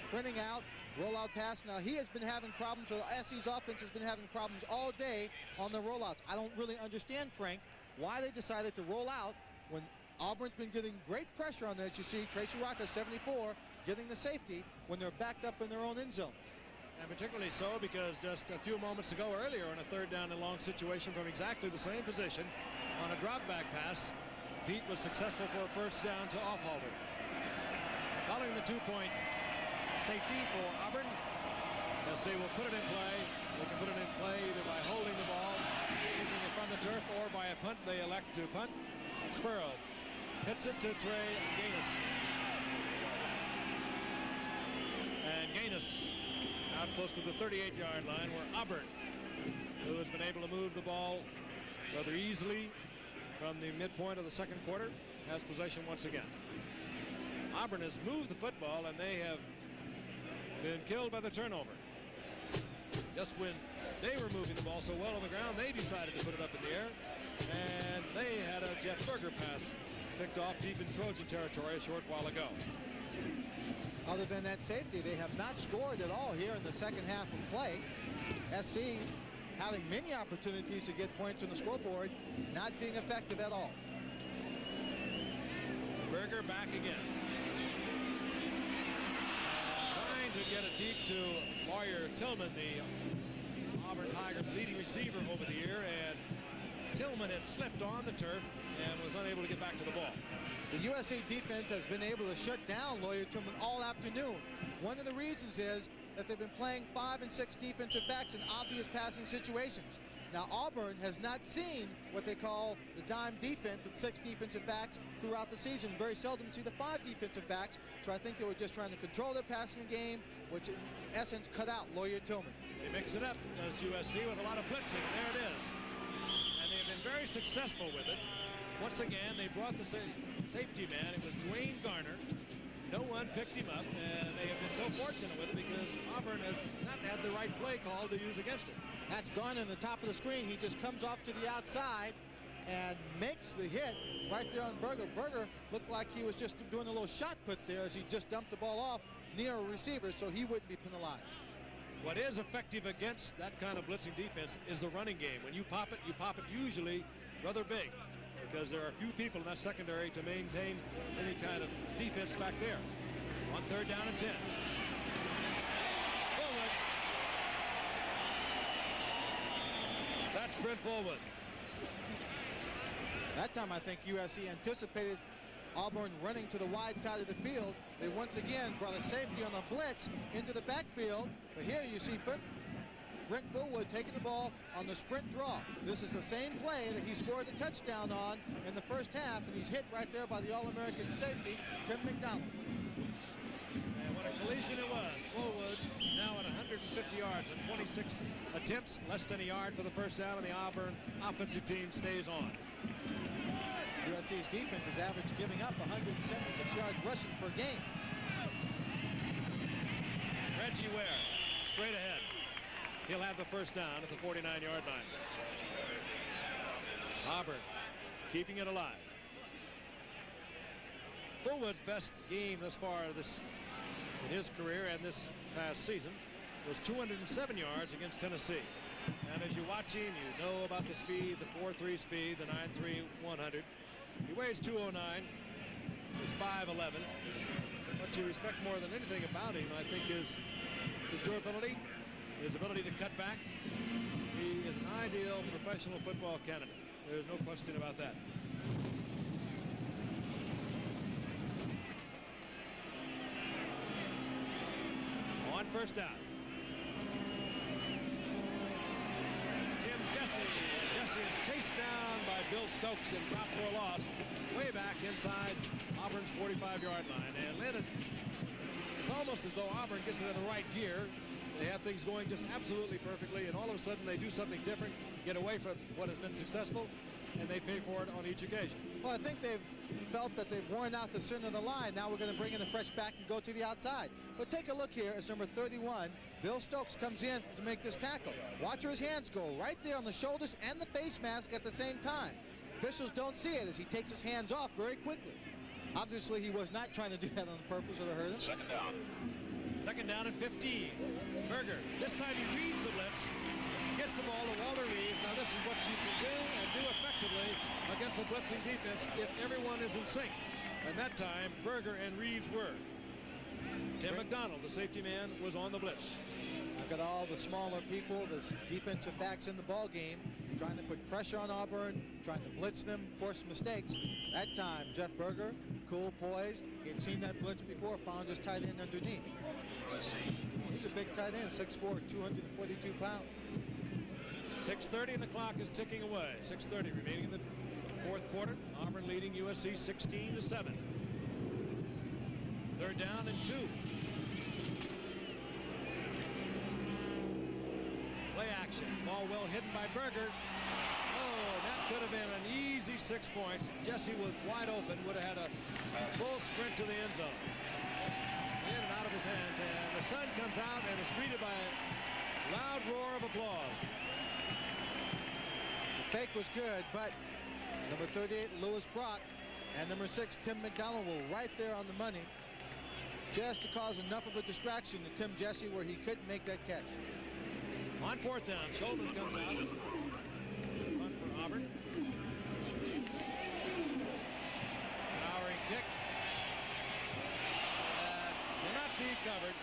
sprinting out, rollout pass. Now he has been having problems, or SC's offense has been having problems all day on the rollouts. I don't really understand, Frank, why they decided to roll out when Auburn's been getting great pressure on there. As you see, Tracy Rocker, 74, getting the safety when they're backed up in their own end zone. And particularly so because just a few moments ago earlier in a third down and long situation from exactly the same position on a drop back pass, Pete was successful for a first down to Offhalter. Following the 2-point safety for Auburn, USC will put it in play. They can put it in play either by holding the ball, keeping it from the turf, or by a punt. They elect to punt. Spurrow hits it to Trey Gaines. And Gaines out close to the 38-yard line, where Auburn, who has been able to move the ball rather easily from the midpoint of the second quarter, has possession once again. Auburn has moved the football, and they have been killed by the turnover. Just when they were moving the ball so well on the ground, they decided to put it up in the air, and they had a Jeff Berger pass picked off deep in Trojan territory a short while ago. Other than that safety, they have not scored at all here in the second half of play. SC having many opportunities to get points on the scoreboard, not being effective at all. Berger back again. Trying to get it deep to Lawyer Tillman, the Auburn Tigers leading receiver over the year, and Tillman had slipped on the turf and was unable to get back to the ball. The USC defense has been able to shut down Lawyer Tillman all afternoon. One of the reasons is that they've been playing 5 and 6 defensive backs in obvious passing situations. Now Auburn has not seen what they call the dime defense with 6 defensive backs throughout the season. Very seldom see the 5 defensive backs, so I think they were just trying to control their passing game, which in essence cut out Lawyer Tillman. They mix it up as USC with a lot of blitzing. There it is. And they've been very successful with it. Once again, they brought the safety man. It was Dwayne Garner. No one picked him up, and they have been so fortunate with it because Auburn has not had the right play call to use against it. That's Garner on the top of the screen. He just comes off to the outside and makes the hit right there on Berger. Berger looked like he was just doing a little shot put there as he just dumped the ball off near a receiver, so he wouldn't be penalized. What is effective against that kind of blitzing defense is the running game. When you pop it usually rather big, because there are few people in that secondary to maintain any kind of defense back there. On 3rd down and 10. Fullwood. That's Brent Fullwood. That time I think USC anticipated Auburn running to the wide side of the field. They once again brought a safety on the blitz into the backfield. But here you see Brent Fullwood taking the ball on the sprint draw. This is the same play that he scored a touchdown on in the first half, and he's hit right there by the All-American safety, Tim McDonald. And what a collision it was. Fullwood now at 150 yards and 26 attempts, less than a yard for the first down, and the Auburn offensive team stays on. USC's defense is average giving up 176 yards rushing per game. Reggie Ware straight ahead. He'll have the first down at the 49-yard line. Auburn keeping it alive. Fullwood's best game thus far in his career and this past season was 207 yards against Tennessee. And as you watch him, you know about the speed, the 4.3 speed, the 9.3 100. He weighs 209. He's 5'11". What you respect more than anything about him, I think, is his durability, his ability to cut back. He is an ideal professional football candidate. There's no question about that. On first down. Tim Jesse. Jesse is chased down by Bill Stokes and dropped for a loss way back inside Auburn's 45-yard line. And landed. It's almost as though Auburn gets it in the right gear. They have things going just absolutely perfectly, and all of a sudden they do something different, get away from what has been successful, and they pay for it on each occasion. Well, I think they've felt that they've worn out the center of the line. Now we're going to bring in the fresh back and go to the outside. But take a look here as number 31, Bill Stokes, comes in to make this tackle. Watch where his hands go, right there on the shoulders and the face mask at the same time. Officials don't see it as he takes his hands off very quickly. Obviously, he was not trying to do that on purpose or to hurt him. Second down. Second down and 15. Berger, this time he reads the blitz, gets the ball to Walter Reeves. Now this is what you can do and do effectively against a blitzing defense if everyone is in sync. And that time, Berger and Reeves were. Tim McDonald, the safety man, was on the blitz. I've got all the smaller people, the defensive backs in the ball game, trying to put pressure on Auburn, trying to blitz them, force mistakes. That time, Jeff Berger, cool, poised. He had seen that blitz before, found his tight end underneath. He's a big tight end, 6'4", 242 pounds. 6:30 and the clock is ticking away. 6:30 remaining in the fourth quarter. Auburn leading USC 16-7. Third down and 2. Play action. Ball well hidden by Berger. Oh, that could have been an easy 6 points. Jesse was wide open. Would have had a full sprint to the end zone. In and out of his hands. And the sun comes out and is greeted by a loud roar of applause. The fake was good, but number 38, Lewis Brock, and number 6, Tim McDonald, were right there on the money, just to cause enough of a distraction to Tim Jesse where he couldn't make that catch. On fourth down, Shulman comes out. Punt for Auburn. Powering kick. Cannot be covered.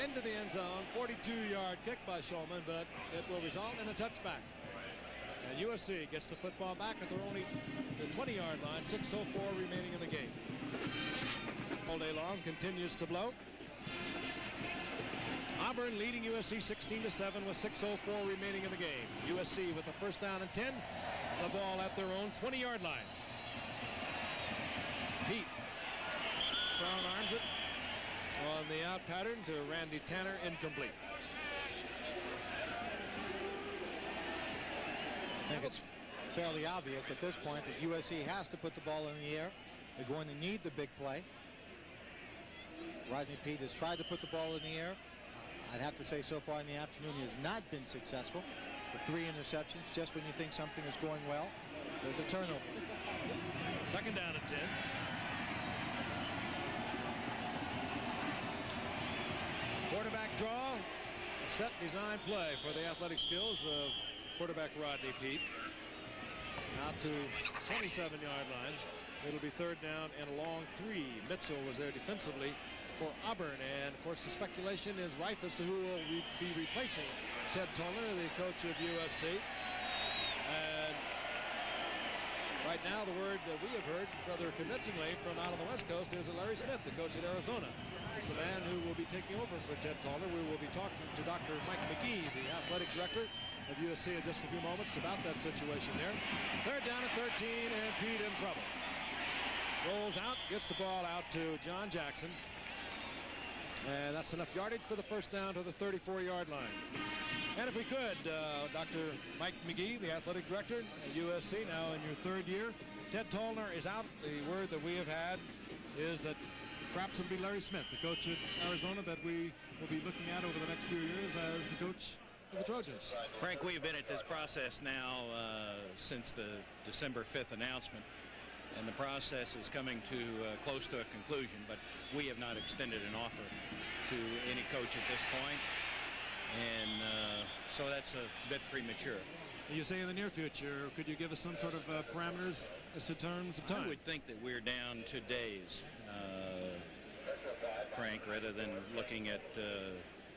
Into the end zone. 42-yard kick by Shulman, but it will result in a touchback. And USC gets the football back at their only the 20-yard line. 6:04 remaining in the game. All day long continues to blow. Auburn leading USC 16-7 with 6:04 remaining in the game. USC with the first down and 10. The ball at their own 20-yard line. Pete strong arms it on the out pattern to Randy Tanner, incomplete. I think it's fairly obvious at this point that USC has to put the ball in the air. They're going to need the big play. Rodney Peete has tried to put the ball in the air. I'd have to say so far in the afternoon he has not been successful. The 3 interceptions just when you think something is going well. There's a turnover. Second down and 10. Quarterback draw. Set design play for the athletic skills of quarterback Rodney Peete. Out to 27-yard line. It'll be third down and a long 3. Mitchell was there defensively for Auburn, and of course the speculation is rife as to who will be replacing Ted Toller, the coach of USC. And right now the word that we have heard rather convincingly from out on the West Coast is that Larry Smith, the coach at Arizona, is the man who will be taking over for Ted Toller. We will be talking to Dr. Mike McGee, the athletic director of USC, in just a few moments about that situation there. Third down at 13, and Pete in trouble. Rolls out, gets the ball out to John Jackson. And that's enough yardage for the first down to the 34-yard line. And if we could, Dr. Mike McGee, the athletic director at USC, now in your third year. Ted Toller is out. The word that we have had is that perhaps it'll be Larry Smith, the coach at Arizona, that we will be looking at over the next few years as the coach of the Trojans. Frank, we've been at this process now since the December 5th announcement. And the process is coming to close to a conclusion, but we have not extended an offer to any coach at this point. And so that's a bit premature. You say in the near future, could you give us some sort of parameters as to terms of time? I would think that we're down to days, Frank, rather than looking at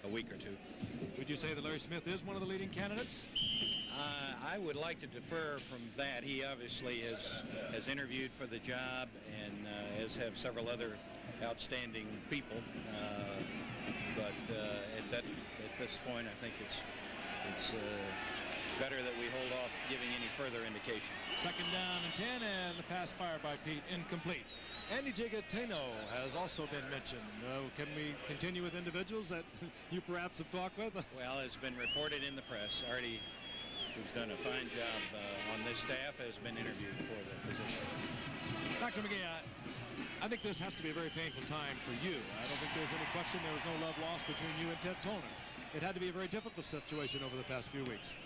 a week or two. Would you say that Larry Smith is one of the leading candidates? I would like to defer from that. He obviously has interviewed for the job and as have several other outstanding people. But at this point, I think it's better that we hold off giving any further indication. Second down and 10, and the pass fired by Pete, incomplete. Andy Gigatino has also been mentioned. Can we continue with individuals that you perhaps have talked with? Well, it's been reported in the press. Artie, who's done a fine job on this staff, has been interviewed for the position. Dr. McGee, I think this has to be a very painful time for you. I don't think there's any question there was no love lost between you and Ted Toller. It had to be a very difficult situation over the past few weeks.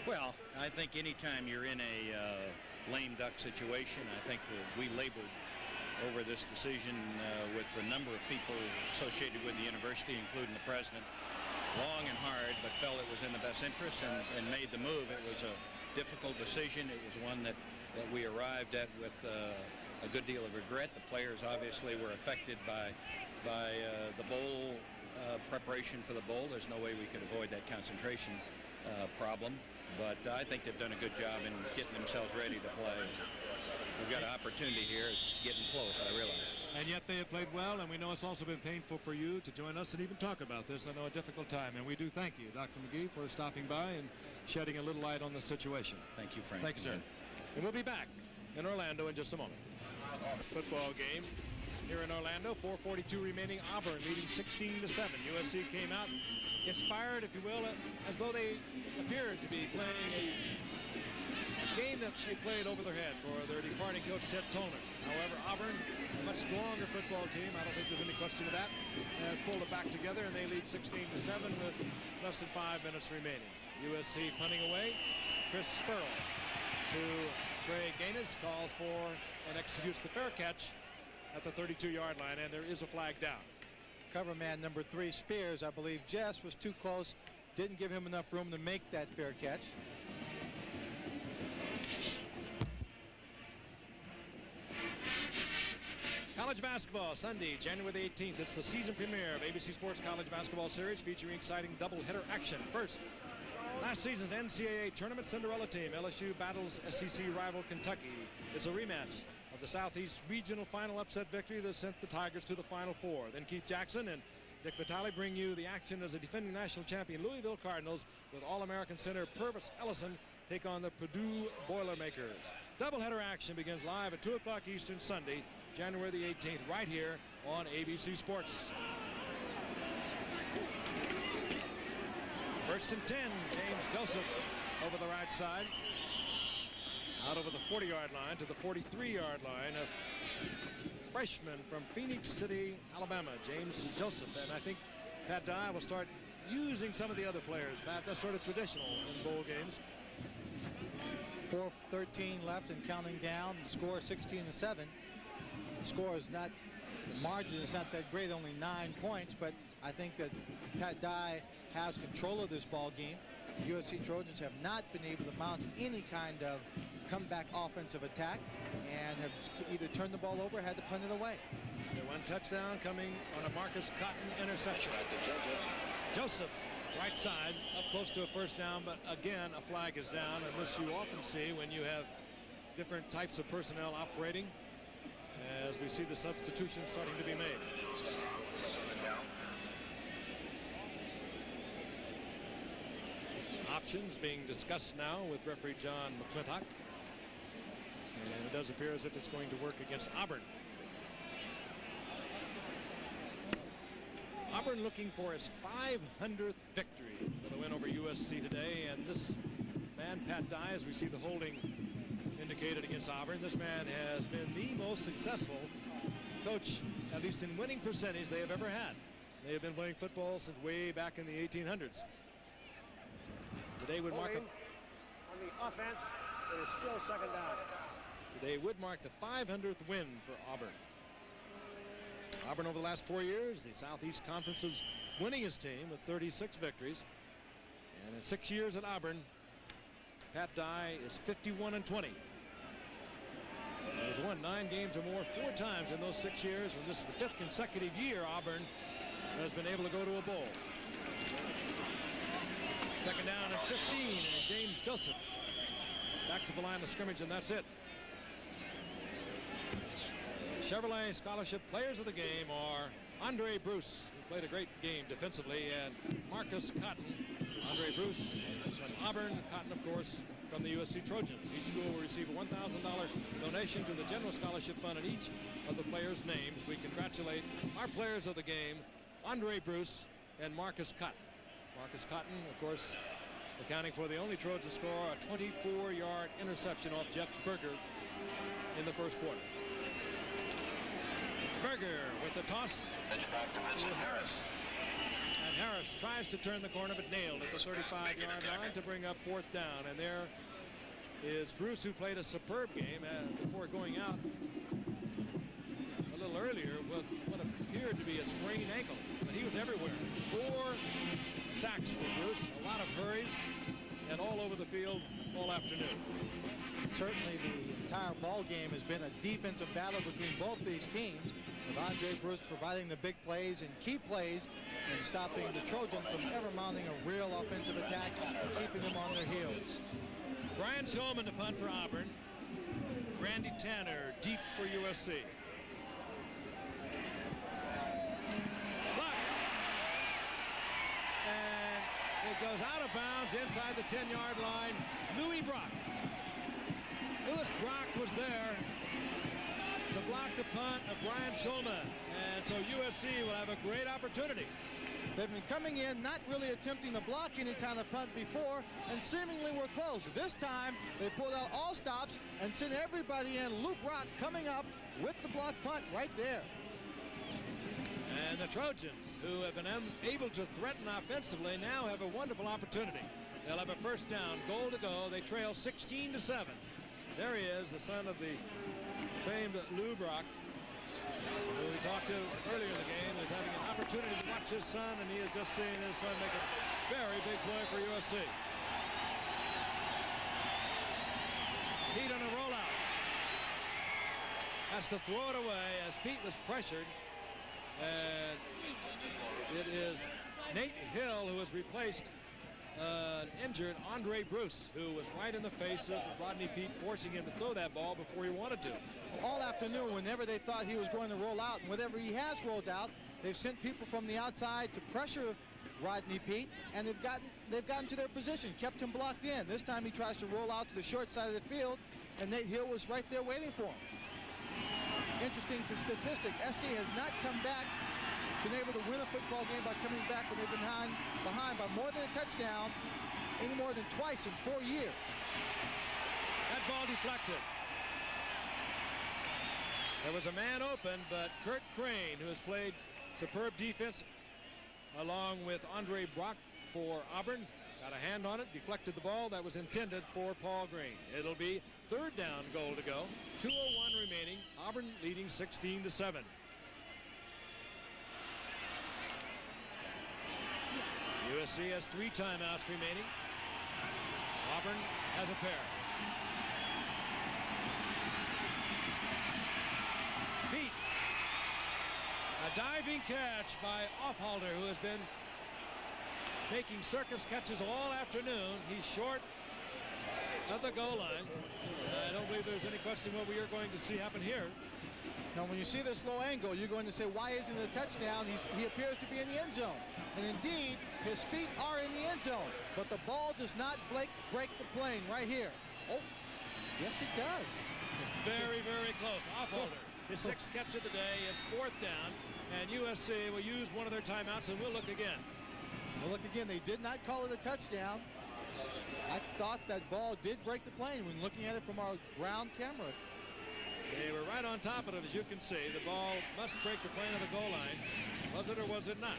Well, I think anytime you're in a lame duck situation, I think that we labored over this decision with a number of people associated with the university, including the president, long and hard, but felt it was in the best interest and made the move. It was a difficult decision. It was one that we arrived at with a good deal of regret. The players obviously were affected by the bowl preparation for the bowl. There's no way we could avoid that concentration problem. but I think they've done a good job in getting themselves ready to play. We've got an opportunity here. It's getting close, I realize. And yet they have played well, and we know it's also been painful for you to join us and even talk about this. I know a difficult time, and we do thank you, Dr. McGee, for stopping by and shedding a little light on the situation. Thank you, Frank. Thank you, sir. And we'll be back in Orlando in just a moment. Football game here in Orlando, 4:42 remaining. Auburn leading 16-7. USC came out inspired, if you will, as though they appeared to be playing a game that they played over their head for their departing coach, Ted Tollman. However, Auburn, a much stronger football team, I don't think there's any question of that, has pulled it back together, and they lead 16-7 with less than 5 minutes remaining. USC punting away. Chris Spurl to Trey Gaines, calls for and executes the fair catch at the 32-yard line, and there is a flag down. Cover man number 3, Spears, I believe Jess was too close, didn't give him enough room to make that fair catch. College basketball, Sunday, January the 18th. It's the season premiere of ABC Sports College Basketball Series featuring exciting doubleheader action. First, last season's NCAA Tournament Cinderella team, LSU battles SEC rival Kentucky. It's a rematch of the Southeast Regional Final upset victory that sent the Tigers to the Final Four. Then Keith Jackson and Dick Vitale bring you the action as the defending national champion Louisville Cardinals with All-American center Purvis Ellison take on the Purdue Boilermakers. Doubleheader action begins live at 2 o'clock Eastern Sunday, January the 18th, right here on ABC Sports. First and 10, James Joseph over the right side. Out over the 40-yard line to the 43-yard line of freshman from Phoenix City, Alabama, James Joseph. And I think Pat Dye will start using some of the other players. Pat, that's sort of traditional in bowl games. 4:13 left and counting down. The score 16-7. The score is not, the margin is not that great, only 9 points, but I think that Pat Dye has control of this ball game. The USC Trojans have not been able to mount any kind of comeback offensive attack and have either turned the ball over or had to punt it away. The one touchdown coming on a Marcus Cotton interception. Joseph, right side, up close to a first down, but again, a flag is down, and this you often see when you have different types of personnel operating, as we see the substitution starting to be made. Options being discussed now with referee John McClintock. And it does appear as if it's going to work against Auburn. Auburn looking for its 500th victory with a win over USC today. And this man, Pat Dye, as we see the holding indicated against Auburn, this man has been the most successful coach, at least in winning percentage, they have ever had. They have been playing football since way back in the 1800s. Today would mark on the offense. It is still second down. Today would mark the 500th win for Auburn. Auburn over the last 4 years, the Southeast Conference's winningest team with 36 victories. And in 6 years at Auburn, Pat Dye is 51-20. He has won 9 games or more 4 times in those 6 years, and this is the 5th consecutive year Auburn has been able to go to a bowl. Second down and 15, and James Joseph back to the line of scrimmage, and that's it. Chevrolet Scholarship players of the game are Andre Bruce, who played a great game defensively, and Marcus Cotton. Andre Bruce from Auburn, Cotton, of course, from the USC Trojans. Each school will receive a $1,000 donation to the General Scholarship Fund in each of the players' names. We congratulate our players of the game, Andre Bruce and Marcus Cotton. Marcus Cotton, of course, accounting for the only Trojan score, a 24-yard interception off Jeff Berger in the first quarter. Berger with the toss to Harris. And Harris tries to turn the corner, but nailed at the 35-yard line to bring up 4th down. And there is Bruce, who played a superb game before going out a little earlier with what appeared to be a sprained ankle. But he was everywhere. 4 sacks for Bruce, a lot of hurries, and all over the field all afternoon. Certainly the entire ball game has been a defensive battle between both these teams. with Andre Bruce providing the big plays and key plays and stopping the Trojans from ever mounting a real offensive attack and keeping them on their heels. Brian Shulman to punt for Auburn. Randy Tanner deep for USC. Blocked. And it goes out of bounds inside the 10-yard line. Louis Brock. Louis Brock was there to block the punt of Brian Shulman. And so USC will have a great opportunity. They've been coming in, not really attempting to block any kind of punt before, and seemingly were close. This time, they pulled out all stops and sent everybody in. Lou Brock coming up with the block punt right there. And the Trojans, who have been able to threaten offensively, now have a wonderful opportunity. They'll have a first down, goal to go. They trail 16-7. There he is, the son of the famed Lou Brock, who we talked to earlier in the game, is having an opportunity to watch his son, and he has just seen his son make a very big play for USC. Pete on a rollout. Has to throw it away as Pete was pressured. And it is Nate Hill who has replaced injured Andre Bruce, who was right in the face of Rodney Peete, forcing him to throw that ball before he wanted to. All afternoon, whenever they thought he was going to roll out, and whenever he has rolled out, they've sent people from the outside to pressure Rodney Peete, and they've gotten to their position, kept him blocked in. This time he tries to roll out to the short side of the field, and Nate Hill was right there waiting for him. Interesting statistic, SC has not come back, been able to win a football game by coming back when they've been behind by more than a touchdown any more than twice in 4 years. That ball deflected. There was a man open, but Kurt Crane, who has played superb defense along with Andre Brock for Auburn, got a hand on it, deflected the ball that was intended for Paul Green. It'll be third down, goal to go. 2:01 remaining. Auburn leading 16-7. USC has 3 timeouts remaining. Auburn has a pair. Peete. A diving catch by Offhalter, who has been making circus catches all afternoon. He's short of the goal line. I don't believe there's any question what we are going to see happen here. Now, when you see this low angle, you're going to say, why isn't it a touchdown? He appears to be in the end zone. And indeed, his feet are in the end zone. But the ball does not break the plane right here. Oh, yes, it does. Very, very close. Offhalter, his 6th catch of the day, is 4th down. And USC will use one of their timeouts, and we'll look again. Well, look again. They did not call it a touchdown. I thought that ball did break the plane when looking at it from our ground camera. They were right on top of it, as you can see. The ball must break the plane of the goal line. Was it or was it not?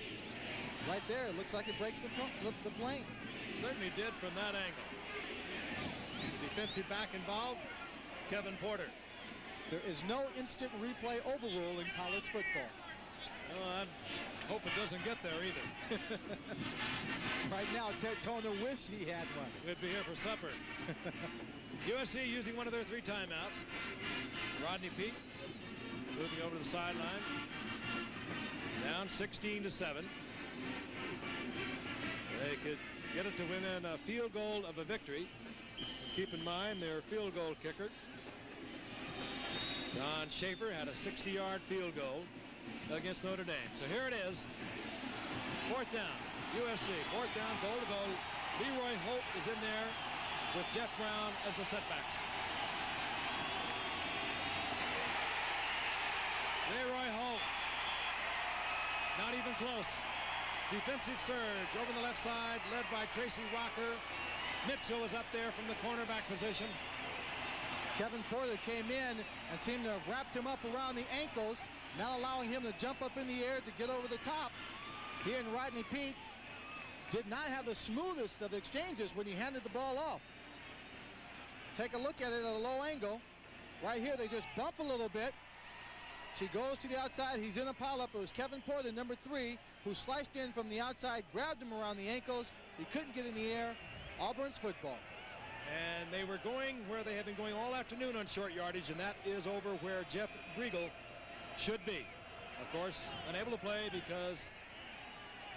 Right there, it looks like it breaks the plane. Certainly did from that angle. The defensive back involved, Kevin Porter. There is no instant replay overrule in college football. Well, I hope it doesn't get there either. Right now, Ted Toner wished he had one. We'd be here for supper. USC using one of their 3 timeouts. Rodney Peete moving over to the sideline. Down 16-7. They could get it to within a field goal of a victory. And keep in mind their field goal kicker, Don Schaefer, had a 60-yard field goal against Notre Dame. So here it is. 4th down. USC. 4th down, goal to go. Leroy Hope is in there with Jeff Brown as the setbacks. Leroy Hope. Not even close. Defensive surge over the left side, led by Tracy Rocker. Mitchell is up there from the cornerback position. Kevin Porter came in and seemed to have wrapped him up around the ankles, now allowing him to jump up in the air to get over the top. He and Rodney Peete did not have the smoothest of exchanges when he handed the ball off. Take a look at it at a low angle. Right here, they just bump a little bit. She goes to the outside. He's in a pileup. It was Kevin Porter, number 3, who sliced in from the outside, grabbed him around the ankles. He couldn't get in the air. Auburn's football. And they were going where they have been going all afternoon on short yardage, and that is over where Jeff Briegel should be. of course, unable to play because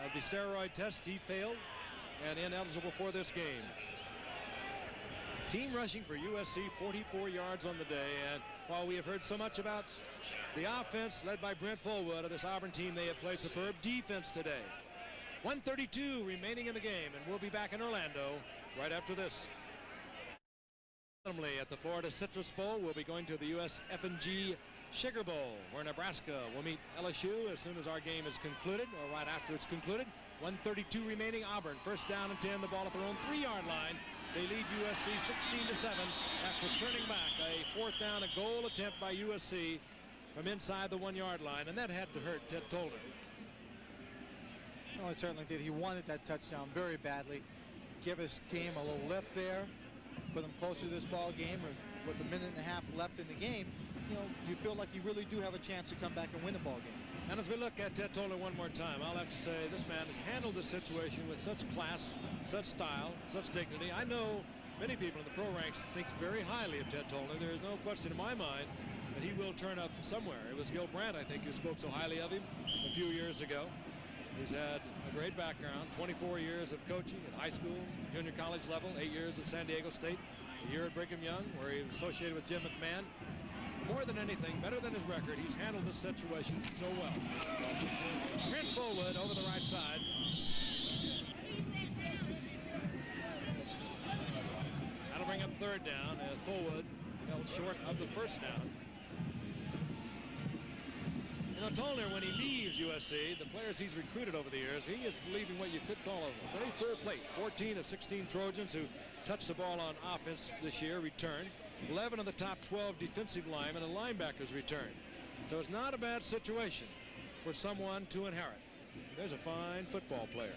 of the steroid test he failed and ineligible for this game. Team rushing for USC, 44 yards on the day, and while we have heard so much about the offense led by Brent Fullwood of this Auburn team, they have played superb defense today. 1:32 remaining in the game, and we'll be back in Orlando right after this. At the Florida Citrus Bowl, we'll be going to the USF&G Sugar Bowl, where Nebraska will meet LSU as soon as our game is concluded, or right after it's concluded. 1:32 remaining. Auburn first down and 10, the ball at their own 3-yard line. They lead USC 16-7 after turning back a 4th down, a goal attempt by USC from inside the 1-yard line, and that had to hurt Ted Tolner. Well, it certainly did. He wanted that touchdown very badly. Give his team a little lift there, put them closer to this ball game, or with a minute and a half left in the game, you know, you feel like you really do have a chance to come back and win the ball game. And as we look at Ted Tolner one more time, I'll have to say this man has handled the situation with such class, such style, such dignity. I know many people in the pro ranks thinks very highly of Ted Tolner. There is no question in my mind that he will turn up somewhere. It was Gil Brandt, I think, who spoke so highly of him a few years ago. He's had a great background, 24 years of coaching at high school, junior college level, 8 years at San Diego State, a year at Brigham Young, where he was associated with Jim McMahon. More than anything, better than his record, he's handled this situation so well. Brent Fullwood over the right side. That'll bring up 3rd down as Fullwood fell short of the 1st down. You know, Tolner, when he leaves USC, the players he's recruited over the years, he is leaving what you could call a very full plate. 14 of 16 Trojans who touched the ball on offense this year returned. 11 of the top 12 defensive linemen and linebackers returned. So it's not a bad situation for someone to inherit. There's a fine football player.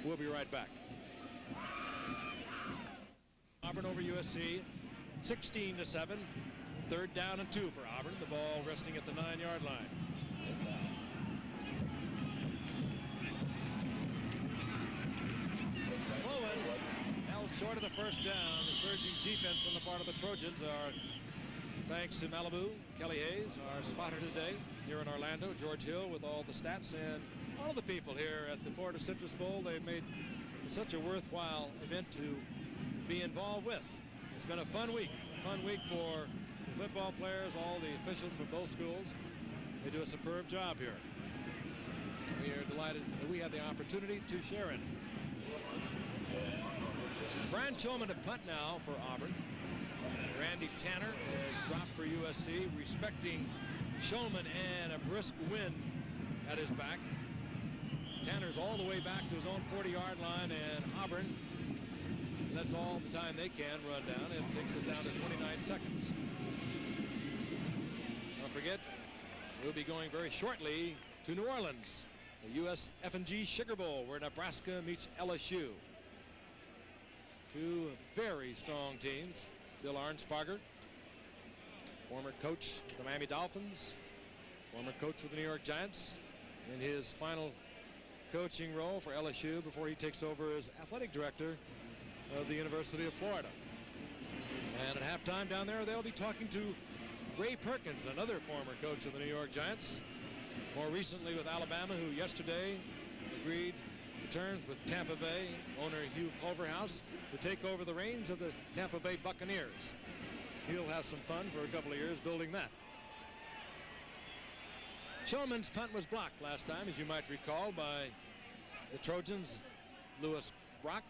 We'll be right back. Auburn over USC, 16-7. 3rd down and 2 for Auburn. The ball resting at the 9-yard line. Short of the 1st down. The surging defense on the part of the Trojans are thanks to Malibu, Kelly Hayes, our spotter today here in Orlando, George Hill with all the stats, and all of the people here at the Florida Citrus Bowl. They've made such a worthwhile event to be involved with. It's been a fun week for the football players, all the officials from both schools. They do a superb job here. We are delighted that we had the opportunity to share in it. Brian Shulman to punt now for Auburn. Randy Tanner has dropped for USC, respecting Shulman and a brisk wind at his back. Tanner's all the way back to his own 40-yard line, and Auburn, that's all the time they can run down. It takes us down to 29 seconds. Don't forget, we'll be going very shortly to New Orleans, the USF&G Sugar Bowl, where Nebraska meets LSU. Two very strong teams. Bill Arnsparger, former coach of the Miami Dolphins, former coach with the New York Giants, in his final coaching role for LSU before he takes over as athletic director of the University of Florida. And at halftime down there, they'll be talking to Ray Perkins, another former coach of the New York Giants, more recently with Alabama, who yesterday agreed to terms with Tampa Bay owner Hugh Culverhouse to take over the reins of the Tampa Bay Buccaneers. He'll have some fun for a couple of years building that. Shulman's punt was blocked last time, as you might recall, by the Trojans' Lewis Brock.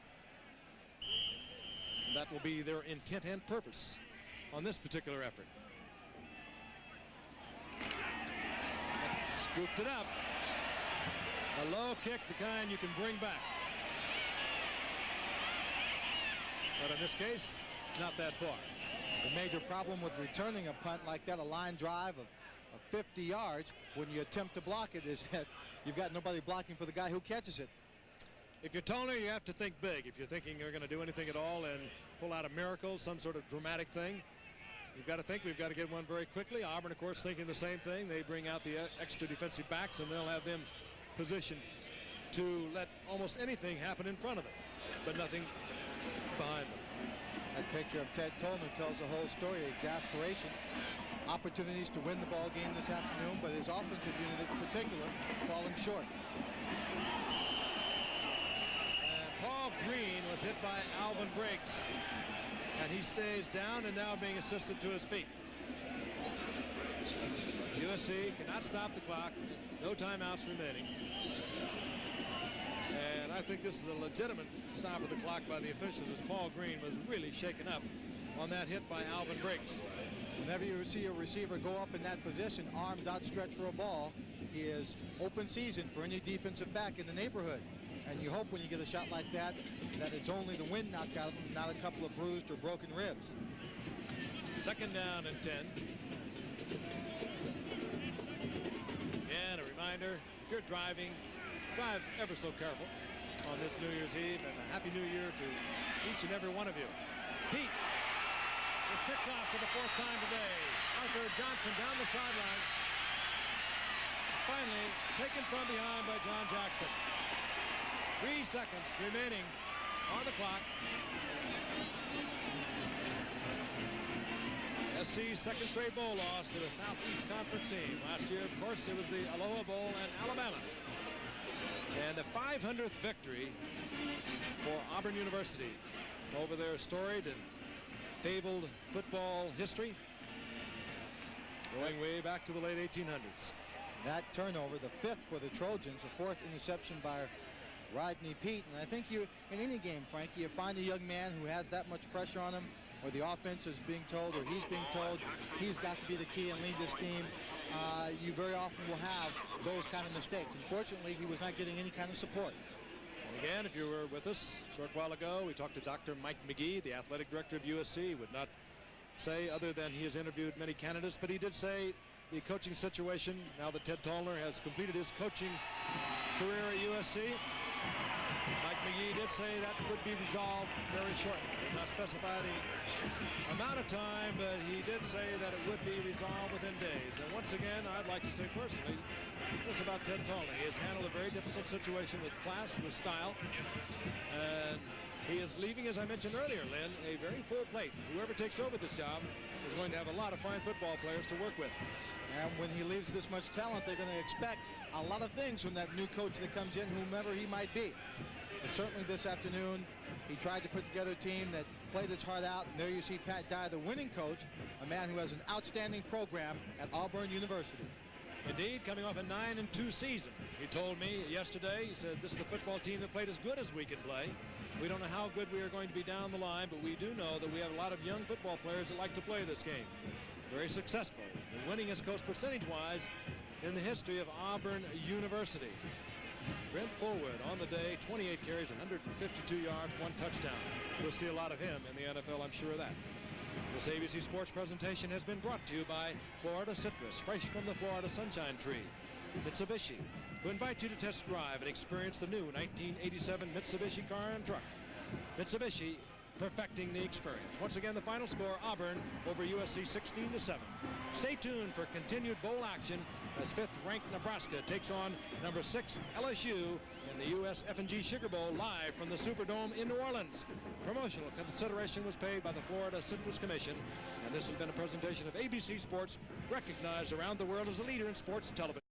And that will be their intent and purpose on this particular effort. And scooped it up. A low kick, the kind you can bring back. But in this case, not that far. The major problem with returning a punt like that, a line drive of 50 yards, when you attempt to block it, is that you've got nobody blocking for the guy who catches it. If you're Tolner, you have to think big. If you're thinking you're going to do anything at all and pull out a miracle, some sort of dramatic thing, you've got to think we've got to get one very quickly. Auburn, of course, thinking the same thing. They bring out the extra defensive backs, and they'll have them positioned to let almost anything happen in front of them, but nothing behind them. That picture of Ted Tolner tells the whole story. Exasperation opportunities to win the ball game this afternoon, but his offensive unit in particular falling short. And Paul Green was hit by Alvin Briggs, and he stays down and now being assisted to his feet. USC cannot stop the clock. No timeouts remaining. And I think this is a legitimate stop of the clock by the officials, as Paul Green was really shaken up on that hit by Alvin Briggs. Whenever you see a receiver go up in that position, arms outstretched for a ball, he is open season for any defensive back in the neighborhood. And you hope when you get a shot like that, that it's only the wind knocked out of him, not a couple of bruised or broken ribs. Second down and 10. Again, a reminder, if you're driving, drive ever so careful on this New Year's Eve, and a Happy New Year to each and every one of you. Pete is picked off for the 4th time today. Arthur Johnson down the sideline. Finally taken from behind by John Jackson. 3 seconds remaining on the clock. SC's second straight bowl loss to the Southeast Conference team. Last year, of course, it was the Aloha Bowl and Alabama. And the 500th victory for Auburn University over their storied and fabled football history, going way back to the late 1800s. That turnover, the 5th for the Trojans, a 4th interception by Rodney Peete. And I think you, in any game, Frankie, you find a young man who has that much pressure on him, or the offense is being told, or he's being told he's got to be the key and lead this team. You very often will have those kind of mistakes. Unfortunately, he was not getting any kind of support. And again, if you were with us a short while ago, we talked to Dr. Mike McGee, the athletic director of USC. Would not say other than he has interviewed many candidates, but he did say the coaching situation, now that Ted Tollner has completed his coaching career at USC, Mike McGee did say that would be resolved very shortly. He did not specify the amount of time, but he did say that it would be resolved within days. And once again, I'd like to say personally, this about Ted Tollner. He has handled a very difficult situation with class, with style, and he is leaving, as I mentioned earlier, Lynn, a very full plate. Whoever takes over this job is going to have a lot of fine football players to work with. And when he leaves this much talent, they're going to expect a lot of things from that new coach that comes in, whomever he might be. But certainly this afternoon, he tried to put together a team that played its heart out. And there you see Pat Dye, the winning coach, a man who has an outstanding program at Auburn University. Indeed, coming off a 9-2 season. He told me yesterday, he said, this is a football team that played as good as we can play. We don't know how good we are going to be down the line, but we do know that we have a lot of young football players that like to play this game. Very successful in winningest coach percentage-wise in the history of Auburn University. Brent Fullwood on the day, 28 carries, 152 yards, 1 touchdown. We'll see a lot of him in the NFL, I'm sure of that. This ABC Sports presentation has been brought to you by Florida Citrus, fresh from the Florida Sunshine Tree. Mitsubishi, who invite you to test drive and experience the new 1987 Mitsubishi car and truck. Mitsubishi, perfecting the experience. Once again, the final score, Auburn over USC 16-7. Stay tuned for continued bowl action as 5th-ranked Nebraska takes on number 6 LSU in the USF&G Sugar Bowl live from the Superdome in New Orleans. Promotional consideration was paid by the Florida Citrus Commission, and this has been a presentation of ABC Sports, recognized around the world as a leader in sports television.